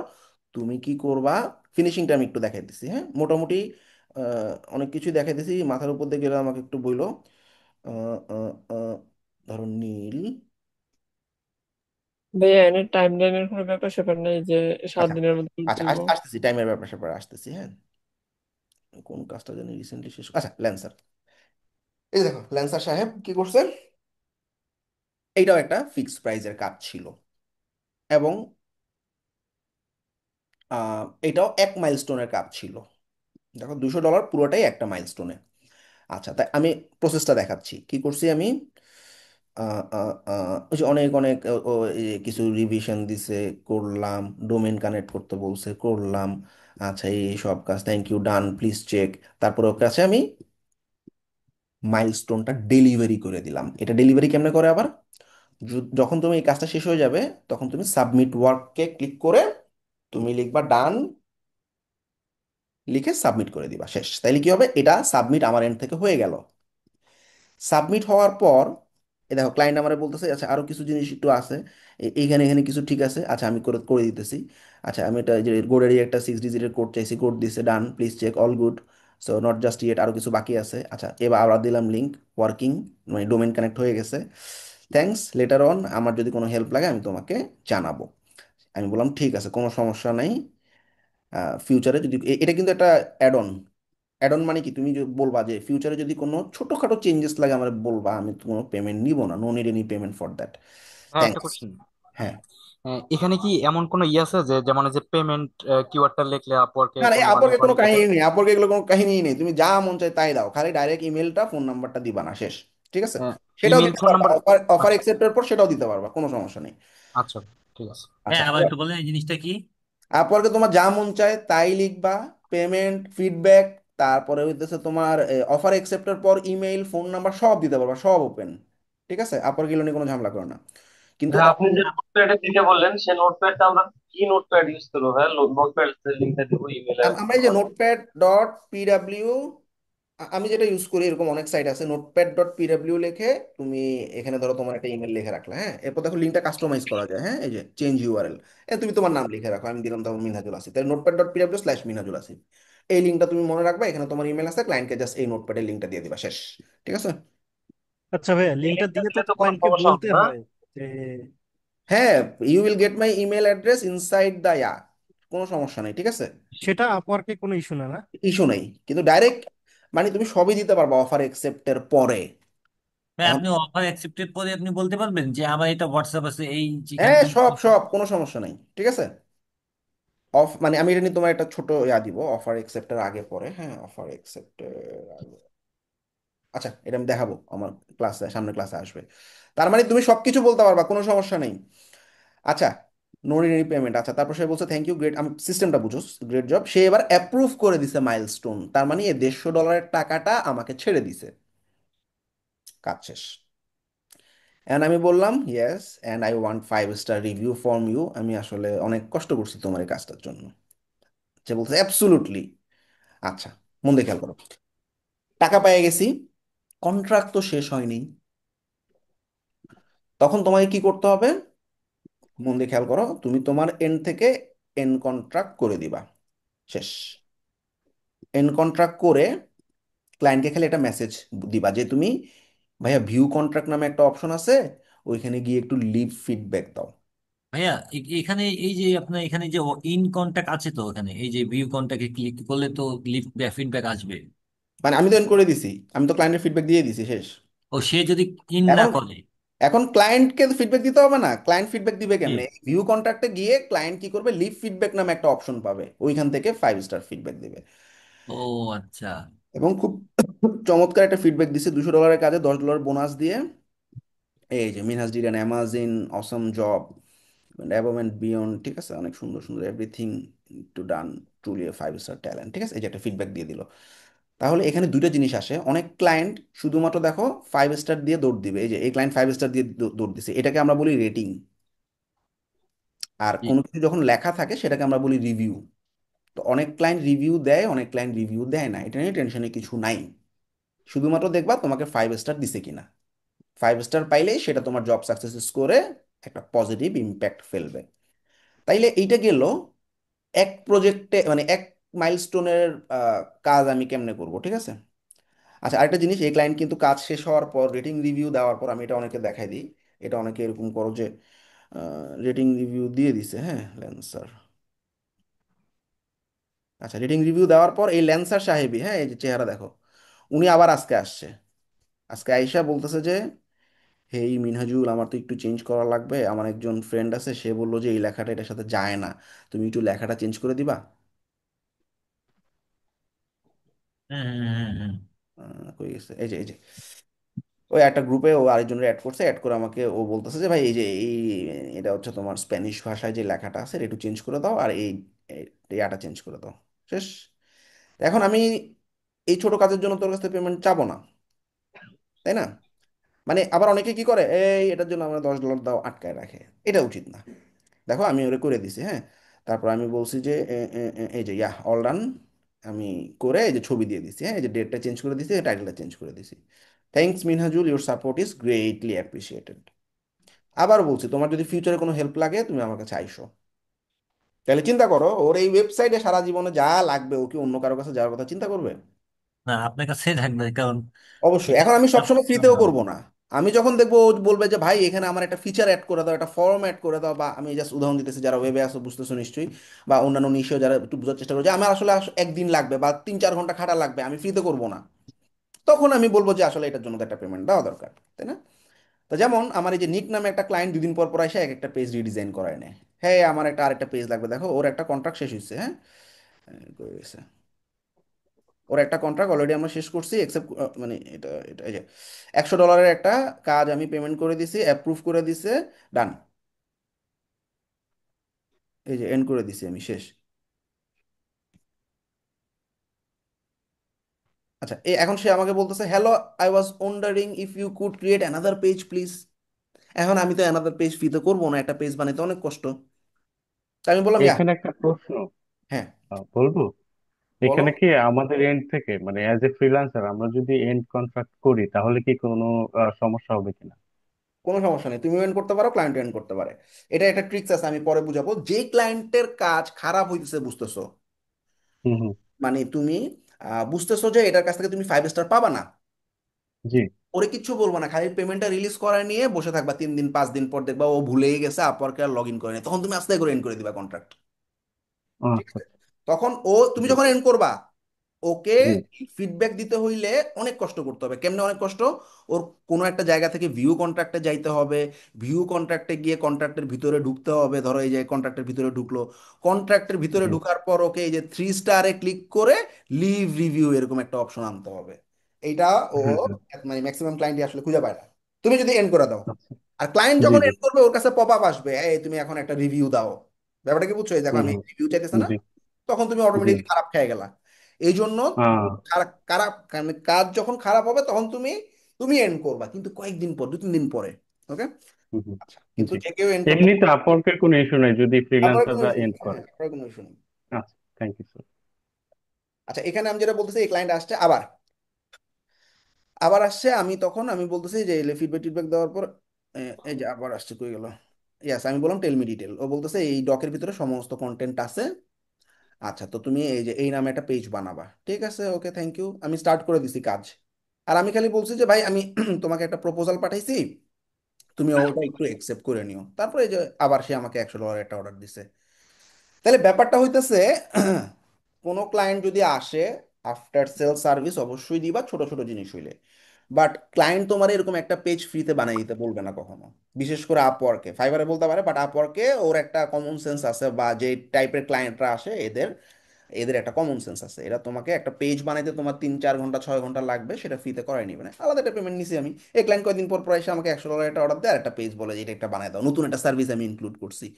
তুমি কি করবা, ফিনিশিংটা আমি একটু দেখাই দিছি, হ্যাঁ, মোটামুটি অনেক কিছু দেখাই দিছি, মাথার উপর দিয়ে গেলে আমাকে একটু বইলো। আহ, আহ, আহ, ধরো নীল। ভাইয়া এনে টাইম লাইনের কোনো ব্যাপার স্যাপার নেই যে 7 দিনের মধ্যে আচ্ছা, তুলবো? আসতেছি, টাইমের ব্যাপার স্যাপার আসতেছি, হ্যাঁ। কোন কাজটা জানি রিসেন্টলি শেষ, আচ্ছা, ল্যান্সার। এই দেখো ল্যান্সার সাহেব কি করছে, এইটাও একটা ফিক্সড প্রাইজের কাজ ছিল, এবং এটাও এক মাইলস্টোনের কাজ ছিল। দেখো $200 পুরোটাই একটা মাইলস্টোনে। আচ্ছা, তাই আমি প্রসেসটা দেখাচ্ছি কি করছি আমি। ওই যে অনেক অনেক এই যে কিছু রিভিশন দিছে, করলাম, ডোমেন কানেক্ট করতে বলছে, করলাম। আচ্ছা, এই সব কাজ, thank you, done, please check. তারপরে ওর কাছে আমি মাইলস্টোনটা ডেলিভারি করে দিলাম। এটা ডেলিভারি কেমনে করে আবার, যখন তুমি এই কাজটা শেষ হয়ে যাবে, তখন তুমি সাবমিট ওয়ার্ককে ক্লিক করে তুমি লিখবা ডান, লিখে সাবমিট করে দিবা, শেষ। তাইলে কি হবে, এটা সাবমিট আমার এন্ড থেকে হয়ে গেল। সাবমিট হওয়ার পর এই দেখো ক্লায়েন্ট আমারে বলতেছে আচ্ছা আরো কিছু জিনিস একটু আছে, এইখানে এখানে কিছু ঠিক আছে, আচ্ছা আমি করে করে দিতেছি। আচ্ছা, আমি এটা এই যে গোডেরই একটা 6 ডিজিটের কোড চাইছি, কোড দিছে, done, please check, all good. So not just yet, আরো কিছু বাকি আছে। আচ্ছা, এবার আবার দিলাম লিঙ্ক, ওয়ার্কিং, মানে ডোমেন কানেক্ট হয়ে গেছে, থ্যাঙ্কস, লেটার অন আমার যদি কোনো হেল্প লাগে আমি তোমাকে জানাবো। আমি বললাম ঠিক আছে, কোনো সমস্যা নাই। ফিউচারে যদি এটা কিন্তু একটা অ্যাড অন, অ্যাড অন মানে কি, তুমি বলবা যে ফিউচারে যদি কোনো ছোটখাটো চেঞ্জেস লাগে আমার বলবা, আমি তো কোনো পেমেন্ট নিব না, no need any payment for that, হ্যাঁ, একটা থ্যাঙ্কস। কোশ্চেন। হ্যাঁ, এখানে কি এমন কোনো ইয়ে আছে যে যেমন এই যে পেমেন্ট কিওয়ার্ডটা লিখলে আপওয়ার্কে না না, এই কোনো মানে আপরকে কোনো অনেক কাহিনী দেখায়? নেই, আপরকে এগুলো কোনো কাহিনী নেই, তুমি যা মন চায় তাই দাও, খালি ডাইরেক্ট ইমেলটা, ফোন নাম্বারটা দিবা না, শেষ। ঠিক আছে, সেটাও ইমেল দিতে ফোন পারবা, নাম্বার? অফার অফার আচ্ছা অ্যাকসেপ্টের পর সেটাও দিতে পারবা, কোনো সমস্যা নেই। আচ্ছা, ঠিক আছে। হ্যাঁ, আচ্ছা, আবার একটু বলেন এই জিনিসটা কি। আপরকে তোমার যা মন চায় তাই লিখবা, পেমেন্ট, ফিডব্যাক, তারপরে হইতেছে তোমার অফার অ্যাকসেপ্টের পর ইমেইল, ফোন নাম্বার সব দিতে পারবা, সব ওপেন। ঠিক আছে, আপর গেলে নিয়ে কোনো ঝামেলা করো না। কিন্তু হ্যাঁ, আপনি যে নোটপ্যাডে দিতে বললেন সেই নোটপ্যাডটা আমরা কি নোটপ্যাড ইউজ করবো? হ্যাঁ, নোটপ্যাড লিঙ্কটা দিব ইমেলে আমরা এই যে নোটপ্যাড ডট পিডাব্লিউ, আমি যেটা ইউজ করি, এরকম অনেক সাইট আছে, নোটপ্যাড ডট পিডাব্লিউ লিখে তুমি এখানে ধরো তোমার একটা ইমেল লিখে রাখলে, হ্যাঁ, এরপর দেখো লিঙ্কটা কাস্টমাইজ করা যায়, হ্যাঁ, এই যে চেঞ্জ ইউআরএল, তুমি তোমার নাম লিখে রাখো, আমি দিলাম তখন মিনহাজুল আসিফ, তাই notepad dot PW slash Minhajul Asif, এই লিঙ্কটা তুমি মনে রাখবা, এখানে তোমার ইমেল আছে, ক্লায়েন্টকে জাস্ট এই নোটপ্যাডের লিঙ্কটা দিয়ে দিবা, শেষ। ঠিক আছে? আচ্ছা ভাইয়া, এই লিঙ্কটা লিঙ্কটা দিলে তো দিলে তো কোনো ক্লায়েন্টকে সমস্যা বলতে হবে না? হয় যে হ্যাঁ, you will get my email address inside the কোনো সমস্যা নেই, ঠিক আছে? সেটা আপওয়ার্কে কোনো ইস্যু না, না? ইস্যু নেই, কিন্তু ডাইরেক্ট মানে তুমি সবই দিতে পারবা অফার অ্যাকসেপ্টের পরে। ভাই এখন আপনি অফার অ্যাকসেপ্টেড পরে আপনি বলতে পারবেন যে আমার এটা হোয়াটসঅ্যাপ আছে, এই যেখান হ্যাঁ, থেকে সব সব কোনো সমস্যা নেই, ঠিক আছে? অফ মানে আমি এটা নিয়ে তোমার একটা ছোট দিব, অফার অ্যাকসেপ্টের আগে পরে, হ্যাঁ, অফার অ্যাকসেপ্টের আগে। আচ্ছা, এটা আমি দেখাবো আমার ক্লাসে, সামনে ক্লাসে আসবে। তার মানে তুমি সবকিছু বলতে পারবা, কোনো সমস্যা নেই। আচ্ছা, নো পেমেন্ট, আচ্ছা, তারপর সে বলছে থ্যাংক ইউ, গ্রেট, আমি সিস্টেমটা বুঝো, গ্রেট জব, সে এবার অ্যাপ্রুভ করে দিছে মাইলস্টোন, তার মানে এই $150 টাকাটা আমাকে ছেড়ে দিছে, কাজ শেষ। অ্যান্ড আমি বললাম yes, and I want 5 star review from you, আমি আসলে অনেক কষ্ট করছি তোমার এই কাজটার জন্য। সে বলছে অ্যাবসুলুটলি। আচ্ছা, মন দিয়ে খেয়াল করো, টাকা পেয়ে গেছি, কন্ট্রাক্ট তো শেষ হয়নি, তখন তোমাকে কি করতে হবে? মন দিয়ে খেয়াল করো, তুমি তোমার এন্ড থেকে এন্ড কন্ট্রাক্ট করে দিবা, শেষ। এন্ড কন্ট্রাক্ট করে ক্লায়েন্টকে খালি একটা মেসেজ দিবা যে তুমি, ভাইয়া ভিউ কন্ট্রাক্ট নামে একটা অপশন আছে, ওইখানে গিয়ে একটু লিভ ফিডব্যাক দাও। ভাইয়া এখানে এই যে আপনার এখানে যে ইন কন্টাক্ট আছে, তো এখানে এই যে ভিউ কন্টাক্টে ক্লিক করলে তো লিভ ফিডব্যাক আসবে। মানে আমি তো এন্ড করে দিছি, আমি তো ক্লায়েন্টের ফিডব্যাক দিয়ে দিছি, শেষ। ও সে যদি ইন না এখন করে? এখন ক্লায়েন্টকে ফিডব্যাক দিতে হবে না, ক্লায়েন্ট ফিডব্যাক দিবে জি। কেমনে? ভিউ কন্ট্রাক্টে গিয়ে ক্লায়েন্ট কি করবে, লিভ ফিডব্যাক নামে একটা অপশন পাবে, ওইখান থেকে 5 স্টার ফিডব্যাক দিবে। ও আচ্ছা। এবং খুব চমৎকার একটা ফিডব্যাক দিছে, $200 কাজে $10 বোনাস দিয়ে, এই যে Minhaj did an amazing Assam job above and beyond, ঠিক আছে, অনেক সুন্দর সুন্দর, everything to done, truly A 5 star talent, ঠিক আছে, এই যে একটা ফিডব্যাক দিয়ে দিল। তাহলে এখানে দুইটা জিনিস আসে, অনেক ক্লায়েন্ট শুধুমাত্র দেখো 5 স্টার দিয়ে দৌড় দিবে, এই যে এই ক্লায়েন্ট 5 স্টার দিয়ে দৌড় দিছে, এটাকে আমরা বলি রেটিং। আর জি। কোনো কিছু যখন লেখা থাকে সেটাকে আমরা বলি রিভিউ। তো অনেক ক্লায়েন্ট রিভিউ দেয়, অনেক ক্লায়েন্ট রিভিউ দেয় না, এটা নিয়ে টেনশনে কিছু নাই, শুধুমাত্র দেখবা তোমাকে 5 স্টার দিছে কিনা। 5 স্টার পাইলেই সেটা তোমার জব সাকসেস স্কোরে একটা পজিটিভ ইম্প্যাক্ট ফেলবে। তাইলে এইটা গেল এক প্রজেক্টে, মানে এক মাইলস্টোনের কাজ আমি কেমনে করব, ঠিক আছে? আচ্ছা, আরেকটা জিনিস, এই ক্লায়েন্ট কিন্তু কাজ শেষ হওয়ার পর রেটিং রিভিউ দেওয়ার পর, আমি এটা অনেকে দেখাই দিই, এটা অনেকে এরকম করো যে রেটিং রিভিউ দিয়ে দিছে, হ্যাঁ, ল্যান্সার। আচ্ছা, রেটিং রিভিউ দেওয়ার পর এই ল্যান্সার সাহেবই, হ্যাঁ, এই যে চেহারা দেখো, উনি আবার আজকে আসছে, আজকে আইসা বলতেছে যে হেই মিনহাজুল, আমার তো একটু চেঞ্জ করা লাগবে, আমার একজন ফ্রেন্ড আছে, সে বললো যে এই লেখাটা এটার সাথে যায় না, তুমি একটু লেখাটা চেঞ্জ করে দিবা। হ্যাঁ হ্যাঁ হ্যাঁ হ্যাঁ। কই গেছে, এই যে এই যে ওই একটা গ্রুপে ও আরেকজনের অ্যাড করছে, অ্যাড করে আমাকে ও বলতেছে যে ভাই এই যে এই, এটা হচ্ছে তোমার স্প্যানিশ ভাষায় যে লেখাটা আছে এটা একটু চেঞ্জ করে দাও, আর ইয়াটা চেঞ্জ করে দাও, শেষ। এখন আমি এই ছোট কাজের জন্য তোর কাছ থেকে পেমেন্ট চাবো না, তাই না? মানে আবার অনেকে কি করে, এই এটার জন্য আমরা $10 দাও, আটকায় রাখে, এটা উচিত না। দেখো আমি ওরে করে দিছি, হ্যাঁ, তারপর আমি বলছি যে এই যে অল ডান, আমি করে এই যে ছবি দিয়ে দিছি, হ্যাঁ, এই যে ডেটটা চেঞ্জ করে দিছি, টাইটেলটা চেঞ্জ করে দিছি, thanks Minhajul, your support is greatly appreciated. আবার বলছি, তোমার যদি ফিউচারে কোনো হেল্প লাগে তুমি আমার কাছে আইসো। তাহলে চিন্তা করো, ওর এই ওয়েবসাইটে সারা জীবনে যা লাগবে ও কি অন্য কারো কাছে যাওয়ার কথা চিন্তা করবে? না, আপনার কাছে থাকবে, কারণ অবশ্যই। এখন আমি সবসময় ফ্রিতেও করব না, আমি যখন দেখবো ও বলবে যে ভাই এখানে আমার একটা ফিচার অ্যাড করে দাও, একটা ফর্ম অ্যাড করে দাও, বা আমি জাস্ট উদাহরণ দিতেছি, যারা ওয়েবে আসো বুঝতেছো নিশ্চয়ই, বা অন্যান্য নিশ্চয়ই যারা একটু বোঝার চেষ্টা করছে, আমার আসলে একদিন লাগবে বা 3-4 ঘন্টা খাটা লাগবে, আমি ফ্রিতে করব না, তখন আমি বলবো যে আসলে এটার জন্য তো একটা পেমেন্ট দেওয়া দরকার, তাই না? তো যেমন আমার এই যে নিক নামে একটা ক্লায়েন্ট 2 দিন পর পর এসে এক একটা পেজ রিডিজাইন করায় নেয়, হ্যাঁ, আমার একটা আরেকটা পেজ লাগবে, দেখো ওর একটা কন্ট্রাক্ট শেষ হয়েছে, হ্যাঁ, কই গেছে? ওর একটা কন্ট্রাক্ট অলরেডি আমরা শেষ করছি, এক্সেপ্ট মানে এটা এটা এই যে $100 একটা কাজ আমি পেমেন্ট করে দিছি, অ্যাপ্রুভ করে দিছে, ডান, এই যে এন্ড করে দিছি আমি, শেষ। আচ্ছা, এখন সে আমাকে বলতেছে hello, I was wondering if you could create another page please, এখন আমি তো অ্যানাদার পেজ ফ্রিতে করবো না, একটা পেজ বানাইতে অনেক কষ্ট। তাই আমি বললাম ইয়া। এখানে একটা প্রশ্ন হ্যাঁ, বলবো। বলো। এখানে কি আমাদের এন্ড থেকে মানে অ্যাজ এ ফ্রিল্যান্সার আমরা যদি এন্ড কন্ট্রাক্ট করি তাহলে কি কোনো সমস্যা হবে কিনা? কোনো সমস্যা নেই, তুমি এন্ড করতে পারো, ক্লায়েন্ট এন্ড করতে পারে। এটা একটা ট্রিক্স আছে, আমি পরে বুঝাবো। যে ক্লায়েন্টের কাজ খারাপ হইতেছে বুঝতেছো, হুম হুম। মানে তুমি বুঝতেছো যে এটার কাছ থেকে তুমি 5 স্টার পাবা না, জি। ওরে কিচ্ছু বলবো না, খালি পেমেন্টটা রিলিজ করায় নিয়ে বসে থাকবা, 3 দিন 5 দিন পর দেখবা ও ভুলেই গেছে, আপওয়ার্কে আর লগ ইন করে নেই, তখন তুমি আস্তে করে এন্ড করে দিবা কন্ট্রাক্ট। ঠিক আচ্ছা। আছে? তখন তুমি জি যখন এন্ড করবা, ওকে জি। ফিডব্যাক দিতে হইলে অনেক কষ্ট করতে হবে। কেমনে অনেক কষ্ট? ওর কোনো একটা জায়গা থেকে ভিউ কন্ট্রাক্টে যাইতে হবে, ভিউ কন্ট্রাক্টে গিয়ে কন্ট্রাক্টের ভিতরে ঢুকতে হবে, ধরো এই যে কন্ট্রাক্টের ভিতরে ঢুকলো, কন্ট্রাক্টের ভিতরে জি। ঢুকার পর ওকে এই যে 3 স্টারে ক্লিক করে লিভ রিভিউ এরকম একটা অপশন আনতে হবে। এইটা ও হ্যাঁ হ্যাঁ। মানে ম্যাক্সিমাম ক্লায়েন্টই আসলে খুঁজে পায় না, তুমি যদি এন্ড করে দাও। আচ্ছা। আর ক্লায়েন্ট জি যখন জি। এন্ড করবে ওর কাছে পপ আপ আসবে, এই তুমি এখন একটা রিভিউ দাও। ব্যাপারটা কি বুঝছো? এই দেখো হুম আমি হুম। রিভিউ চাইতেছে না, জি তখন তুমি জি। অটোমেটিকলি খারাপ খেয়ে গেলা। এই জন্য আহ খারাপ খারাপ মানে কাজ যখন খারাপ হবে তখন তুমি তুমি এন্ড করবা, কিন্তু কয়েকদিন পর, 2-3 দিন পরে। ওকে? হুম হুম। আচ্ছা, কিন্তু জি। যে কেউ এন্ড করতে এমনি তো পারবে। আপওয়ার্কের কোনো ইস্যু নাই যদি আপনার কোনো ফ্রিল্যান্সাররা ইস্যু এন্ড নেই, হ্যাঁ, করে। আপনার কোনো ইস্যু নেই। আচ্ছা, থ্যাংক ইউ স্যার। আচ্ছা, এখানে আমি যেটা বলতেছি, এই ক্লায়েন্ট আসছে আবার, আসছে, আমি তখন আমি বলতেছি যে ফিডব্যাক টিডব্যাক দেওয়ার পর এই যে আবার আসছে, কই গেল? ইয়াস, আমি বললাম টেল মি ডিটেল, ও বলতেছে এই ডকের ভিতরে সমস্ত কন্টেন্ট আছে। আচ্ছা, তো তুমি এই যে এই নামে একটা পেজ বানাবা, ঠিক আছে, ওকে থ্যাংক ইউ, আমি স্টার্ট করে দিছি কাজ। আর আমি খালি বলছি যে ভাই আমি তোমাকে একটা প্রপোজাল পাঠাইছি, তুমি ওটা একটু একসেপ্ট করে নিও। তারপরে এই যে আবার সে আমাকে $100 একটা অর্ডার দিছে। তাহলে ব্যাপারটা হইতেছে, কোনো ক্লায়েন্ট যদি আসে, আফটার সেল সার্ভিস অবশ্যই দিবা, ছোট ছোট জিনিস হইলে। বাট ক্লায়েন্ট তোমার এরকম একটা পেজ ফ্রিতে বানিয়ে দিতে বলবে না কখনো। বিশেষ করে আপওয়ার্কে, ফাইবারে বলতে পারে, বাট আপওয়ার্কে ওর একটা কমন সেন্স আছে, বা যে টাইপের ক্লায়েন্টরা আসে এদের এদের একটা কমন সেন্স আছে, এরা তোমাকে একটা পেজ বানাইতে তোমার 3-4 ঘন্টা 6 ঘন্টা লাগবে, সেটা ফ্রিতে করাই নিবে না, আলাদা একটা পেমেন্ট নিছি আমি। এই ক্লায়েন্ট কয়েকদিন পর পর এসে আমাকে $100 একটা অর্ডার দেয়, আর একটা পেজ বলে যে এটা একটা বানায় দাও, নতুন একটা সার্ভিস আমি ইনক্লুড করছি।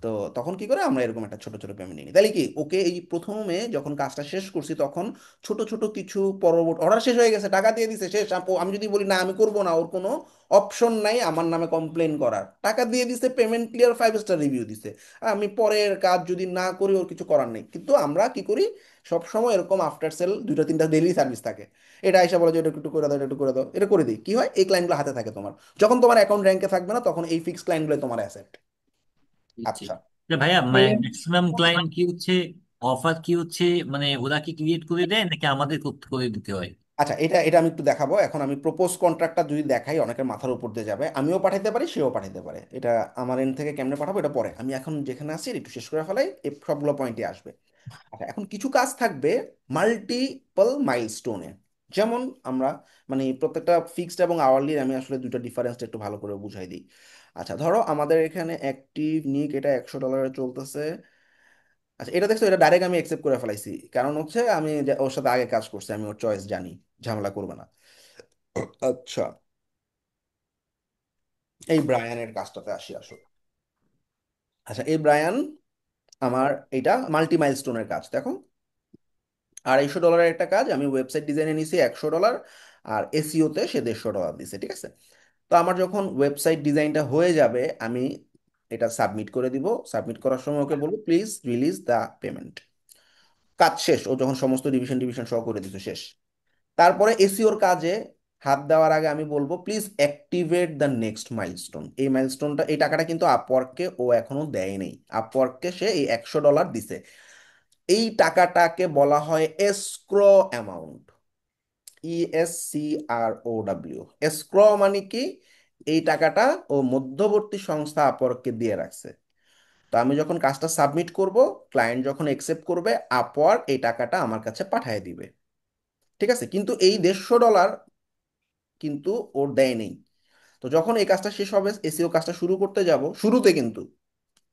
তো তখন কি করে আমরা এরকম একটা ছোট ছোট পেমেন্ট নিই, তাহলে কি ওকে এই প্রথমে যখন কাজটা শেষ করছি তখন ছোট ছোট কিছু, পরবর্তী অর্ডার শেষ হয়ে গেছে, টাকা দিয়ে দিছে, শেষ, আমি যদি বলি না আমি করব না, ওর কোনো অপশন নাই আমার নামে কমপ্লেন করার, টাকা দিয়ে দিছে, পেমেন্ট ক্লিয়ার, 5 স্টার রিভিউ দিছে। আমি পরের কাজ যদি না করি ওর কিছু করার নেই। কিন্তু আমরা কি করি, সব সময় এরকম আফটার সেল 2-3টা ডেইলি সার্ভিস থাকে, এটা এসে বলে যে এটা একটু করে দাও, এটা একটু করে দাও, এটা করে দিই, কি হয় এই ক্লায়েন্টগুলো হাতে থাকে তোমার। যখন তোমার অ্যাকাউন্ট র্যাঙ্কে থাকবে না তখন এই ফিক্স ক্লায়েন্টগুলো তোমার অ্যাসেট। বুঝছি। আচ্ছা। যে ভাইয়া ভাইয়া ম্যাক্সিমাম ক্লায়েন্ট কি হচ্ছে, অফার কি হচ্ছে, মানে ওরা কি ক্রিয়েট করে দেয় নাকি আমাদের করে দিতে হয়? আচ্ছা, এটা এটা আমি একটু দেখাবো। এখন আমি প্রপোজ কন্ট্রাক্টটা যদি দেখাই অনেকের মাথার উপর দিয়ে যাবে, আমিও পাঠাইতে পারি, সেও পাঠাইতে পারে। এটা আমার এন্ড থেকে কেমনে পাঠাবো এটা পরে, আমি এখন যেখানে আছি এটা একটু শেষ করে ফেলাই, এই সবগুলো পয়েন্টে আসবে। আচ্ছা, এখন কিছু কাজ থাকবে মাল্টিপল মাইলস্টোনে। যেমন আমরা মানে প্রত্যেকটা ফিক্সড এবং আওয়ারলি, আমি আসলে দুইটা ডিফারেন্সটা একটু ভালো করে বুঝাই দিই। আচ্ছা, ধরো আমাদের এখানে অ্যাক্টিভ নিক এটা $100 চলতেছে। আচ্ছা, এটা দেখছো, এটা ডাইরেক্ট আমি অ্যাকসেপ্ট করে ফেলাইছি, কারণ হচ্ছে আমি ওর সাথে আগে কাজ করছি, আমি ওর চয়েস জানি, ঝামেলা করবে না। আচ্ছা, এই ব্রায়ানের কাজটাতে আসি, আসো। আচ্ছা, এই ব্রায়ান আমার এটা মাল্টি মাইলস্টোনের কাজ দেখো, $250 একটা কাজ, আমি ওয়েবসাইট ডিজাইনে নিছি $100, আর এসইওতে সে $150 দিছে, ঠিক আছে। তো আমার যখন ওয়েবসাইট ডিজাইনটা হয়ে যাবে, আমি এটা সাবমিট করে দিব। সাবমিট করার সময় ওকে বলবো প্লিজ রিলিজ দ্য পেমেন্ট। কাজ শেষ, ও যখন সমস্ত ডিভিশন ডিভিশন সহ করে দিছে, শেষ। তারপরে এসিওর কাজে হাত দেওয়ার আগে আমি বলবো please activate the next milestone. এই মাইলস্টোনটা, এই টাকাটা কিন্তু আপওয়ার্ককে ও এখনো দেয় নেই, আপওয়ার্ককে সে এই $100 দিছে। এই টাকাটাকে বলা হয় এসক্রো অ্যামাউন্ট, ESCROW। এসক্রো মানে কি, এই টাকাটা ও মধ্যবর্তী সংস্থা আপওয়ার্ককে দিয়ে রাখছে। তো আমি যখন কাজটা সাবমিট করব, ক্লায়েন্ট যখন একসেপ্ট করবে, আপওয়ার্ক এই টাকাটা আমার কাছে পাঠিয়ে দিবে, ঠিক আছে। কিন্তু এই $150 কিন্তু ওর দেয় নেই। তো যখন এই কাজটা শেষ হবে, এসিও কাজটা শুরু করতে যাব, শুরুতে কিন্তু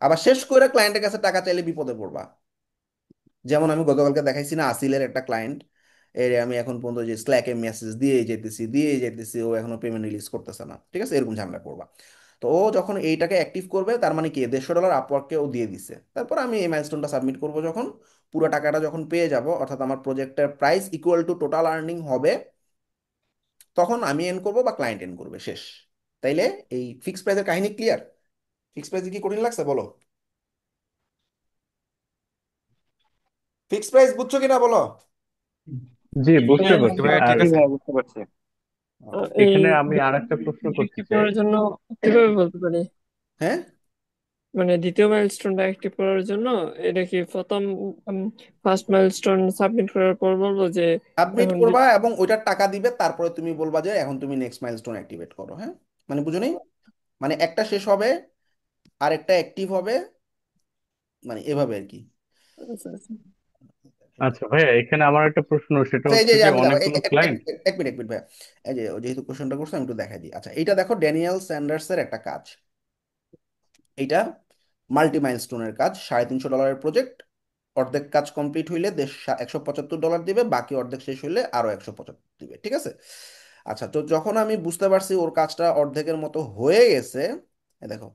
আবার শেষ করে ক্লায়েন্টের কাছে টাকা চাইলে বিপদে পড়বা। যেমন আমি গতকালকে দেখাইছি না, আসিলের একটা ক্লায়েন্ট, এর আমি এখন পর্যন্ত যে স্ল্যাকে মেসেজ দিয়ে যেতেছি, ও এখনো পেমেন্ট রিলিজ করতেছে না, ঠিক আছে, এরকম ঝামেলা করবা। তো ও যখন এইটাকে অ্যাক্টিভ করবে, তার মানে কি $150 আপওয়ার্ককে ও দিয়ে দিছে। তারপর আমি এই মাইলস্টোনটা সাবমিট করব, যখন পুরো টাকাটা যখন পেয়ে যাব, অর্থাৎ আমার প্রজেক্টের price equal to total earning হবে, তখন আমি এন্ড করব বা ক্লায়েন্ট এন্ড করবে, শেষ। তাইলে এই ফিক্স প্রাইসের কাহিনী ক্লিয়ার? ফিক্স প্রাইস কি কঠিন লাগছে বলো? ফিক্স প্রাইস বুঝছো কিনা বলো? জি, বুঝতে হ্যাঁ জি পারছি। ভাইয়া ঠিক আর জি আছে। ভাই বুঝতে পারছি। এই এখানে আমি আর একটা প্রশ্ন করতে অ্যাক্টিভ চাই। করার জন্য কিভাবে বলতে পারি, হ্যাঁ, মানে দ্বিতীয় মাইলস্টোনটা অ্যাক্টিভ করার জন্য এটা কি প্রথম ফার্স্ট মাইলস্টোন সাবমিট করার পর বলবো যে সাবমিট এখন করবা এবং ওইটার টাকা দিবে, তারপরে তুমি বলবা যে এখন তুমি নেক্সট মাইলস্টোন অ্যাক্টিভেট করো। হ্যাঁ, মানে বুঝো নি? মানে একটা শেষ হবে আর একটা অ্যাক্টিভ হবে, মানে এভাবে আর কি। আচ্ছা আচ্ছা। আচ্ছা ভাইয়া, এখানে আমার একটা প্রশ্ন, সেটা আচ্ছা, এই যে হচ্ছে এই যে যে আমি দেখো অনেকগুলো ক্লায়েন্ট। এক মিনিট ভাইয়া, এই যে যেহেতু কোশ্চেনটা করছো আমি একটু দেখাই দিই। আচ্ছা, এটা দেখো ড্যানিয়েল স্যান্ডার্সের একটা কাজ। এইটা মাল্টি মাইলস্টোনের কাজ, $350 প্রজেক্ট। অর্ধেক কাজ কমপ্লিট হইলে দেশ $175 দিবে, বাকি অর্ধেক শেষ হইলে আরো 175 দিবে, ঠিক আছে? আচ্ছা, তো যখন আমি বুঝতে পারছি ওর কাজটা অর্ধেকের মতো হয়ে গেছে, দেখো,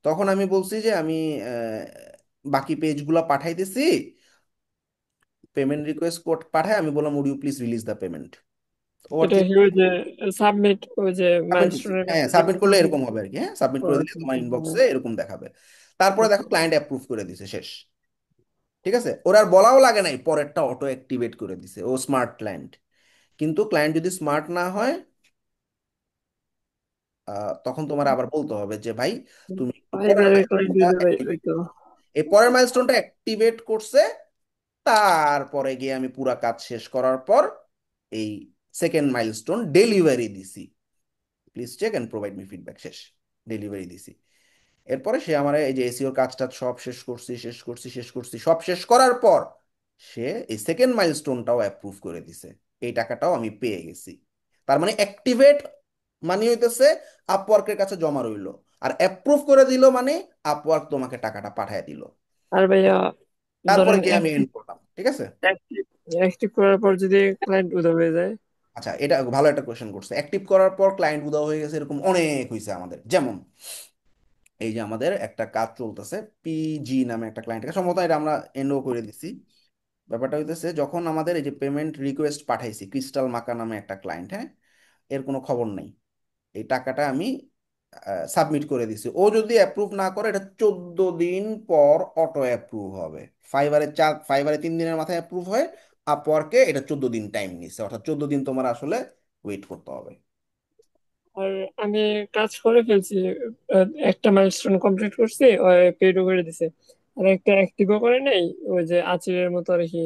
তখন আমি বলছি যে আমি বাকি পেজগুলো পাঠাইতেছি। পেমেন্ট রিকোয়েস্ট কোড পাঠায় আমি বললাম, would you please release the payment. ও আর এটা কি কি ওই যে সাবমিট, ওই যে সাবমিট দিছি, মাইলস্টোনের হ্যাঁ কাছে যে সাবমিট করলে সাবমিট। এরকম হবে আর কি। হ্যাঁ, সাবমিট ও করে দিলে আচ্ছা তোমার আচ্ছা, হ্যাঁ। ইনবক্সে এরকম দেখাবে। তারপরে আচ্ছা দেখো ক্লায়েন্ট অ্যাপ্রুভ করে দিছে, শেষ। ঠিক আছে, ওর আর বলাও লাগে নাই, পরেরটা অটো অ্যাক্টিভেট করে দিছে। ও স্মার্ট ক্লায়েন্ট। কিন্তু ক্লায়েন্ট যদি স্মার্ট না হয়, তখন তোমার আবার বলতে হবে যে ভাই তুমি একটু পরের পারিবারিক করে মাইলস্টোনটা দিয়ে দেবে ওই অ্যাক্টিভেট তো। করো। এই পরের মাইলস্টোনটা অ্যাক্টিভেট করছে, তারপরে গিয়ে আমি পুরা কাজ শেষ করার পর এই সেকেন্ড মাইলস্টোন ডেলিভারি দিছি। Please check and provide me feedback, শেষ, ডেলিভারি দিছি। এরপরে সে আমার এই যে এসিওর কাজটা সব শেষ করছি সব শেষ করার পর সে এই সেকেন্ড মাইলস্টোনটাও অ্যাপ্রুভ করে দিছে। এই টাকাটাও আমি পেয়ে গেছি। তার মানে অ্যাক্টিভেট মানে হইতেছে আপওয়ার্কের কাছে জমা রইলো, আর অ্যাপ্রুভ করে দিল মানে আপওয়ার্ক তোমাকে টাকাটা পাঠায় দিল। আর ভাইয়া তারপরে ধরেন গিয়ে আমি এন্ড করলাম, ঠিক আছে? অ্যাক্টিভ অ্যাক্টিভ করার পর যদি ক্লায়েন্ট উধাও হয়ে যায়। আচ্ছা, এটা ভালো একটা কোয়েশ্চেন করছে। অ্যাক্টিভ করার পর ক্লায়েন্ট উধাও হয়ে গেছে, এরকম অনেক হয়েছে আমাদের। যেমন এই যে আমাদের একটা কাজ চলতেছে, পিজি নামে একটা ক্লায়েন্টকে, সম্ভবত এটা আমরা এন্ডও করে দিছি। ব্যাপারটা হইতেছে, যখন আমাদের এই যে পেমেন্ট রিকোয়েস্ট পাঠাইছি ক্রিস্টাল মাকা নামে একটা ক্লায়েন্ট, হ্যাঁ, এর কোনো খবর নেই। এই টাকাটা আমি সাবমিট করে দিছি। ও যদি অ্যাপ্রুভ না করে, এটা 14 দিন পর অটো অ্যাপ্রুভ হবে। ফাইবারে 3 দিনের মাথায় অ্যাপ্রুভ হয়। আপওয়ার্কে এটা 14 দিন টাইম নিচ্ছে, অর্থাৎ 14 দিন তোমার আসলে ওয়েট করতে হবে। আর আমি কাজ করে ফেলছি, একটা মাইলস্টোন কমপ্লিট করছি, পেডও করে দিছে। আর একটা অ্যাক্টিভও করে নেই, ওই যে আচিরের মতো আর কি,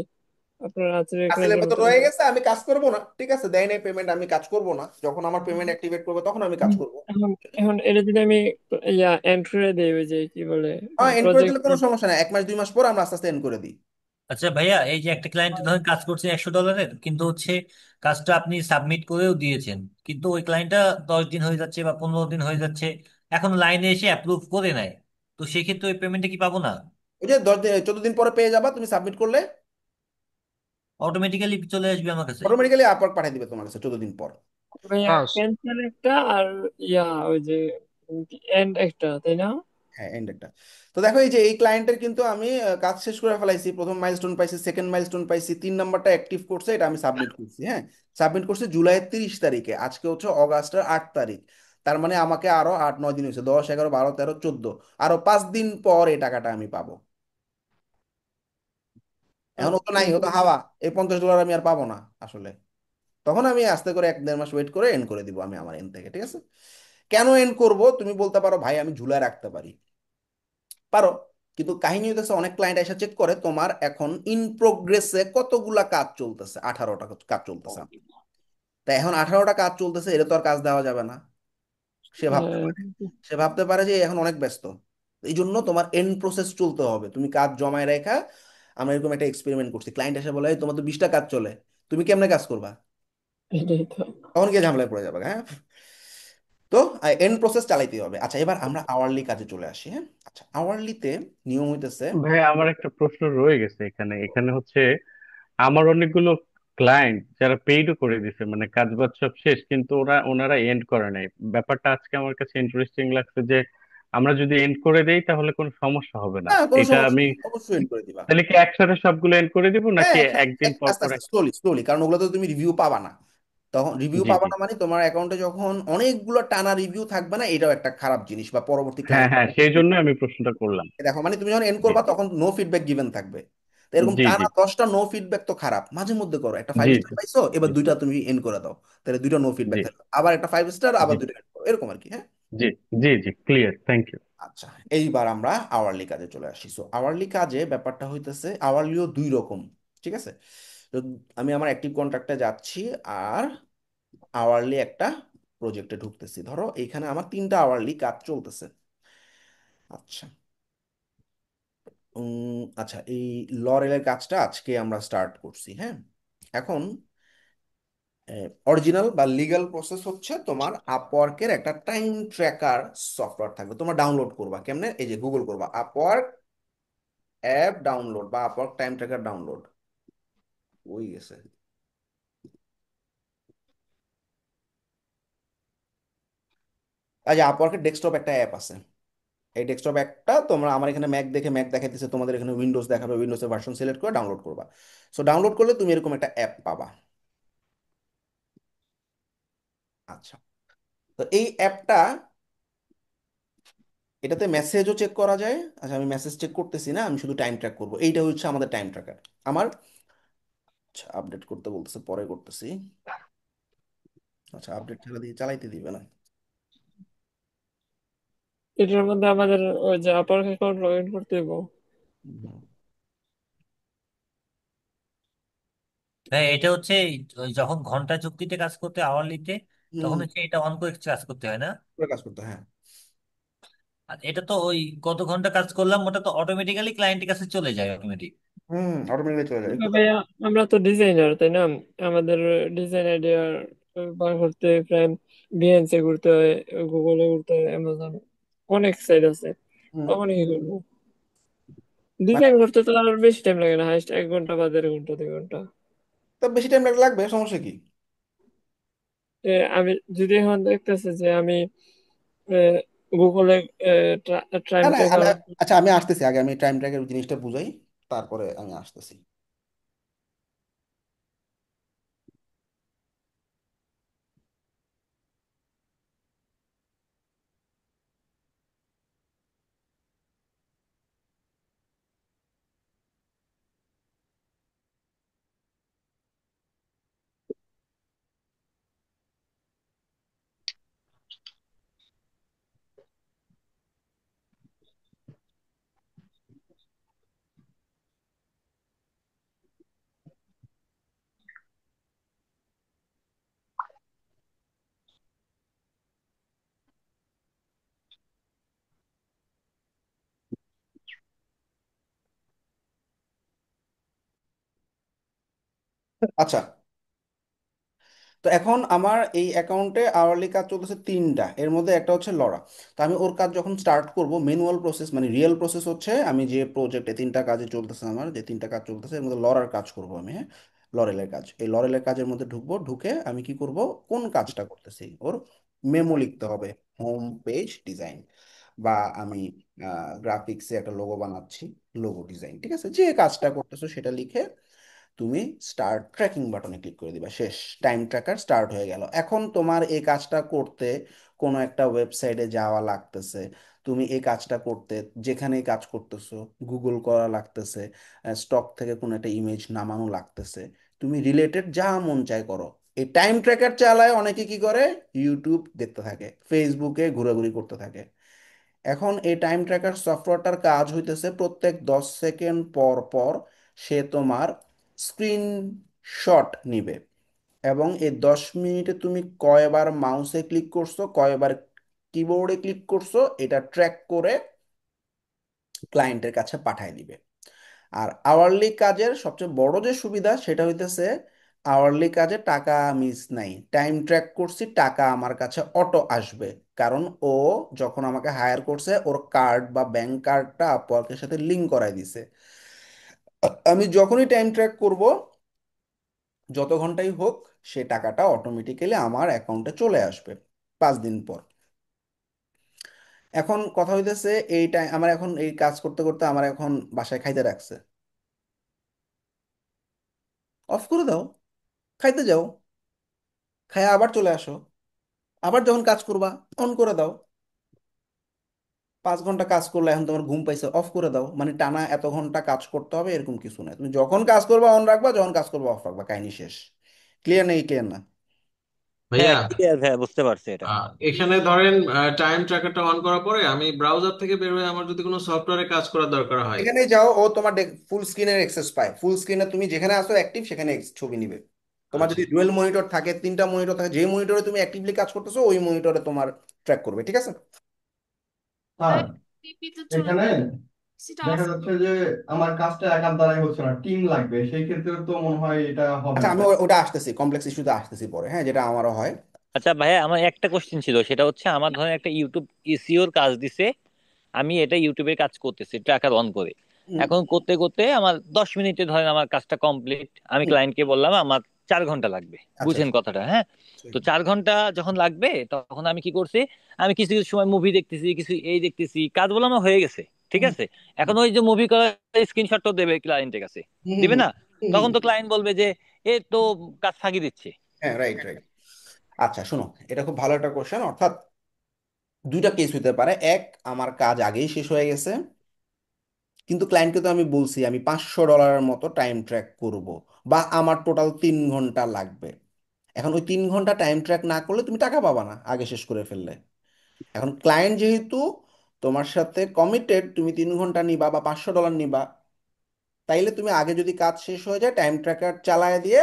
আপনার আচিরের আসলে ক্লায়েন্টের তো মতো আর রয়ে কি। গেছে, আমি কাজ করব না, ঠিক আছে, দেয় নাই পেমেন্ট, আমি কাজ করব না। যখন আমার পেমেন্ট অ্যাক্টিভেট করবে তখন আমি কাজ করব। এখন এখন এটা যদি আমি এন্ট্রি দেই, ওই যে কি বলে হ্যাঁ, এন্ড করে প্রজেক্ট। দিলে কোনো সমস্যা নাই, 1 মাস 2 মাস পর আমরা আস্তে আস্তে এন্ড করে দিই। আচ্ছা ভাইয়া, এই যে একটা ক্লায়েন্ট ধরেন কাজ করছে $100, কিন্তু হচ্ছে কাজটা আপনি সাবমিট করেও দিয়েছেন, কিন্তু ওই ক্লায়েন্টটা 10 দিন হয়ে যাচ্ছে বা 15 দিন হয়ে যাচ্ছে, এখন লাইনে এসে অ্যাপ্রুভ করে নেয়, তো সেক্ষেত্রে ওই পেমেন্টটা কি পাবো না? ওই যে 14 দিন পরে পেয়ে যাবা তুমি সাবমিট করলে। অটোমেটিক্যালি চলে আসবে আমার কাছে? অটোমেটিক্যালি আপওয়ার্ক পাঠিয়ে দিবে তোমার কাছে 14 দিন পর। ভাইয়া হ্যাঁ ক্যান্সেল একটা, আর ওই যে এন্ড একটা, তাই না? হ্যাঁ, এন্ড একটা। তো দেখো, এই যে এই ক্লায়েন্টের কিন্তু আমি কাজ শেষ করে ফেলাইছি, প্রথম মাইলস্টোন পাইছি, সেকেন্ড মাইলস্টোন পাইছি, 3 নাম্বারটা অ্যাক্টিভ করছে, এটা আমি সাবমিট করছি। হ্যাঁ, সাবমিট করছি জুলাইয়ের 30 তারিখে, আজকে হচ্ছে অগাস্টের 8 তারিখ। তার মানে আমাকে আরো 8 9 দিন হয়েছে, 10 11 12 13 14, আরো 5 দিন পর এই টাকাটা আমি পাবো। এখন ও তো নাই, ও তো হাওয়া। এই $50 আমি আর পাবো না আসলে। তখন আমি আস্তে করে 1 1.5 মাস ওয়েট করে এন্ড করে দিব আমি আমার এন্ড থেকে, ঠিক আছে? কেন এন্ড করব তুমি বলতে পারো, ভাই আমি ঝুলায় রাখতে পারি। পারো, কিন্তু কাহিনী হইতেছে অনেক ক্লায়েন্ট এসে চেক করে তোমার এখন ইন প্রোগ্রেসে কতগুলা কাজ চলতেছে, 18টা কাজ চলতেছে। তাই এখন 18টা কাজ চলতেছে, এটা তো আর কাজ দেওয়া যাবে না। সে ভাবতে হ্যাঁ পারে সে ভাবতে পারে যে এখন অনেক ব্যস্ত। এই জন্য তোমার এন্ড প্রসেস চলতে হবে, তুমি কাজ জমায় রেখা। আমরা এরকম একটা এক্সপেরিমেন্ট করছি, ক্লায়েন্ট এসে বলে, "এই, তোমার তো 20টা কাজ চলে, তুমি কেমনে কাজ করবা?" এটাই তো। তখন গিয়ে ঝামেলায় পড়ে যাবে। হ্যাঁ, তো এন্ড প্রসেস চালাইতে হবে। আচ্ছা, এবার আমরা আওয়ারলি কাজে চলে আসি। হ্যাঁ, আচ্ছা, আওয়ারলিতে নিয়ম হইতেছে। ভাই, আমার একটা প্রশ্ন রয়ে গেছে এখানে। এখানে হচ্ছে আমার অনেকগুলো ক্লায়েন্ট যারা পেইডও করে দিছে, মানে কাজ বাজ সব শেষ, কিন্তু ওনারা এন্ড করে নাই। ব্যাপারটা আজকে আমার কাছে ইন্টারেস্টিং লাগছে যে আমরা যদি এন্ড করে দেই তাহলে কোনো সমস্যা হবে না। হ্যাঁ, কোনো এটা সমস্যা আমি নেই, অবশ্যই এন্ড করে দিবা। তাহলে কি একসাথে সবগুলো এন্ড করে দিব, হ্যাঁ, নাকি একদিন পর আস্তে পর আস্তে স্লোলি স্লোলি, কারণ ওগুলো তো তুমি রিভিউ পাবা না। তখন রিভিউ জি পাবা জি। না মানে তোমার অ্যাকাউন্টে যখন অনেকগুলো টানা রিভিউ থাকবে না, এটাও একটা খারাপ জিনিস বা পরবর্তী হ্যাঁ ক্লায়েন্ট। হ্যাঁ, সেই জন্য আমি প্রশ্নটা করলাম। দেখো মানে তুমি যখন এন্ড জি করবা তখন নো ফিডব্যাক গিভেন থাকবে। তো এরকম জি জি টানা 10টা নো ফিডব্যাক তো খারাপ, মাঝে মধ্যে করো, একটা ফাইভ জি স্টার জি পাইছো এবার জি দুইটা তুমি এন্ড করে দাও, তাহলে দুইটা নো ফিডব্যাক জি থাকবে, আবার একটা 5 স্টার জি আবার দুইটা end করো, এরকম আর কি, হ্যাঁ। জি জি জি, ক্লিয়ার, থ্যাংক ইউ। আচ্ছা, এইবার আমরা আওয়ারলি কাজে চলে আসি। সো আওয়ারলি কাজে ব্যাপারটা হইতেছে আওয়ারলিও দুই রকম, ঠিক আছে। তো আমি আমার অ্যাক্টিভ কন্ট্রাক্টে যাচ্ছি আর আওয়ারলি একটা প্রজেক্টে ঢুকতেছি। ধরো এইখানে আমার 3টা আওয়ারলি কাজ চলতেছে। আচ্ছা, আচ্ছা, এই লরেলের কাজটা আজকে আমরা স্টার্ট করছি, হ্যাঁ। এখন অরিজিনাল বা লিগ্যাল প্রসেস হচ্ছে তোমার আপওয়ার্কের একটা টাইম ট্র্যাকার সফটওয়্যার থাকবে, তোমরা ডাউনলোড করবা কেমনে, এই যে গুগল করবা আপওয়ার্ক অ্যাপ ডাউনলোড বা আপওয়ার্ক টাইম ট্র্যাকার ডাউনলোড, ওই গেছে। এই যে আপওয়ার্কের ডেস্কটপ একটা অ্যাপ আছে, এই ডেস্কটপ অ্যাপটা তোমরা, আমার এখানে ম্যাক দেখে ম্যাক দেখাইতেছে, তোমাদের এখানে উইন্ডোজ দেখাবে, উইন্ডোজের ভার্সন সিলেক্ট করে ডাউনলোড করবা। সো ডাউনলোড করলে তুমি এরকম একটা অ্যাপ পাবা। আচ্ছা, তো এই অ্যাপটা, এটাতে মেসেজও চেক করা যায়। আচ্ছা, আমি মেসেজ চেক করতেছি না, আমি শুধু টাইম ট্র্যাক করবো, এইটা হচ্ছে আমাদের টাইম ট্র্যাকার আমার। আচ্ছা, আপডেট করতে বলতেছে, পরে করতেছি। আচ্ছা, আপডেট ছাড়া দিয়ে চালাইতে দিবে না। এটার মধ্যে আমাদের ওই যে আপার অ্যাকাউন্ট লগ ইন করতে হবে। হুম। হ্যাঁ, এটা হচ্ছে ওই যখন ঘন্টা চুক্তিতে কাজ করতে আওয়ারলিতে, তখন হুম, হচ্ছে এটা অন করে কাজ করতে হয় না? পুরো কাজ করতে, হ্যাঁ। আর এটা তো ওই কত ঘন্টা কাজ করলাম ওটা তো অটোমেটিক্যালি ক্লায়েন্টের কাছে চলে যায় অটোমেটিক। হুম, অটোমেটিক চলে যায় একটু। ভাইয়া, আমরা তো ডিজাইনার তাই না? আমাদের ডিজাইন আইডিয়া বার করতে প্রায় বিএনসি করতে হয়, গুগলে করতে হয়, অ্যামাজন, অনেক সাইট আছে। হুম, তখন কি করবো? মানে ডিজাইন করতে তো আর বেশি টাইম লাগে না, হাইস্ট 1 ঘন্টা বা 1.5 ঘন্টা 2 ঘন্টা। তো বেশি টাইম লাগবে, সমস্যা কি? আমি যদি এখন দেখতেছি যে আমি গুগলে টাইম না না, আমি, ট্র্যাকার। আচ্ছা আমি আসতেছি, আগে আমি টাইম ট্র্যাকের জিনিসটা বুঝাই, তারপরে আমি আসতেছি। আচ্ছা, তো এখন আমার এই অ্যাকাউন্টে আওয়ারলি কাজ চলতেছে 3টা, এর মধ্যে একটা হচ্ছে লরা। তো আমি ওর কাজ যখন স্টার্ট করব, ম্যানুয়াল প্রসেস মানে রিয়েল প্রসেস হচ্ছে, আমি যে প্রজেক্টে 3টা কাজে চলতেছে, আমার যে 3টা কাজ চলতেছে এর মধ্যে লরার কাজ করব আমি, হ্যাঁ। লরেলের কাজ, এই লরেলের কাজের মধ্যে ঢুকবো, ঢুকে আমি কি করব, কোন কাজটা করতেছি ওর মেমো লিখতে হবে, হোম পেজ ডিজাইন, বা আমি গ্রাফিক্সে একটা লোগো বানাচ্ছি, লোগো ডিজাইন, ঠিক আছে, যে কাজটা করতেছো সেটা লিখে তুমি স্টার্ট ট্র্যাকিং বাটনে ক্লিক করে দিবা, শেষ, টাইম ট্র্যাকার স্টার্ট হয়ে গেল। এখন তোমার এই কাজটা করতে কোনো একটা ওয়েবসাইটে যাওয়া লাগতেছে, তুমি এই কাজটা করতে যেখানে কাজ করতেছো গুগল করা লাগতেছে, স্টক থেকে কোনো একটা ইমেজ নামানো লাগতেছে, তুমি রিলেটেড যা মন চায় করো। এই টাইম ট্র্যাকার চালায় অনেকে কি করে, ইউটিউব দেখতে থাকে, ফেসবুকে ঘোরাঘুরি করতে থাকে। এখন এই টাইম ট্র্যাকার সফটওয়্যারটার কাজ হইতেছে প্রত্যেক 10 সেকেন্ড পর পর সে তোমার স্ক্রিনশট নিবে, এবং এই 10 মিনিটে তুমি কয়বার মাউসে ক্লিক করছো, কয়বার কিবোর্ডে ক্লিক করছো, এটা ট্র্যাক করে ক্লায়েন্টের কাছে পাঠায় দিবে। আর আওয়ারলি কাজের সবচেয়ে বড় যে সুবিধা সেটা হইতেছে, আওয়ারলি কাজে টাকা মিস নাই, টাইম ট্র্যাক করছি, টাকা আমার কাছে অটো আসবে। কারণ ও যখন আমাকে হায়ার করছে ওর কার্ড বা ব্যাংক কার্ডটা আপওয়ার্কের সাথে লিঙ্ক করাই দিছে। আমি যখনই টাইম ট্র্যাক করব, যত ঘন্টাই হোক, সে টাকাটা অটোমেটিক্যালি আমার অ্যাকাউন্টে চলে আসবে 5 দিন পর। এখন কথা হইতেছে, এই টাইম আমার এখন এই কাজ করতে করতে আমার এখন বাসায় খাইতে রাখছে, অফ করে দাও, খাইতে যাও, খায় আবার চলে আসো, আবার যখন কাজ করবা অন করে দাও। 5 ঘন্টা কাজ করলে এখন তোমার ঘুম পাইছে, অফ করে দাও। মানে টানা এত ঘন্টা কাজ করতে হবে এরকম কিছু নাই, তুমি যখন কাজ করবা অন রাখবা, যখন কাজ করবা অফ রাখবা, কাহিনী শেষ। ক্লিয়ার নেই? ক্লিয়ার না? ভাইয়া, হ্যাঁ ক্লিয়ার ভাইয়া, বুঝতে পারছি এটা। এখানে ধরেন টাইম ট্র্যাকারটা অন করার পরে আমি ব্রাউজার থেকে বের হয়ে আমার যদি কোনো সফটওয়্যারে কাজ করার দরকার হয়। এখানে যাও, ও তোমার ফুল স্ক্রিনের অ্যাক্সেস পায়। ফুল স্ক্রিনে তুমি যেখানে আসো অ্যাক্টিভ, সেখানে ছবি নিবে। তোমার আচ্ছা যদি ডুয়েল মনিটর থাকে, 3টা মনিটর থাকে, যে মনিটরে তুমি অ্যাক্টিভলি কাজ করতেছো ওই মনিটরে তোমার ট্র্যাক করবে, ঠিক আছে? স্যার, এখানে দেখা যাচ্ছে যে আমার কাজটা একার দ্বারাই হচ্ছে না, টিম লাগবে, সেই ক্ষেত্রে তো মনে হয় এটা হবে আচ্ছা, না। আমি ওটা আসতেছি, কমপ্লেক্স ইস্যুতে আসতেছি পরে, হ্যাঁ, যেটা আমারও হয়। আচ্ছা ভাইয়া, আমার একটা কোশ্চেন ছিল, সেটা হচ্ছে আমার ধরেন একটা ইউটিউব এসইওর কাজ দিছে, আমি এটা ইউটিউবে কাজ করতেছি ট্র্যাকার অন করে। হুম, এখন করতে করতে আমার 10 মিনিটে ধরেন আমার কাজটা কমপ্লিট। আমি হুম, ক্লায়েন্টকে বললাম আমার 4 ঘন্টা লাগবে, আচ্ছা, বুঝেন কথাটা, হ্যাঁ। তো 4 ঘন্টা যখন লাগবে তখন আমি কি করছি, আমি কিছু কিছু সময় মুভি দেখতেছি, কিছু এই দেখতেছি, কাজ বলে আমার হয়ে গেছে, ঠিক হুম, আছে। এখন ওই যে মুভি করার স্ক্রিনশটটা দেবে ক্লায়েন্টের কাছে, হুম, হুম, দিবে হুম, না? হুম, তখন হুম, তো ক্লায়েন্ট বলবে যে এ তো কাজ ফাঁকি দিচ্ছে। হ্যাঁ, রাইট, রাইট। আচ্ছা শোনো, এটা খুব ভালো একটা কোশ্চেন। অর্থাৎ দুইটা কেস হতে পারে। এক, আমার কাজ আগেই শেষ হয়ে গেছে, কিন্তু ক্লায়েন্টকে তো আমি বলছি আমি $500 মতো টাইম ট্র্যাক করব, বা আমার টোটাল 3 ঘন্টা লাগবে। এখন ওই 3 ঘন্টা টাইম ট্র্যাক না করলে তুমি টাকা পাবা না আগে শেষ করে ফেললে। এখন ক্লায়েন্ট যেহেতু তোমার সাথে কমিটেড, তুমি 3 ঘন্টা নিবা বা $500 নিবা, তাইলে তুমি আগে যদি কাজ শেষ হয়ে যায় টাইম ট্র্যাকার চালায় দিয়ে,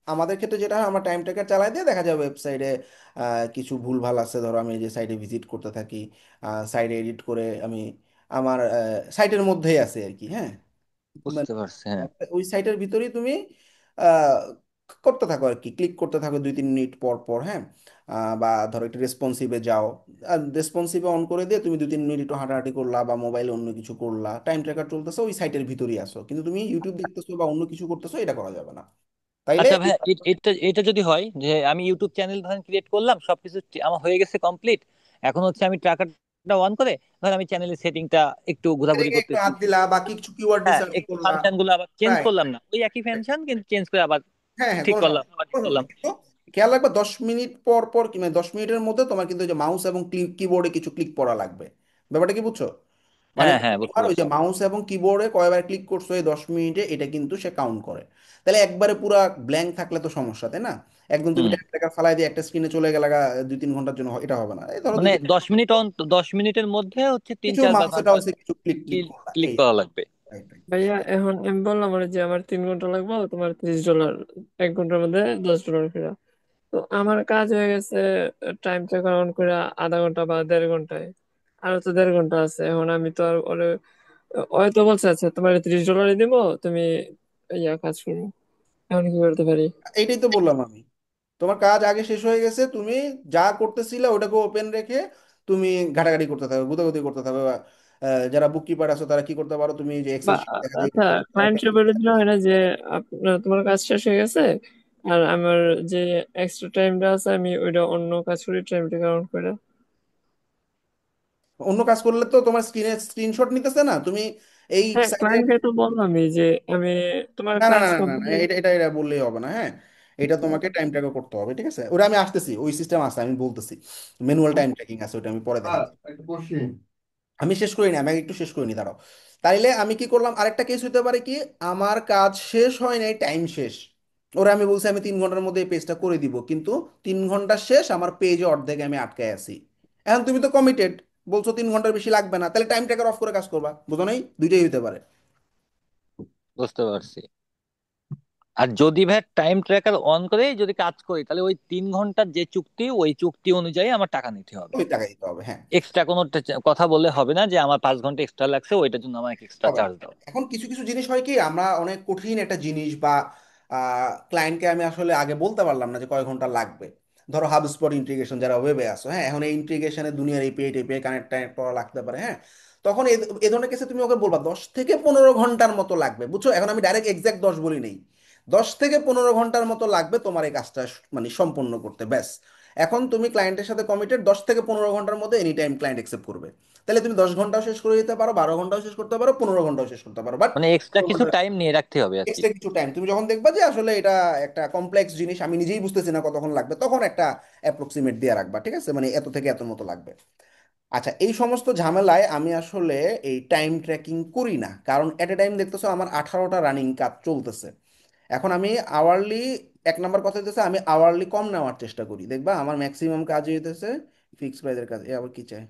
আমাদের ক্ষেত্রে যেটা হয়, আমরা টাইম ট্র্যাকার চালায় দিয়ে দেখা যায় ওয়েবসাইটে কিছু ভুলভাল আছে, ধরো আমি এই যে সাইটে ভিজিট করতে থাকি, সাইটে এডিট করে আমি আমার সাইটের মধ্যেই আছে আর কি, হ্যাঁ। মানে বুঝতে পারছি, হ্যাঁ। ওই সাইটের ভিতরেই তুমি আহ, করতে থাকো আর কি, ক্লিক করতে থাকো 2-3 মিনিট পর পর, হ্যাঁ। বা ধরো একটু রেসপন্সিভে যাও, আর রেসপন্সিভে অন করে দিয়ে তুমি 2-3 মিনিট একটু হাঁটাহাঁটি করলা বা মোবাইলে অন্য কিছু করলা, টাইম ট্র্যাকার চলতেছে, ওই সাইটের ভিতরেই আসো, কিন্তু তুমি ইউটিউব দেখতেছো বা অন্য কিছু করতেছো, এটা করা যাবে না। তাইলে আচ্ছা ভাই, এটা এটা যদি হয় যে আমি ইউটিউব চ্যানেল ধরেন ক্রিয়েট করলাম, সবকিছু আমার হয়ে গেছে কমপ্লিট, এখন হচ্ছে আমি ট্র্যাকারটা অন করে ধরেন আমি চ্যানেলের সেটিংটা একটু ঘোরাঘুরি সেটিংয়ে একটু করতেছি, হাত দিলা বা কিছু কিওয়ার্ড দিয়ে হ্যাঁ, সার্চ একটু করলা। ফাংশন গুলো আবার চেঞ্জ রাইট, করলাম, না ওই একই ফাংশন কিন্তু চেঞ্জ করে আবার হ্যাঁ, হ্যাঁ, ঠিক কোনো করলাম, সমস্যা আবার ঠিক কোনো সমস্যা করলাম। নেই। কিন্তু খেয়াল রাখবে 10 মিনিট পর পর কি, মানে 10 মিনিটের মধ্যে তোমার কিন্তু ওই যে মাউস এবং কিবোর্ডে কিছু ক্লিক করা লাগবে। ব্যাপারটা কি বুঝছো? মানে হ্যাঁ হ্যাঁ, বুঝতে তোমার ওই যে পারছি। মাউস এবং কিবোর্ডে কয়বার ক্লিক করছো এই 10 মিনিটে, এটা কিন্তু সে কাউন্ট করে। তাহলে একবারে পুরা ব্ল্যাঙ্ক থাকলে তো সমস্যা, তাই না? একদম তুমি হুম। টাইম ট্র্যাকার ফালাই দিয়ে একটা স্ক্রিনে চলে গেলে 2-3 ঘন্টার জন্য, এটা হবে না। এই ধরো দুই মানে তিন 10 মিনিট অন, 10 মিনিটের মধ্যে হচ্ছে তিন কিছু চারবার মাউসে পাঁচবার টাউসে কিছু ক্লিক ক্লিক করলা, ক্লিক এই। করা লাগবে। Right, right. ভাইয়া এখন আমি বললাম আর যে আমার 3 ঘন্টা লাগবে, তোমার $30, 1 ঘন্টার মধ্যে $10 ফেরা। তো আমার কাজ হয়ে গেছে টাইম ট্র্যাকার অন করে আধা ঘন্টা বা 1.5 ঘন্টায়। আরো তো 1.5 ঘন্টা আছে, এখন আমি তো আর ওরে, হয়তো বলছে আচ্ছা তোমার $30 দিব, তুমি কাজ করো। এখন কি করতে পারি? এইটাই তো বললাম আমি, তোমার কাজ আগে শেষ হয়ে গেছে, তুমি যা করতেছিলে ওটাকে ওপেন রেখে তুমি ঘাটাঘাটি করতে থাকো, গুতাগুতি করতে থাকো। যারা বুক কিপার আছো তারা কি করতে পারো, তুমি যে বা এক্সেল শিট দেখা যায় আচ্ছা, ক্লায়েন্টকে বলে দিলে হয় না যে আপনার তোমার কাজ শেষ হয়ে গেছে, আর আমার যে এক্সট্রা টাইমটা আছে আমি ওইটা অন্য কাজ করি, টাইমটা কাউন্ট করে। অন্য কাজ করলে তো তোমার স্ক্রিনে স্ক্রিনশট নিতেছে না তুমি এই হ্যাঁ, সাইডে। ক্লায়েন্টকে তো বললামই যে আমি তোমার না, না, না, কাজ না, না, না, কমপ্লিট। এটা এটা এটা বললেই হবে না, হ্যাঁ। এটা তোমাকে টাইম ট্র্যাকও করতে হবে, ঠিক আছে? ওটা আমি আসতেছি, ওই সিস্টেম আছে, আমি বলতেছি। ম্যানুয়াল টাইম ট্র্যাকিং আছে, ওটা আমি পরে আর দেখাচ্ছি। একটা কোশ্চেন। আমি শেষ করিনি, আমি একটু শেষ করিনি, দাঁড়াও। তাইলে আমি কি করলাম, আরেকটা কেস হতে পারে কি, আমার কাজ শেষ হয় নাই, টাইম শেষ। ওরা আমি বলছি আমি 3 ঘন্টার মধ্যে এই পেজটা করে দিব, কিন্তু 3 ঘন্টা শেষ, আমার পেজে অর্ধেকে আমি আটকে আছি। এখন তুমি তো কমিটেড, বলছো 3 ঘন্টার বেশি লাগবে না, তাহলে টাইম ট্র্যাকার অফ করে কাজ করবা, বুঝো নাই? দুইটাই হতে পারে। বুঝতে পারছি। আর যদি ভাই টাইম ট্র্যাকার অন করে যদি কাজ করি, তাহলে ওই 3 ঘন্টার যে চুক্তি, ওই চুক্তি অনুযায়ী আমার টাকা নিতে হবে। ওই টাকা দিতে হবে, হ্যাঁ। এক্সট্রা কোনো কথা বললে হবে না যে আমার 5 ঘন্টা এক্সট্রা লাগছে, ওইটার জন্য আমাকে এক্সট্রা হবে না। চার্জ দাও। এখন কিছু কিছু জিনিস হয় কি, আমরা অনেক কঠিন একটা জিনিস বা ক্লায়েন্টকে আমি আসলে আগে বলতে পারলাম না যে কয় ঘন্টা লাগবে। ধরো হাবস্পট ইন্টিগ্রেশন, যারা ওয়েবে আসো, হ্যাঁ, এখন এই ইন্টিগ্রেশনের দুনিয়ার এপিআই টেপিআই কানেক্ট টানেক্ট করা লাগতে পারে, হ্যাঁ। তখন এ ধরনের কেসে তুমি ওকে বলবা 10 থেকে 15 ঘন্টার মতো লাগবে, বুঝছো? এখন আমি ডাইরেক্ট এক্সাক্ট 10 বলি নেই, 10 থেকে 15 ঘন্টার মতো লাগবে তোমার এই কাজটা মানে সম্পন্ন করতে, ব্যাস। এখন তুমি ক্লায়েন্টের সাথে কমিটেড 10 থেকে 15 ঘন্টার মধ্যে এনি টাইম ক্লায়েন্ট অ্যাকসেপ্ট করবে, তাহলে তুমি 10 ঘন্টাও শেষ করে দিতে পারো, 12 ঘন্টাও শেষ করতে পারো, 15 ঘন্টাও শেষ করতে পারো, বাট মানে এক্সট্রা কিছু টাইম নিয়ে রাখতে হবে আর কি। এক্সট্রা কিছু টাইম তুমি যখন দেখবা যে আসলে এটা একটা কমপ্লেক্স জিনিস, আমি নিজেই বুঝতেছি না কতক্ষণ লাগবে, তখন একটা অ্যাপ্রক্সিমেট দিয়ে রাখবা, ঠিক আছে, মানে এত থেকে এত মতো লাগবে। আচ্ছা, এই সমস্ত ঝামেলায় আমি আসলে এই টাইম ট্র্যাকিং করি না, কারণ এট এ টাইম দেখতেছো আমার 18টা রানিং কাজ চলতেছে। এখন আমি আওয়ারলি, এক নাম্বার কথা হইতেছে আমি আওয়ারলি কম নেওয়ার চেষ্টা করি, দেখবা আমার ম্যাক্সিমাম কাজ হইতেছে ফিক্স প্রাইজের কাজ, এ আবার কি চাই।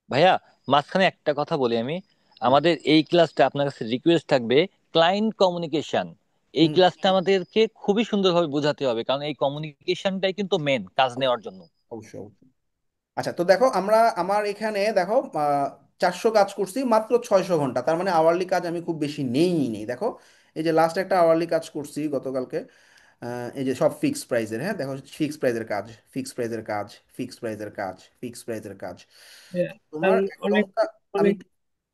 ভাইয়া, মাঝখানে একটা কথা বলি আমি। হুম। আমাদের এই ক্লাসটা আপনার কাছে রিকোয়েস্ট থাকবে, ক্লায়েন্ট কমিউনিকেশন, এই হুম। ক্লাসটা আমাদেরকে খুবই সুন্দরভাবে বোঝাতে হবে, কারণ এই কমিউনিকেশনটাই কিন্তু মেন কাজ নেওয়ার জন্য। অবশ্যই অবশ্যই। আচ্ছা, তো দেখো আমার এখানে দেখো 400 কাজ করছি মাত্র 600 ঘন্টা, তার মানে আওয়ারলি কাজ আমি খুব বেশি নেই দেখো। এই যে লাস্ট একটা আওয়ারলি কাজ করছি গতকালকে, এই যে সব ফিক্স প্রাইজের, হ্যাঁ দেখো, ফিক্স প্রাইজের কাজ, ফিক্স প্রাইজের কাজ, ফিক্স প্রাইজের কাজ, ফিক্স প্রাইজের কাজ। হ্যাঁ, তোমার আর অনেক অ্যাকাউন্টটা, আমি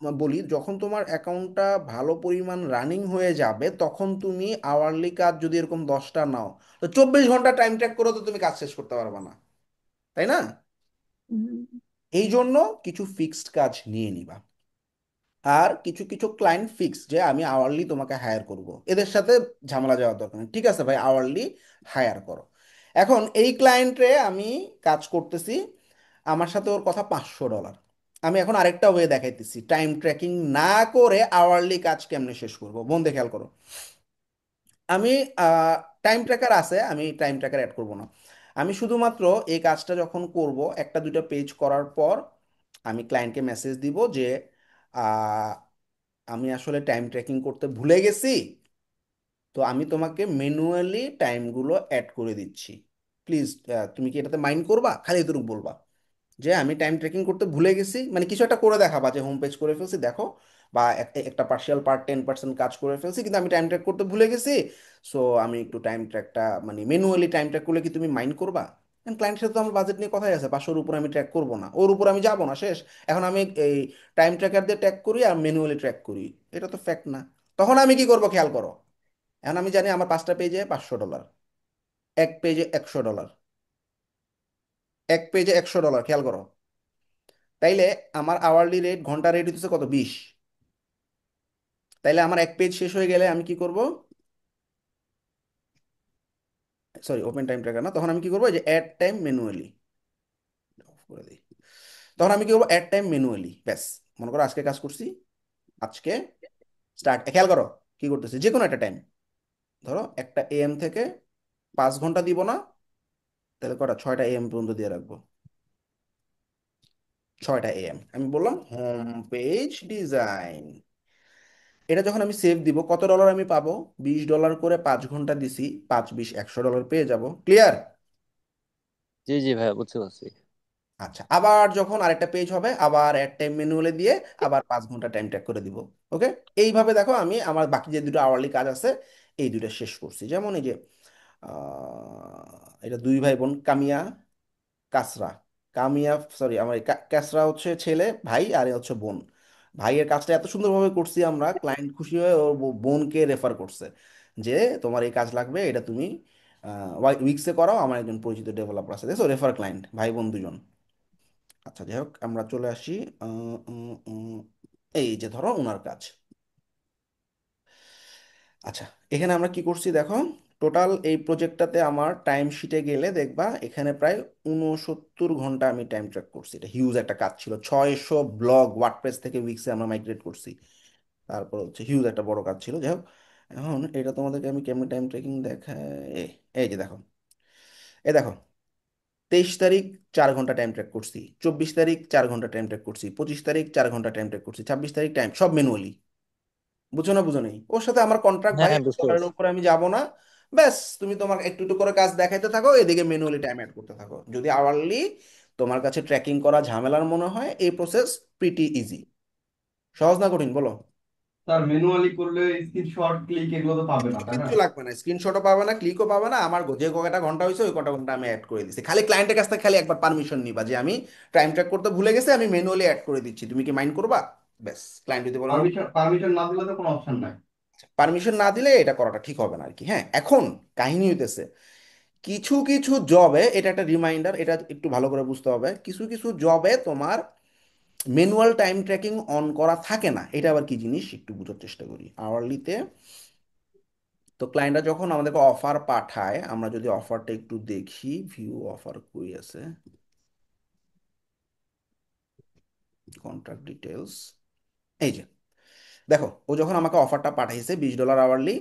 অনেক বলি, যখন তোমার অ্যাকাউন্টটা ভালো পরিমাণ রানিং হয়ে যাবে তখন তুমি আওয়ারলি কাজ যদি এরকম 10টা নাও, তো 24 ঘন্টা টাইম ট্র্যাক করে তো তুমি কাজ শেষ করতে পারবে না, তাই না? এই জন্য কিছু ফিক্সড কাজ নিয়ে নিবা, আর কিছু কিছু ক্লায়েন্ট ফিক্স যে আমি আওয়ারলি তোমাকে হায়ার করব, এদের সাথে ঝামেলা যাওয়ার দরকার নেই, ঠিক আছে ভাই আওয়ারলি হায়ার করো। এখন এই ক্লায়েন্টরে আমি কাজ করতেছি, আমার সাথে ওর কথা $500। আমি এখন আরেকটা ওয়ে দেখাইতেছি টাইম ট্র্যাকিং না করে আওয়ারলি কাজ কেমনে শেষ করব, বোন দেখে খেয়াল করো। আমি টাইম ট্র্যাকার আছে, আমি টাইম ট্র্যাকার অ্যাড করব না, আমি শুধুমাত্র এই কাজটা যখন করব একটা দুইটা পেজ করার পর আমি ক্লায়েন্টকে মেসেজ দিব যে আহ, আমি আসলে টাইম ট্র্যাকিং করতে ভুলে গেছি, তো আমি তোমাকে ম্যানুয়ালি টাইমগুলো অ্যাড করে দিচ্ছি, প্লিজ তুমি কি এটাতে মাইন্ড করবা, খালি এতটুকু বলবা যে আমি টাইম ট্র্যাকিং করতে ভুলে গেছি, মানে কিছু একটা করে দেখাবা যে হোম পেজ করে ফেলছি দেখো, বা একটা পার্শিয়াল পার্ট 10% কাজ করে ফেলছি কিন্তু আমি টাইম ট্র্যাক করতে ভুলে গেছি, সো আমি একটু টাইম ট্র্যাকটা মানে ম্যানুয়ালি টাইম ট্র্যাক করলে কি তুমি মাইন্ড করবা? ক্লায়েন্টের সাথে তো আমার বাজেট নিয়ে কথাই আছে, 500-র উপর আমি ট্র্যাক করবো না, ওর উপর আমি যাবো না, শেষ। এখন আমি এই টাইম ট্র্যাকার দিয়ে ট্র্যাক করি আর ম্যানুয়ালি ট্র্যাক করি, এটা তো ফ্যাক্ট না। তখন আমি কি করবো খেয়াল করো, এখন আমি জানি আমার 5টা পেজে $500, এক পেজে $100, এক পেজে $100, খেয়াল করো, তাইলে আমার আওয়ারলি রেট, ঘন্টা রেট হচ্ছে কত, 20। তাইলে আমার এক পেজ শেষ হয়ে গেলে আমি কি করব, সরি ওপেন টাইম ট্র্যাকার না, তখন আমি কি করবো, এই যে অ্যাড টাইম ম্যানুয়ালি করে দিই, তখন আমি কি করবো, অ্যাড টাইম ম্যানুয়ালি, ব্যাস। মনে করো আজকে কাজ করছি, আজকে স্টার্ট, খেয়াল করো কি করতেছি, যে কোনো একটা টাইম, ধরো একটা AM থেকে 5 ঘন্টা দিব না, তাহলে কটা, 6টা AM পর্যন্ত দিয়ে রাখবো, 6টা AM আমি বললাম হোম পেজ ডিজাইন। এটা যখন আমি সেভ দিব কত ডলার আমি পাবো, $20 করে, 5 ঘন্টা দিছি, 5 20 $100 পেয়ে যাব, ক্লিয়ার? জি জি ভাইয়া, বুঝতে পারছি। আচ্ছা, আবার যখন আরেকটা পেজ হবে আবার অ্যাড টাইম ম্যানুয়ালে দিয়ে আবার 5 ঘন্টা টাইম ট্র্যাক করে দিব। ওকে, এইভাবে দেখো আমি আমার বাকি যে দুটো আওয়ারলি কাজ আছে এই দুটো শেষ করছি। যেমন এই যে এটা দুই ভাই বোন, কামিয়া কাসরা, কামিয়া, সরি আমার কাসরা হচ্ছে ছেলে ভাই, আর এ হচ্ছে বোন। ভাইয়ের কাজটা এত সুন্দরভাবে করছি আমরা, ক্লায়েন্ট খুশি হয়ে ওর বোনকে রেফার করছে যে তোমার এই কাজ লাগবে, এটা তুমি উইক্সে করাও, আমার একজন পরিচিত ডেভেলপার আছে, দেখছো, রেফার ক্লায়েন্ট, ভাই বোন দুজন। আচ্ছা যাই হোক, আমরা চলে আসি এই যে ধরো ওনার কাজ। আচ্ছা, এখানে আমরা কি করছি দেখো, টোটাল এই প্রজেক্টটাতে আমার টাইম শিটে গেলে দেখবা এখানে প্রায় 69 ঘন্টা আমি টাইম ট্র্যাক করছি, এটা হিউজ একটা কাজ ছিল, 600 ব্লগ ওয়ার্ডপ্রেস থেকে উইক্সে আমরা মাইগ্রেট করছি, তারপর হচ্ছে হিউজ একটা বড় কাজ ছিল, যাই হোক। এখন এটা তোমাদেরকে আমি কেমন টাইম ট্র্যাকিং দেখাই, এই যে দেখো, এই দেখো, 23 তারিখ 4 ঘন্টা টাইম ট্র্যাক করছি, 24 তারিখ 4 ঘন্টা টাইম ট্র্যাক করছি, 25 তারিখ 4 ঘন্টা টাইম ট্র্যাক করছি, 26 তারিখ টাইম, সব ম্যানুয়ালি। বুঝো না, বুঝো নেই, ওর সাথে আমার কন্ট্রাক্ট হ্যাঁ ভাই, হ্যাঁ, বুঝতে ডলারের পারছি। উপরে আমি যাব না, ব্যাস তুমি তোমার একটু একটু করে কাজ দেখাইতে থাকো, এদিকে ম্যানুয়ালি টাইম অ্যাড করতে থাকো। যদি আওয়ারলি তোমার কাছে ট্র্যাকিং করা ঝামেলার মনে হয়, এই প্রসেস প্রিটি ইজি, সহজ না কঠিন বলো? স্যার ম্যানুয়ালি করলে স্ক্রিনশট ক্লিক এগুলো তো পাবে না, তাই না? কিচ্ছু লাগবে না, স্ক্রিনশটও পাবে না, ক্লিকও পাবে না, আমার যে কয়টা ঘন্টা হয়েছে ওই কটা ঘন্টা আমি অ্যাড করে দিচ্ছি, খালি ক্লায়েন্টের কাছ থেকে খালি একবার পারমিশন নিবা যে আমি টাইম ট্র্যাক করতে ভুলে গেছি, আমি ম্যানুয়ালি অ্যাড করে দিচ্ছি, তুমি কি মাইন্ড করবা? ব্যাস, ক্লায়েন্ট যদি বলে পারমিশন পারমিশন না দিলে তো কোনো অপশন নাই। পারমিশন না দিলে এটা করাটা ঠিক হবে না আর কি। হ্যাঁ, এখন কাহিনী হইতেছে কিছু কিছু জবে, এটা একটা রিমাইন্ডার, এটা একটু ভালো করে বুঝতে হবে, কিছু কিছু জবে তোমার ম্যানুয়াল টাইম ট্র্যাকিং অন করা থাকে না। এটা আবার কি জিনিস একটু বোঝার চেষ্টা করি। আওয়ারলিতে তো ক্লায়েন্টরা যখন আমাদেরকে অফার পাঠায়, আমরা যদি অফারটা একটু দেখি, ভিউ অফার কই আছে, কন্ট্রাক্ট ডিটেলস, এই যে দেখো, ও যখন আমাকে অফারটা পাঠাইছে $20 আওয়ারলি,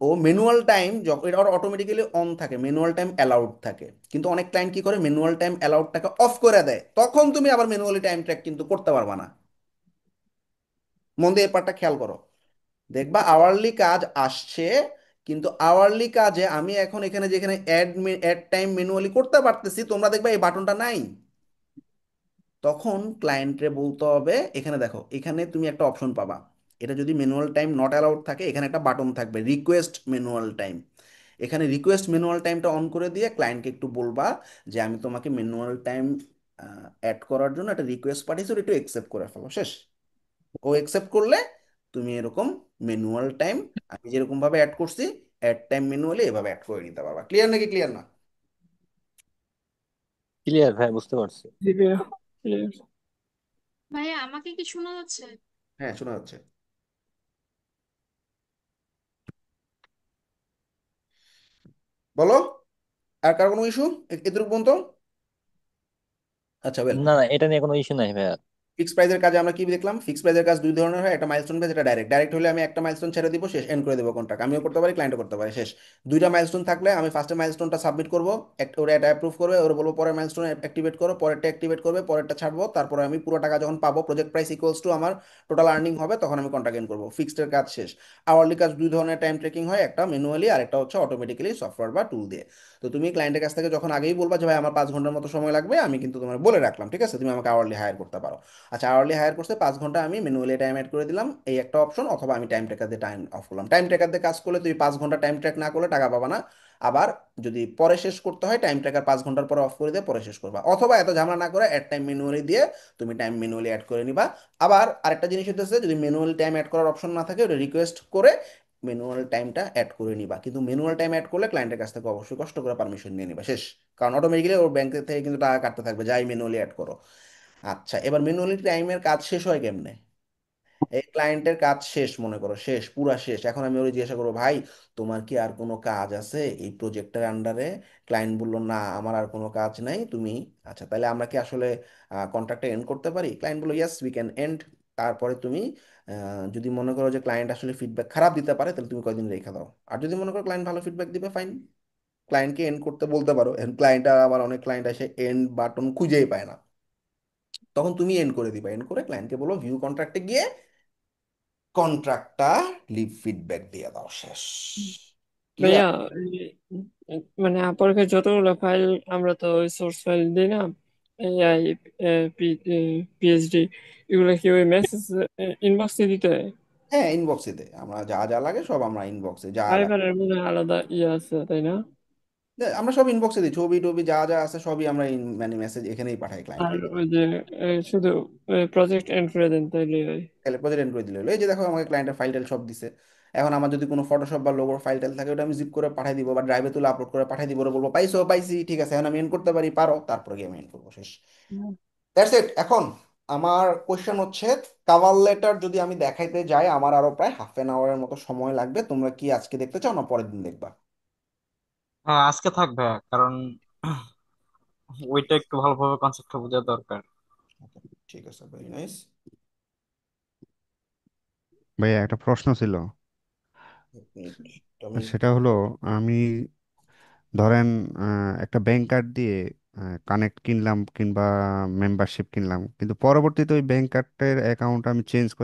ও ম্যানুয়াল টাইম যখন এটা অটোমেটিক্যালি অন থাকে, ম্যানুয়াল টাইম অ্যালাউড থাকে, কিন্তু অনেক ক্লায়েন্ট কি করে ম্যানুয়াল টাইম অ্যালাউডটাকে অফ করে দেয়, তখন তুমি আবার ম্যানুয়ালি টাইম ট্র্যাক কিন্তু করতে পারবা না। মন দিয়ে ব্যাপারটা খেয়াল করো, দেখবা আওয়ারলি কাজ আসছে, কিন্তু আওয়ারলি কাজে আমি এখন এখানে যেখানে অ্যাড টাইম ম্যানুয়ালি করতে পারতেছি, তোমরা দেখবা এই বাটনটা নাই। তখন ক্লায়েন্টরে বলতে হবে, এখানে দেখো, এখানে তুমি একটা অপশন পাবা, এটা যদি ম্যানুয়াল টাইম নট অ্যালাউড থাকে, এখানে একটা বাটন থাকবে রিকোয়েস্ট ম্যানুয়াল টাইম। এখানে রিকোয়েস্ট ম্যানুয়াল টাইমটা অন করে দিয়ে ক্লায়েন্টকে একটু বলবা যে আমি তোমাকে ম্যানুয়াল টাইম অ্যাড করার জন্য একটা রিকোয়েস্ট পাঠিয়েছি, ওটা একটু একসেপ্ট করে ফেলো, শেষ। ও একসেপ্ট করলে তুমি এরকম ম্যানুয়াল টাইম, আমি যেরকম ভাবে অ্যাড করছি, অ্যাড টাইম ম্যানুয়ালি এভাবে অ্যাড করে নিতে পারবা। ক্লিয়ার নাকি ক্লিয়ার না? ক্লিয়ার ভাই, বুঝতে পারছি। জি ভাইয়া, clear। ভাইয়া আমাকে কি শোনা যাচ্ছে? হ্যাঁ, শোনা যাচ্ছে। বলো, আর কার কোনো ইস্যু এটুকু পর্যন্ত? আচ্ছা, ওয়েল। না না, এটা নিয়ে কোনো ইস্যু নাই ভাইয়া। ফিক্স প্রাইজের কাজে আমরা কি দেখলাম? ফিক্স প্রাইজের কাজ দুই ধরনের হয়, একটা মাইলস্টোন বেজ, এটা ডাইরেক্ট। ডাইরেক্ট হলে আমি একটা মাইলস্টোন ছেড়ে দিব, শেষ, এন্ড করে দেবো কন্ট্রাক্ট। আমিও করতে পারি, ক্লায়েন্টও করতে পারি, শেষ। দুইটা মাইলস্টোন থাকলে আমি ফার্স্টে মাইলস্টোনটা সাবমিট করবো, ওরা এটা অ্যাপ্রুভ করবে, ওরা বলবো পরের মাইলস্টোন অ্যাক্টিভেট করো, পরেরটা অ্যাক্টিভেট করবে, পরেরটা ছাড়বো, তারপরে আমি পুরো টাকা যখন পাবো, প্রজেক্ট প্রাইস ইকুয়ালস টু আমার টোটাল আর্নিং হবে, তখন আমি কন্ট্রাক্ট এন্ড করবো। ফিক্সডের কাজ শেষ। আওয়ারলি কাজ দুই ধরনের টাইম ট্রেকিং হয়, একটা ম্যানুয়ালি আর একটা হচ্ছে অটোমেটিক্যালি সফটওয়্যার বা টুল দিয়ে। তো তুমি ক্লায়েন্টের কাছ থেকে যখন আগেই বলবা যে ভাই আমার 5 ঘন্টার মতো সময় লাগবে, আমি কিন্তু তোমার বলে রাখলাম, ঠিক আছে, তুমি আমাকে আওয়ারলি হায়ার করতে পারো। আচ্ছা, আওয়ারলি হায়ার করতে 5 ঘন্টা আমি ম্যানুয়ালি টাইম অ্যাড করে দিলাম, এই একটা অপশন, অথবা আমি টাইম ট্র্যাকার দিয়ে টাইম অফ করলাম। টাইম ট্র্যাকার দিয়ে কাজ করলে তুমি 5 ঘন্টা টাইম ট্র্যাক না করলে টাকা পাবা না। আবার যদি পরে শেষ করতে হয়, টাইম ট্র্যাকার 5 ঘন্টার পরে অফ করে দিয়ে পরে শেষ করবা, অথবা এত ঝামেলা না করে অ্যাড টাইম ম্যানুয়ালি দিয়ে তুমি টাইম ম্যানুয়ালি অ্যাড করে নিবা। আবার আরেকটা জিনিস হচ্ছে, যদি ম্যানুয়াল টাইম অ্যাড করার অপশন না থাকে, ওটা রিকোয়েস্ট করে ম্যানুয়াল টাইমটা অ্যাড করে নিবা, কিন্তু ম্যানুয়াল টাইম অ্যাড করলে ক্লায়েন্টের কাছ থেকে অবশ্যই কষ্ট করে পারমিশন নিয়ে নিবা, শেষ। কারণ অটোমেটিক্যালি ওর ব্যাংক থেকে কিন্তু টাকা কাটতে থাকবে, যাই ম্যানুয়ালি অ্যাড করো। আচ্ছা, এবার ম্যানুয়ালি টাইমের কাজ শেষ হয় কেমনে? এই ক্লায়েন্টের কাজ শেষ, মনে করো শেষ, পুরা শেষ, এখন আমি ওরে জিজ্ঞাসা করবো, ভাই তোমার কি আর কোনো কাজ আছে এই প্রজেক্টের আন্ডারে? ক্লায়েন্ট বললো না, আমার আর কোনো কাজ নাই, তুমি, আচ্ছা তাহলে আমরা কি আসলে কন্ট্রাক্টটা এন্ড করতে পারি? ক্লায়েন্ট বললো ইয়েস উই ক্যান এন্ড। তারপরে তুমি যদি মনে করো যে ক্লায়েন্ট আসলে ফিডব্যাক খারাপ দিতে পারে, তাহলে তুমি কয়দিন রেখে দাও। আর যদি মনে করো ক্লায়েন্ট ভালো ফিডব্যাক দিবে, ফাইন, ক্লায়েন্টকে এন্ড করতে বলতে পারো। ক্লায়েন্ট, আবার অনেক ক্লায়েন্ট এসে এন্ড বাটন খুঁজেই পায় না, তখন তুমি এন্ড করে দিবা। এন্ড করে ক্লায়েন্টকে বলো ভিউ কন্ট্রাক্টে গিয়ে কন্ট্রাক্টটা লিভ ফিডব্যাক দিয়ে দাও, শেষ। ভাইয়া ক্লিয়ার? মানে আপনাকে যতগুলো ফাইল, আমরা তো ওই সোর্স ফাইল দিই না, এআই, পিএইচডি, এগুলো কি ওই মেসেজ ইনবক্সে দিতে হয়? হ্যাঁ, ইনবক্সে দে, আমরা যা যা লাগে সব আমরা ইনবক্সে যা লাগে, ফাইবারের মনে হয় আলাদা ইয়ে আছে তাই না? আমরা সব ইনবক্সে দিই, ছবি টবি যা যা আছে সবই আমরা মানে মেসেজ এখানেই পাঠাই আর ক্লায়েন্টের। ওই যে শুধু প্রজেক্ট এন্ড করে দেন তাইলে হয়। তাহলে প্রেজেন্ট করে দিলে হলো। এই যে দেখো, আমাকে ক্লায়েন্টের ফাইল টাইল সব দিছে। এখন আমার যদি কোনো ফটোশপ বা লোগোর ফাইল টাইল থাকে, ওটা আমি জিপ করে পাঠিয়ে দিব, বা ড্রাইভে তুলে আপলোড করে পাঠিয়ে দিব, ওরা বলবো পাইছো, পাইছি, ঠিক আছে, এখন আমি এন্ড করতে পারি, পারো, তারপরে গিয়ে আমি এন্ড করবো, শেষ। That's it. এখন আমার কোয়েশ্চেন হচ্ছে, কাভার লেটার যদি আমি দেখাইতে যাই, আমার আরো প্রায় ½ মতো সময় লাগবে। তোমরা কি আজকে দেখতে চাও না পরের দিন দেখবা? হ্যাঁ, আজকে থাকবে, কারণ ওইটা একটু ভালোভাবে কনসেপ্টটা বোঝা দরকার। ঠিক আছে, ভেরি নাইস। ভাইয়া একটা প্রশ্ন ছিল। আমি সেটা হলো, আমি ধরেন একটা ব্যাংক কার্ড দিয়ে কানেক্ট কিনলাম কিংবা মেম্বারশিপ কিনলাম, কিন্তু পরবর্তীতে ওই ব্যাংক কার্ডের অ্যাকাউন্ট আমি চেঞ্জ করে